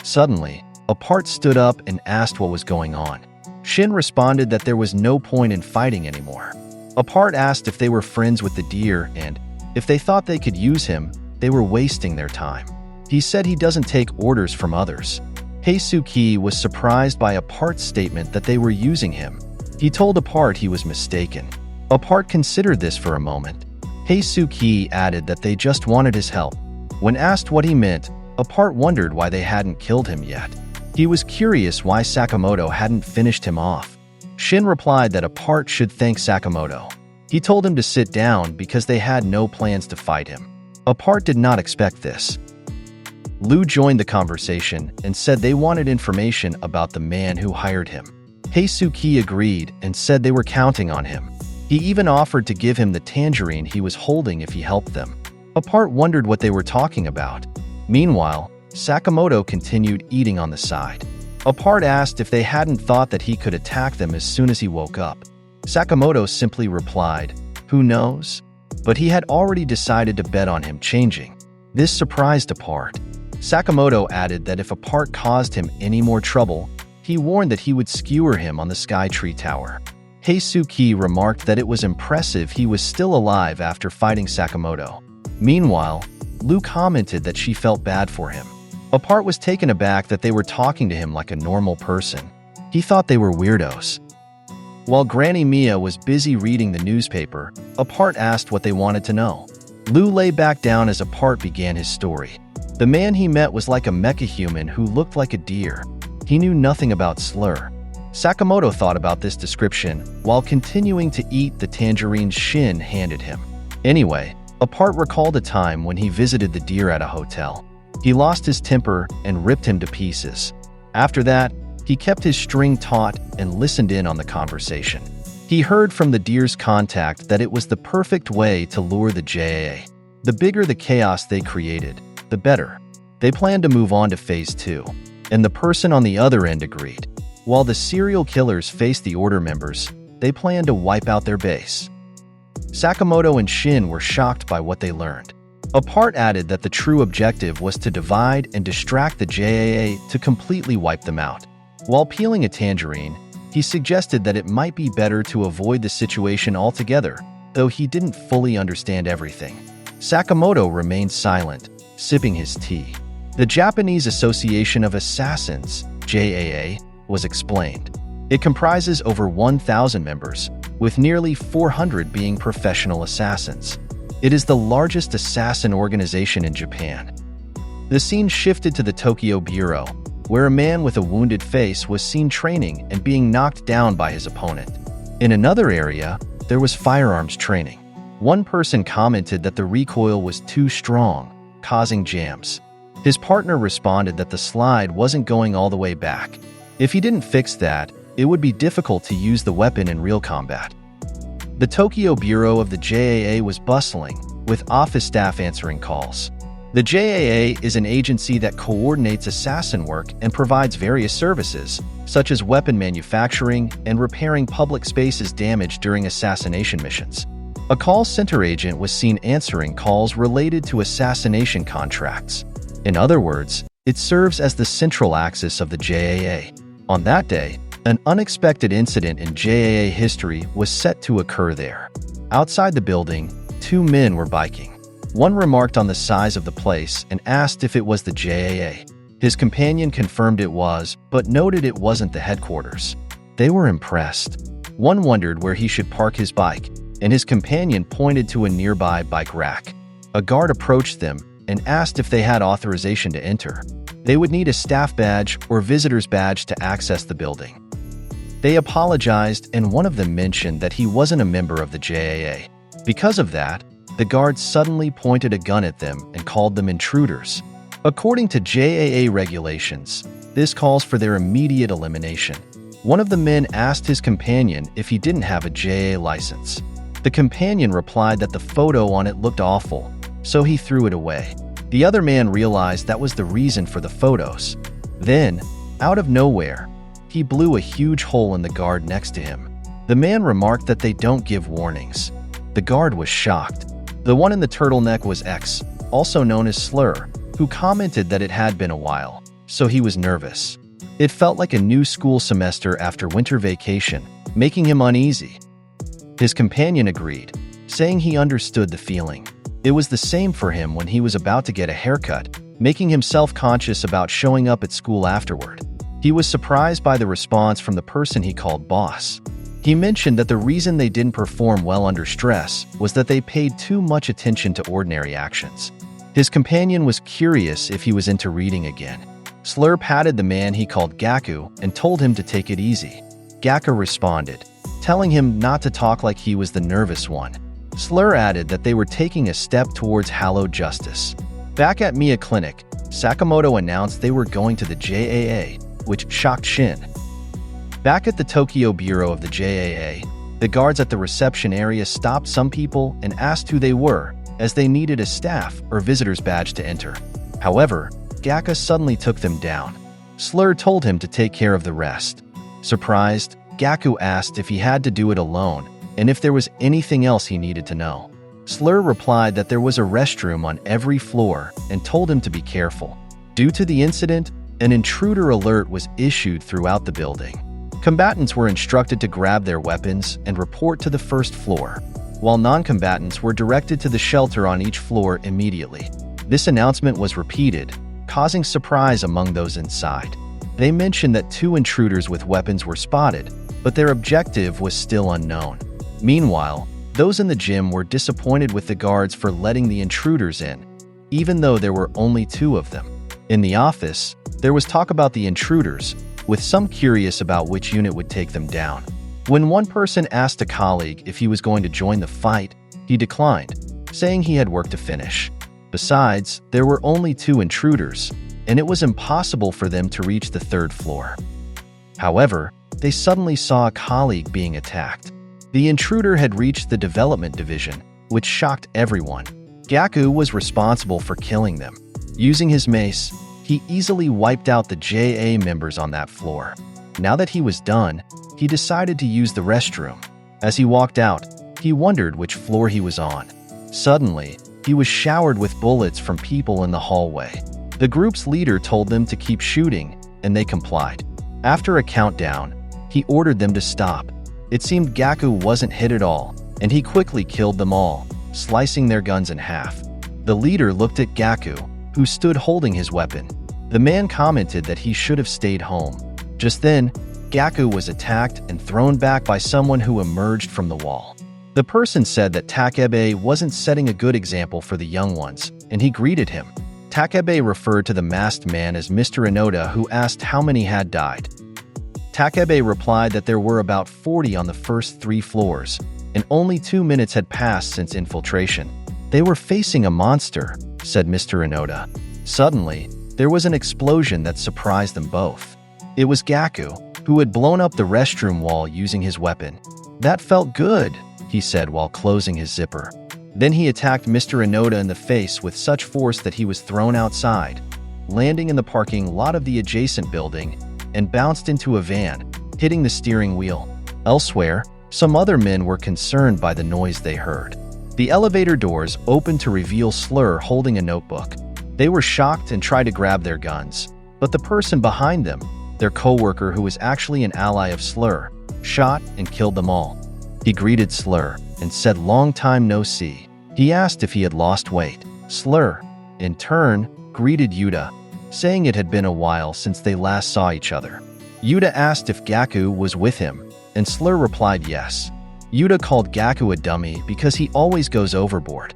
Suddenly, Apart stood up and asked what was going on. Shin responded that there was no point in fighting anymore. Apart asked if they were friends with the deer and, if they thought they could use him, they were wasting their time. He said he doesn't take orders from others. Heisuke was surprised by Apart's statement that they were using him. He told Apart he was mistaken. Apart considered this for a moment. Heisuke added that they just wanted his help. When asked what he meant, Apart wondered why they hadn't killed him yet. He was curious why Sakamoto hadn't finished him off. Shin replied that Apart should thank Sakamoto. He told him to sit down because they had no plans to fight him. Apart did not expect this. Lu joined the conversation and said they wanted information about the man who hired him. Heisuke agreed and said they were counting on him. He even offered to give him the tangerine he was holding if he helped them. Apart wondered what they were talking about. Meanwhile, Sakamoto continued eating on the side. Apart asked if they hadn't thought that he could attack them as soon as he woke up. Sakamoto simply replied, "Who knows?" But he had already decided to bet on him changing. This surprised Apart. Sakamoto added that if Apart caused him any more trouble, he warned that he would skewer him on the Skytree Tower. Heisuke remarked that it was impressive he was still alive after fighting Sakamoto. Meanwhile, Lu commented that she felt bad for him. Apart was taken aback that they were talking to him like a normal person. He thought they were weirdos. While Granny Mia was busy reading the newspaper, Apart asked what they wanted to know. Lu lay back down as Apart began his story. The man he met was like a mecha human who looked like a deer. He knew nothing about slur. Sakamoto thought about this description while continuing to eat the tangerine Shin handed him. Anyway, Apart recalled a time when he visited the deer at a hotel. He lost his temper and ripped him to pieces. After that, he kept his string taut and listened in on the conversation. He heard from the deer's contact that it was the perfect way to lure the JAA. The bigger the chaos they created, the better. They planned to move on to Phase 2, and the person on the other end agreed. While the serial killers faced the Order members, they planned to wipe out their base. Sakamoto and Shin were shocked by what they learned. Apart added that the true objective was to divide and distract the JAA to completely wipe them out. While peeling a tangerine, he suggested that it might be better to avoid the situation altogether, though he didn't fully understand everything. Sakamoto remained silent, sipping his tea. The Japanese Association of Assassins, JAA, was explained. It comprises over 1,000 members, with nearly 400 being professional assassins. It is the largest assassin organization in Japan. The scene shifted to the Tokyo Bureau, where a man with a wounded face was seen training and being knocked down by his opponent. In another area, there was firearms training. One person commented that the recoil was too strong, causing jams. His partner responded that the slide wasn't going all the way back. If he didn't fix that, it would be difficult to use the weapon in real combat. The Tokyo Bureau of the JAA was bustling, with office staff answering calls. The JAA is an agency that coordinates assassin work and provides various services, such as weapon manufacturing and repairing public spaces damaged during assassination missions. A call center agent was seen answering calls related to assassination contracts. In other words, it serves as the central axis of the JAA. On that day, an unexpected incident in JAA history was set to occur there. Outside the building, two men were biking. One remarked on the size of the place and asked if it was the JAA. His companion confirmed it was, but noted it wasn't the headquarters. They were impressed. One wondered where he should park his bike, and his companion pointed to a nearby bike rack. A guard approached them and asked if they had authorization to enter. They would need a staff badge or visitor's badge to access the building. They apologized, and one of them mentioned that he wasn't a member of the JAA. Because of that, the guard suddenly pointed a gun at them and called them intruders. According to JAA regulations, this calls for their immediate elimination. One of the men asked his companion if he didn't have a JAA license. The companion replied that the photo on it looked awful, so he threw it away. The other man realized that was the reason for the photos. Then, out of nowhere, he blew a huge hole in the guard next to him. The man remarked that they don't give warnings. The guard was shocked. The one in the turtleneck was X, also known as Slur, who commented that it had been a while, so he was nervous. It felt like a new school semester after winter vacation, making him uneasy. His companion agreed, saying he understood the feeling. It was the same for him when he was about to get a haircut, making him self-conscious about showing up at school afterward. He was surprised by the response from the person he called boss. He mentioned that the reason they didn't perform well under stress was that they paid too much attention to ordinary actions. His companion was curious if he was into reading again. Slur patted the man he called Gaku and told him to take it easy. Gaku responded, telling him not to talk like he was the nervous one. Slur added that they were taking a step towards hallowed justice. Back at Mia Clinic, Sakamoto announced they were going to the JAA, which shocked Shin. Back at the Tokyo Bureau of the JAA, the guards at the reception area stopped some people and asked who they were, as they needed a staff or visitor's badge to enter. However, Gaku suddenly took them down. Slur told him to take care of the rest. Surprised, Gaku asked if he had to do it alone and if there was anything else he needed to know. Slur replied that there was a restroom on every floor and told him to be careful. Due to the incident, an intruder alert was issued throughout the building. Combatants were instructed to grab their weapons and report to the first floor, while non-combatants were directed to the shelter on each floor immediately. This announcement was repeated, causing surprise among those inside. They mentioned that 2 intruders with weapons were spotted, but their objective was still unknown. Meanwhile, those in the gym were disappointed with the guards for letting the intruders in, even though there were only 2 of them. In the office, there was talk about the intruders, with some curious about which unit would take them down. When one person asked a colleague if he was going to join the fight, he declined, saying he had work to finish. Besides, there were only 2 intruders, and it was impossible for them to reach the 3rd floor. However, they suddenly saw a colleague being attacked. The intruder had reached the development division, which shocked everyone. Gaku was responsible for killing them. Using his mace, he easily wiped out the JA members on that floor. Now that he was done, he decided to use the restroom. As he walked out, he wondered which floor he was on. Suddenly, he was showered with bullets from people in the hallway. The group's leader told them to keep shooting, and they complied. After a countdown, he ordered them to stop. It seemed Gaku wasn't hit at all, and he quickly killed them all, slicing their guns in half. The leader looked at Gaku, who stood holding his weapon. The man commented that he should have stayed home. Just then, Gaku was attacked and thrown back by someone who emerged from the wall. The person said that Takebe wasn't setting a good example for the young ones, and he greeted him. Takebe referred to the masked man as Mr. Inoda, who asked how many had died. Takebe replied that there were about 40 on the first 3 floors, and only 2 minutes had passed since infiltration. They were facing a monster, said Mr. Inoda. Suddenly, there was an explosion that surprised them both. It was Gaku, who had blown up the restroom wall using his weapon. "That felt good," he said while closing his zipper. Then he attacked Mr. Inoda in the face with such force that he was thrown outside, landing in the parking lot of the adjacent building, and bounced into a van, hitting the steering wheel. Elsewhere, some other men were concerned by the noise they heard. The elevator doors opened to reveal Slur holding a notebook. They were shocked and tried to grab their guns, but the person behind them, their co-worker who was actually an ally of Slur, shot and killed them all. He greeted Slur and said long time no see. He asked if he had lost weight. Slur, in turn, greeted Yuta, saying it had been a while since they last saw each other. Yuta asked if Gaku was with him, and Slur replied yes. Yuta called Gaku a dummy because he always goes overboard.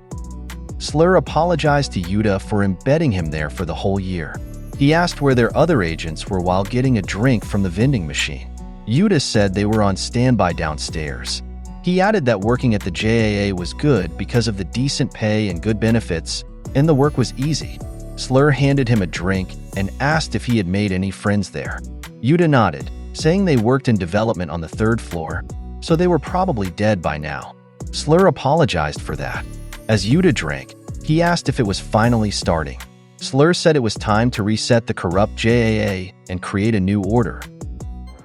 Slur apologized to Yuta for embedding him there for the whole year. He asked where their other agents were while getting a drink from the vending machine. Yuta said they were on standby downstairs. He added that working at the JAA was good because of the decent pay and good benefits, and the work was easy. Slur handed him a drink and asked if he had made any friends there. Yuta nodded, saying they worked in development on the 3rd floor, so they were probably dead by now. Slur apologized for that. As Yuta drank, he asked if it was finally starting. Slur said it was time to reset the corrupt JAA and create a new order.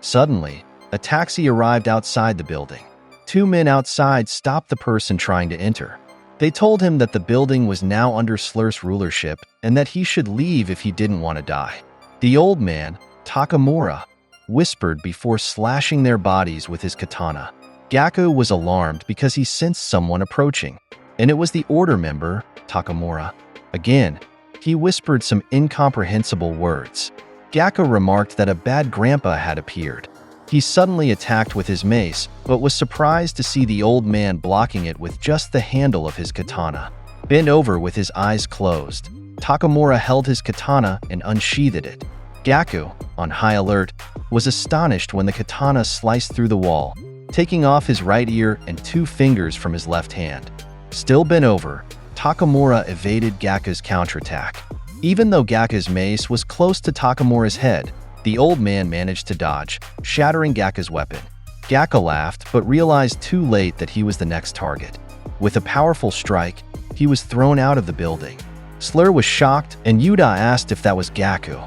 Suddenly, a taxi arrived outside the building. 2 men outside stopped the person trying to enter. They told him that the building was now under Slur's rulership and that he should leave if he didn't want to die. The old man, Takamura, whispered before slashing their bodies with his katana. Gaku was alarmed because he sensed someone approaching, and it was the order member, Takamura. Again, he whispered some incomprehensible words. Gaku remarked that a bad grandpa had appeared. He suddenly attacked with his mace, but was surprised to see the old man blocking it with just the handle of his katana. Bent over with his eyes closed, Takamura held his katana and unsheathed it. Gaku, on high alert, was astonished when the katana sliced through the wall, taking off his right ear and 2 fingers from his left hand. Still bent over, Takamura evaded Gaku's counterattack. Even though Gaku's mace was close to Takamura's head, the old man managed to dodge, shattering Gaku's weapon. Gaku laughed but realized too late that he was the next target. With a powerful strike, he was thrown out of the building. Slur was shocked, and Yuta asked if that was Gaku.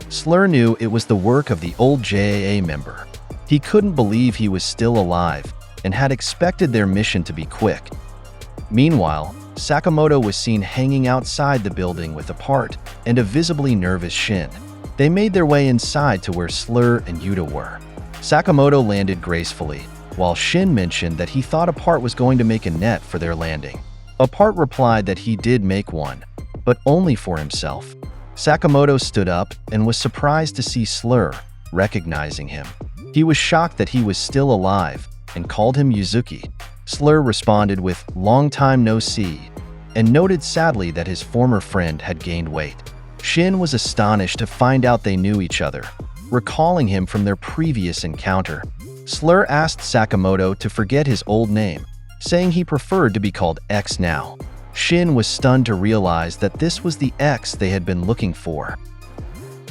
Slur knew it was the work of the old JAA member. He couldn't believe he was still alive and had expected their mission to be quick. Meanwhile, Sakamoto was seen hanging outside the building with Apart and a visibly nervous Shin. They made their way inside to where Slur and Yuta were. Sakamoto landed gracefully, while Shin mentioned that he thought Apart was going to make a net for their landing. Apart replied that he did make one, but only for himself. Sakamoto stood up and was surprised to see Slur, recognizing him. He was shocked that he was still alive and called him Yuzuki. Slur responded with "long time no see," and noted sadly that his former friend had gained weight. Shin was astonished to find out they knew each other, recalling him from their previous encounter. Slur asked Sakamoto to forget his old name, saying he preferred to be called X now. Shin was stunned to realize that this was the X they had been looking for.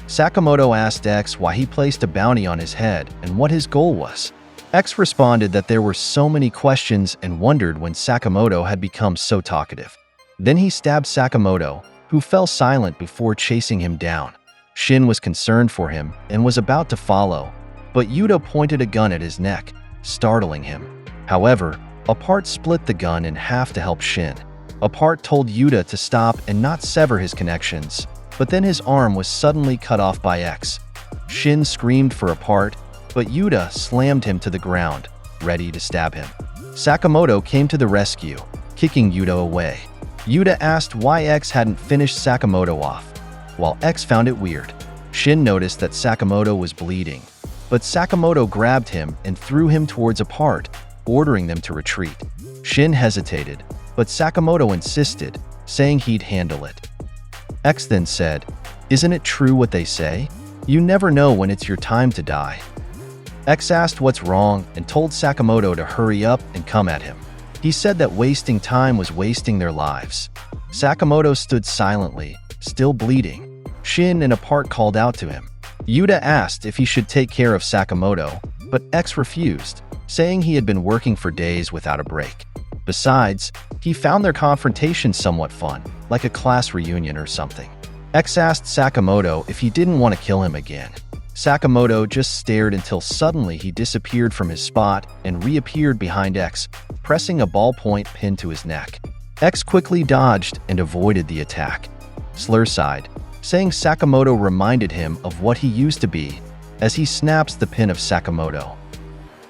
Sakamoto asked X why he placed a bounty on his head and what his goal was. X responded that there were so many questions and wondered when Sakamoto had become so talkative. Then he stabbed Sakamoto, who fell silent before chasing him down. Shin was concerned for him and was about to follow, but Yuta pointed a gun at his neck, startling him. However, Apart split the gun in half to help Shin. Apart told Yuta to stop and not sever his connections, but then his arm was suddenly cut off by X. Shin screamed for Apart, but Yuta slammed him to the ground, ready to stab him. Sakamoto came to the rescue, kicking Yuta away. Yuta asked why X hadn't finished Sakamoto off, while X found it weird. Shin noticed that Sakamoto was bleeding, but Sakamoto grabbed him and threw him towards Apart, ordering them to retreat. Shin hesitated, but Sakamoto insisted, saying he'd handle it. X then said, "Isn't it true what they say? You never know when it's your time to die." X asked what's wrong and told Sakamoto to hurry up and come at him. He said that wasting time was wasting their lives. Sakamoto stood silently, still bleeding. Shin and Apart called out to him. Yuta asked if he should take care of Sakamoto, but X refused, saying he had been working for days without a break. Besides, he found their confrontation somewhat fun, like a class reunion or something. X asked Sakamoto if he didn't want to kill him again. Sakamoto just stared until suddenly he disappeared from his spot and reappeared behind X, pressing a ballpoint pin to his neck. X quickly dodged and avoided the attack. Slur sighed, saying Sakamoto reminded him of what he used to be, as he snaps the pin of Sakamoto.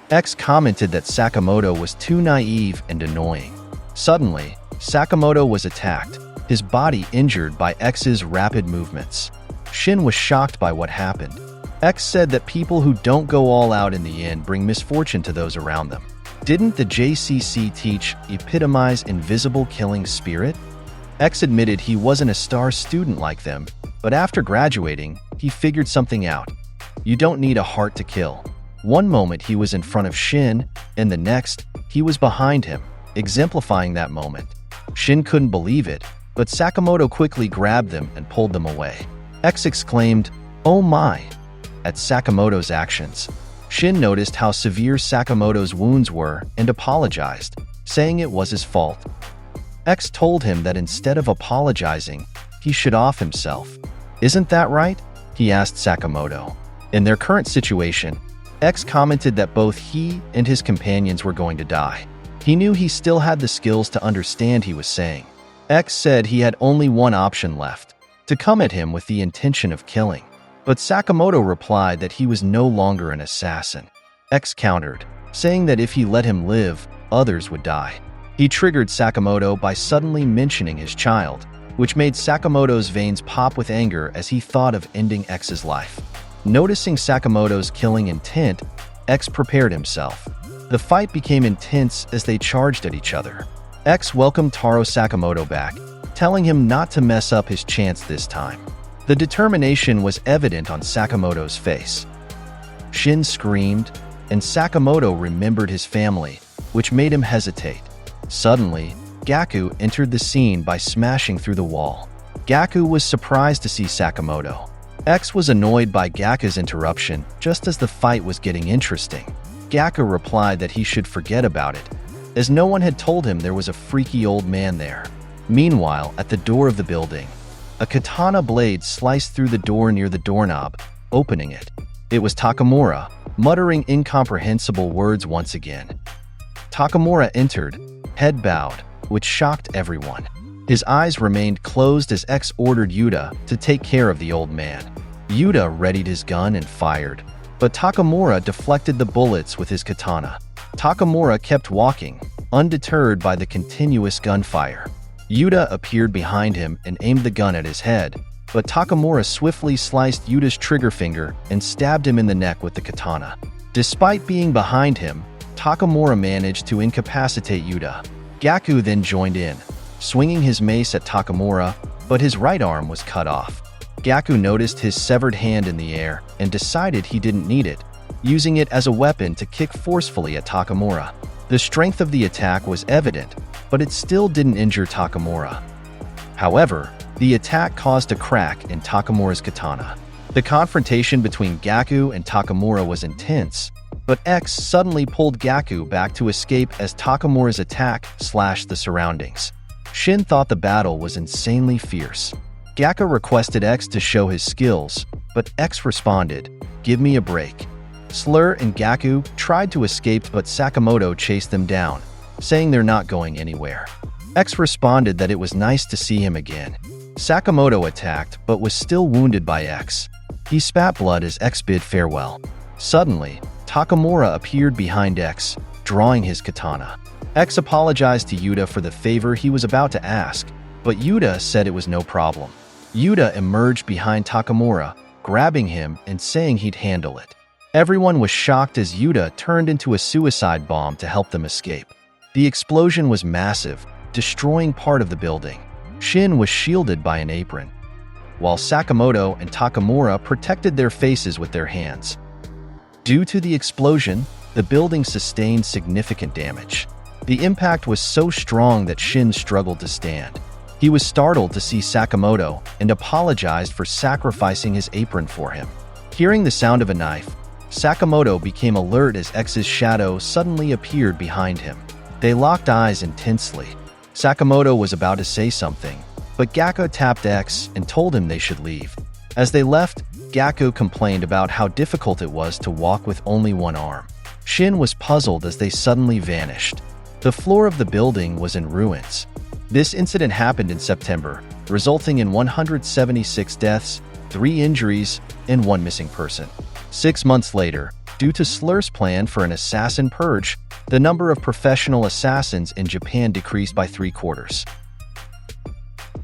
X commented that Sakamoto was too naive and annoying. Suddenly, Sakamoto was attacked, his body injured by X's rapid movements. Shin was shocked by what happened. X said that people who don't go all out in the end bring misfortune to those around them. Didn't the JCC teach epitomize invisible killing spirit? X admitted he wasn't a star student like them, but after graduating, he figured something out. You don't need a heart to kill. One moment he was in front of Shin, and the next, he was behind him, exemplifying that moment. Shin couldn't believe it, but Sakamoto quickly grabbed them and pulled them away. X exclaimed, "Oh my!" at Sakamoto's actions. Shin noticed how severe Sakamoto's wounds were and apologized, saying it was his fault. X told him that instead of apologizing, he should off himself. "Isn't that right?" he asked Sakamoto. In their current situation, X commented that both he and his companions were going to die. He knew he still had the skills to understand he was saying. X said he had only one option left, to come at him with the intention of killing. But Sakamoto replied that he was no longer an assassin. X countered, saying that if he let him live, others would die. He triggered Sakamoto by suddenly mentioning his child, which made Sakamoto's veins pop with anger as he thought of ending X's life. Noticing Sakamoto's killing intent, X prepared himself. The fight became intense as they charged at each other. X welcomed Taro Sakamoto back, telling him not to mess up his chance this time. The determination was evident on Sakamoto's face. Shin screamed, and Sakamoto remembered his family, which made him hesitate. Suddenly, Gaku entered the scene by smashing through the wall. Gaku was surprised to see Sakamoto. X was annoyed by Gaku's interruption just as the fight was getting interesting. Gaku replied that he should forget about it, as no one had told him there was a freaky old man there. Meanwhile, at the door of the building, a katana blade sliced through the door near the doorknob, opening it. It was Takamura, muttering incomprehensible words once again. Takamura entered, head bowed, which shocked everyone. His eyes remained closed as X ordered Yuta to take care of the old man. Yuta readied his gun and fired, but Takamura deflected the bullets with his katana. Takamura kept walking, undeterred by the continuous gunfire. Yuta appeared behind him and aimed the gun at his head, but Takamura swiftly sliced Yuta's trigger finger and stabbed him in the neck with the katana. Despite being behind him, Takamura managed to incapacitate Yuta. Gaku then joined in, swinging his mace at Takamura, but his right arm was cut off. Gaku noticed his severed hand in the air and decided he didn't need it, using it as a weapon to kick forcefully at Takamura. The strength of the attack was evident, but it still didn't injure Takamura. However, the attack caused a crack in Takamura's katana. The confrontation between Gaku and Takamura was intense, but X suddenly pulled Gaku back to escape as Takamura's attack slashed the surroundings. Shin thought the battle was insanely fierce. Gaku requested X to show his skills, but X responded, "Give me a break." Slur and Gaku tried to escape, but Sakamoto chased them down, saying they're not going anywhere. X responded that it was nice to see him again. Sakamoto attacked, but was still wounded by X. He spat blood as X bid farewell. Suddenly, Takamura appeared behind X, drawing his katana. X apologized to Yuta for the favor he was about to ask, but Yuta said it was no problem. Yuta emerged behind Takamura, grabbing him and saying he'd handle it. Everyone was shocked as Yuta turned into a suicide bomb to help them escape. The explosion was massive, destroying part of the building. Shin was shielded by an apron, while Sakamoto and Takamura protected their faces with their hands. Due to the explosion, the building sustained significant damage. The impact was so strong that Shin struggled to stand. He was startled to see Sakamoto and apologized for sacrificing his apron for him. Hearing the sound of a knife, Sakamoto became alert as X's shadow suddenly appeared behind him. They locked eyes intensely. Sakamoto was about to say something, but Gaku tapped X and told him they should leave. As they left, Gaku complained about how difficult it was to walk with only one arm. Shin was puzzled as they suddenly vanished. The floor of the building was in ruins. This incident happened in September, resulting in 176 deaths, 3 injuries, and 1 missing person. 6 months later, due to Slur's plan for an assassin purge, the number of professional assassins in Japan decreased by 3/4.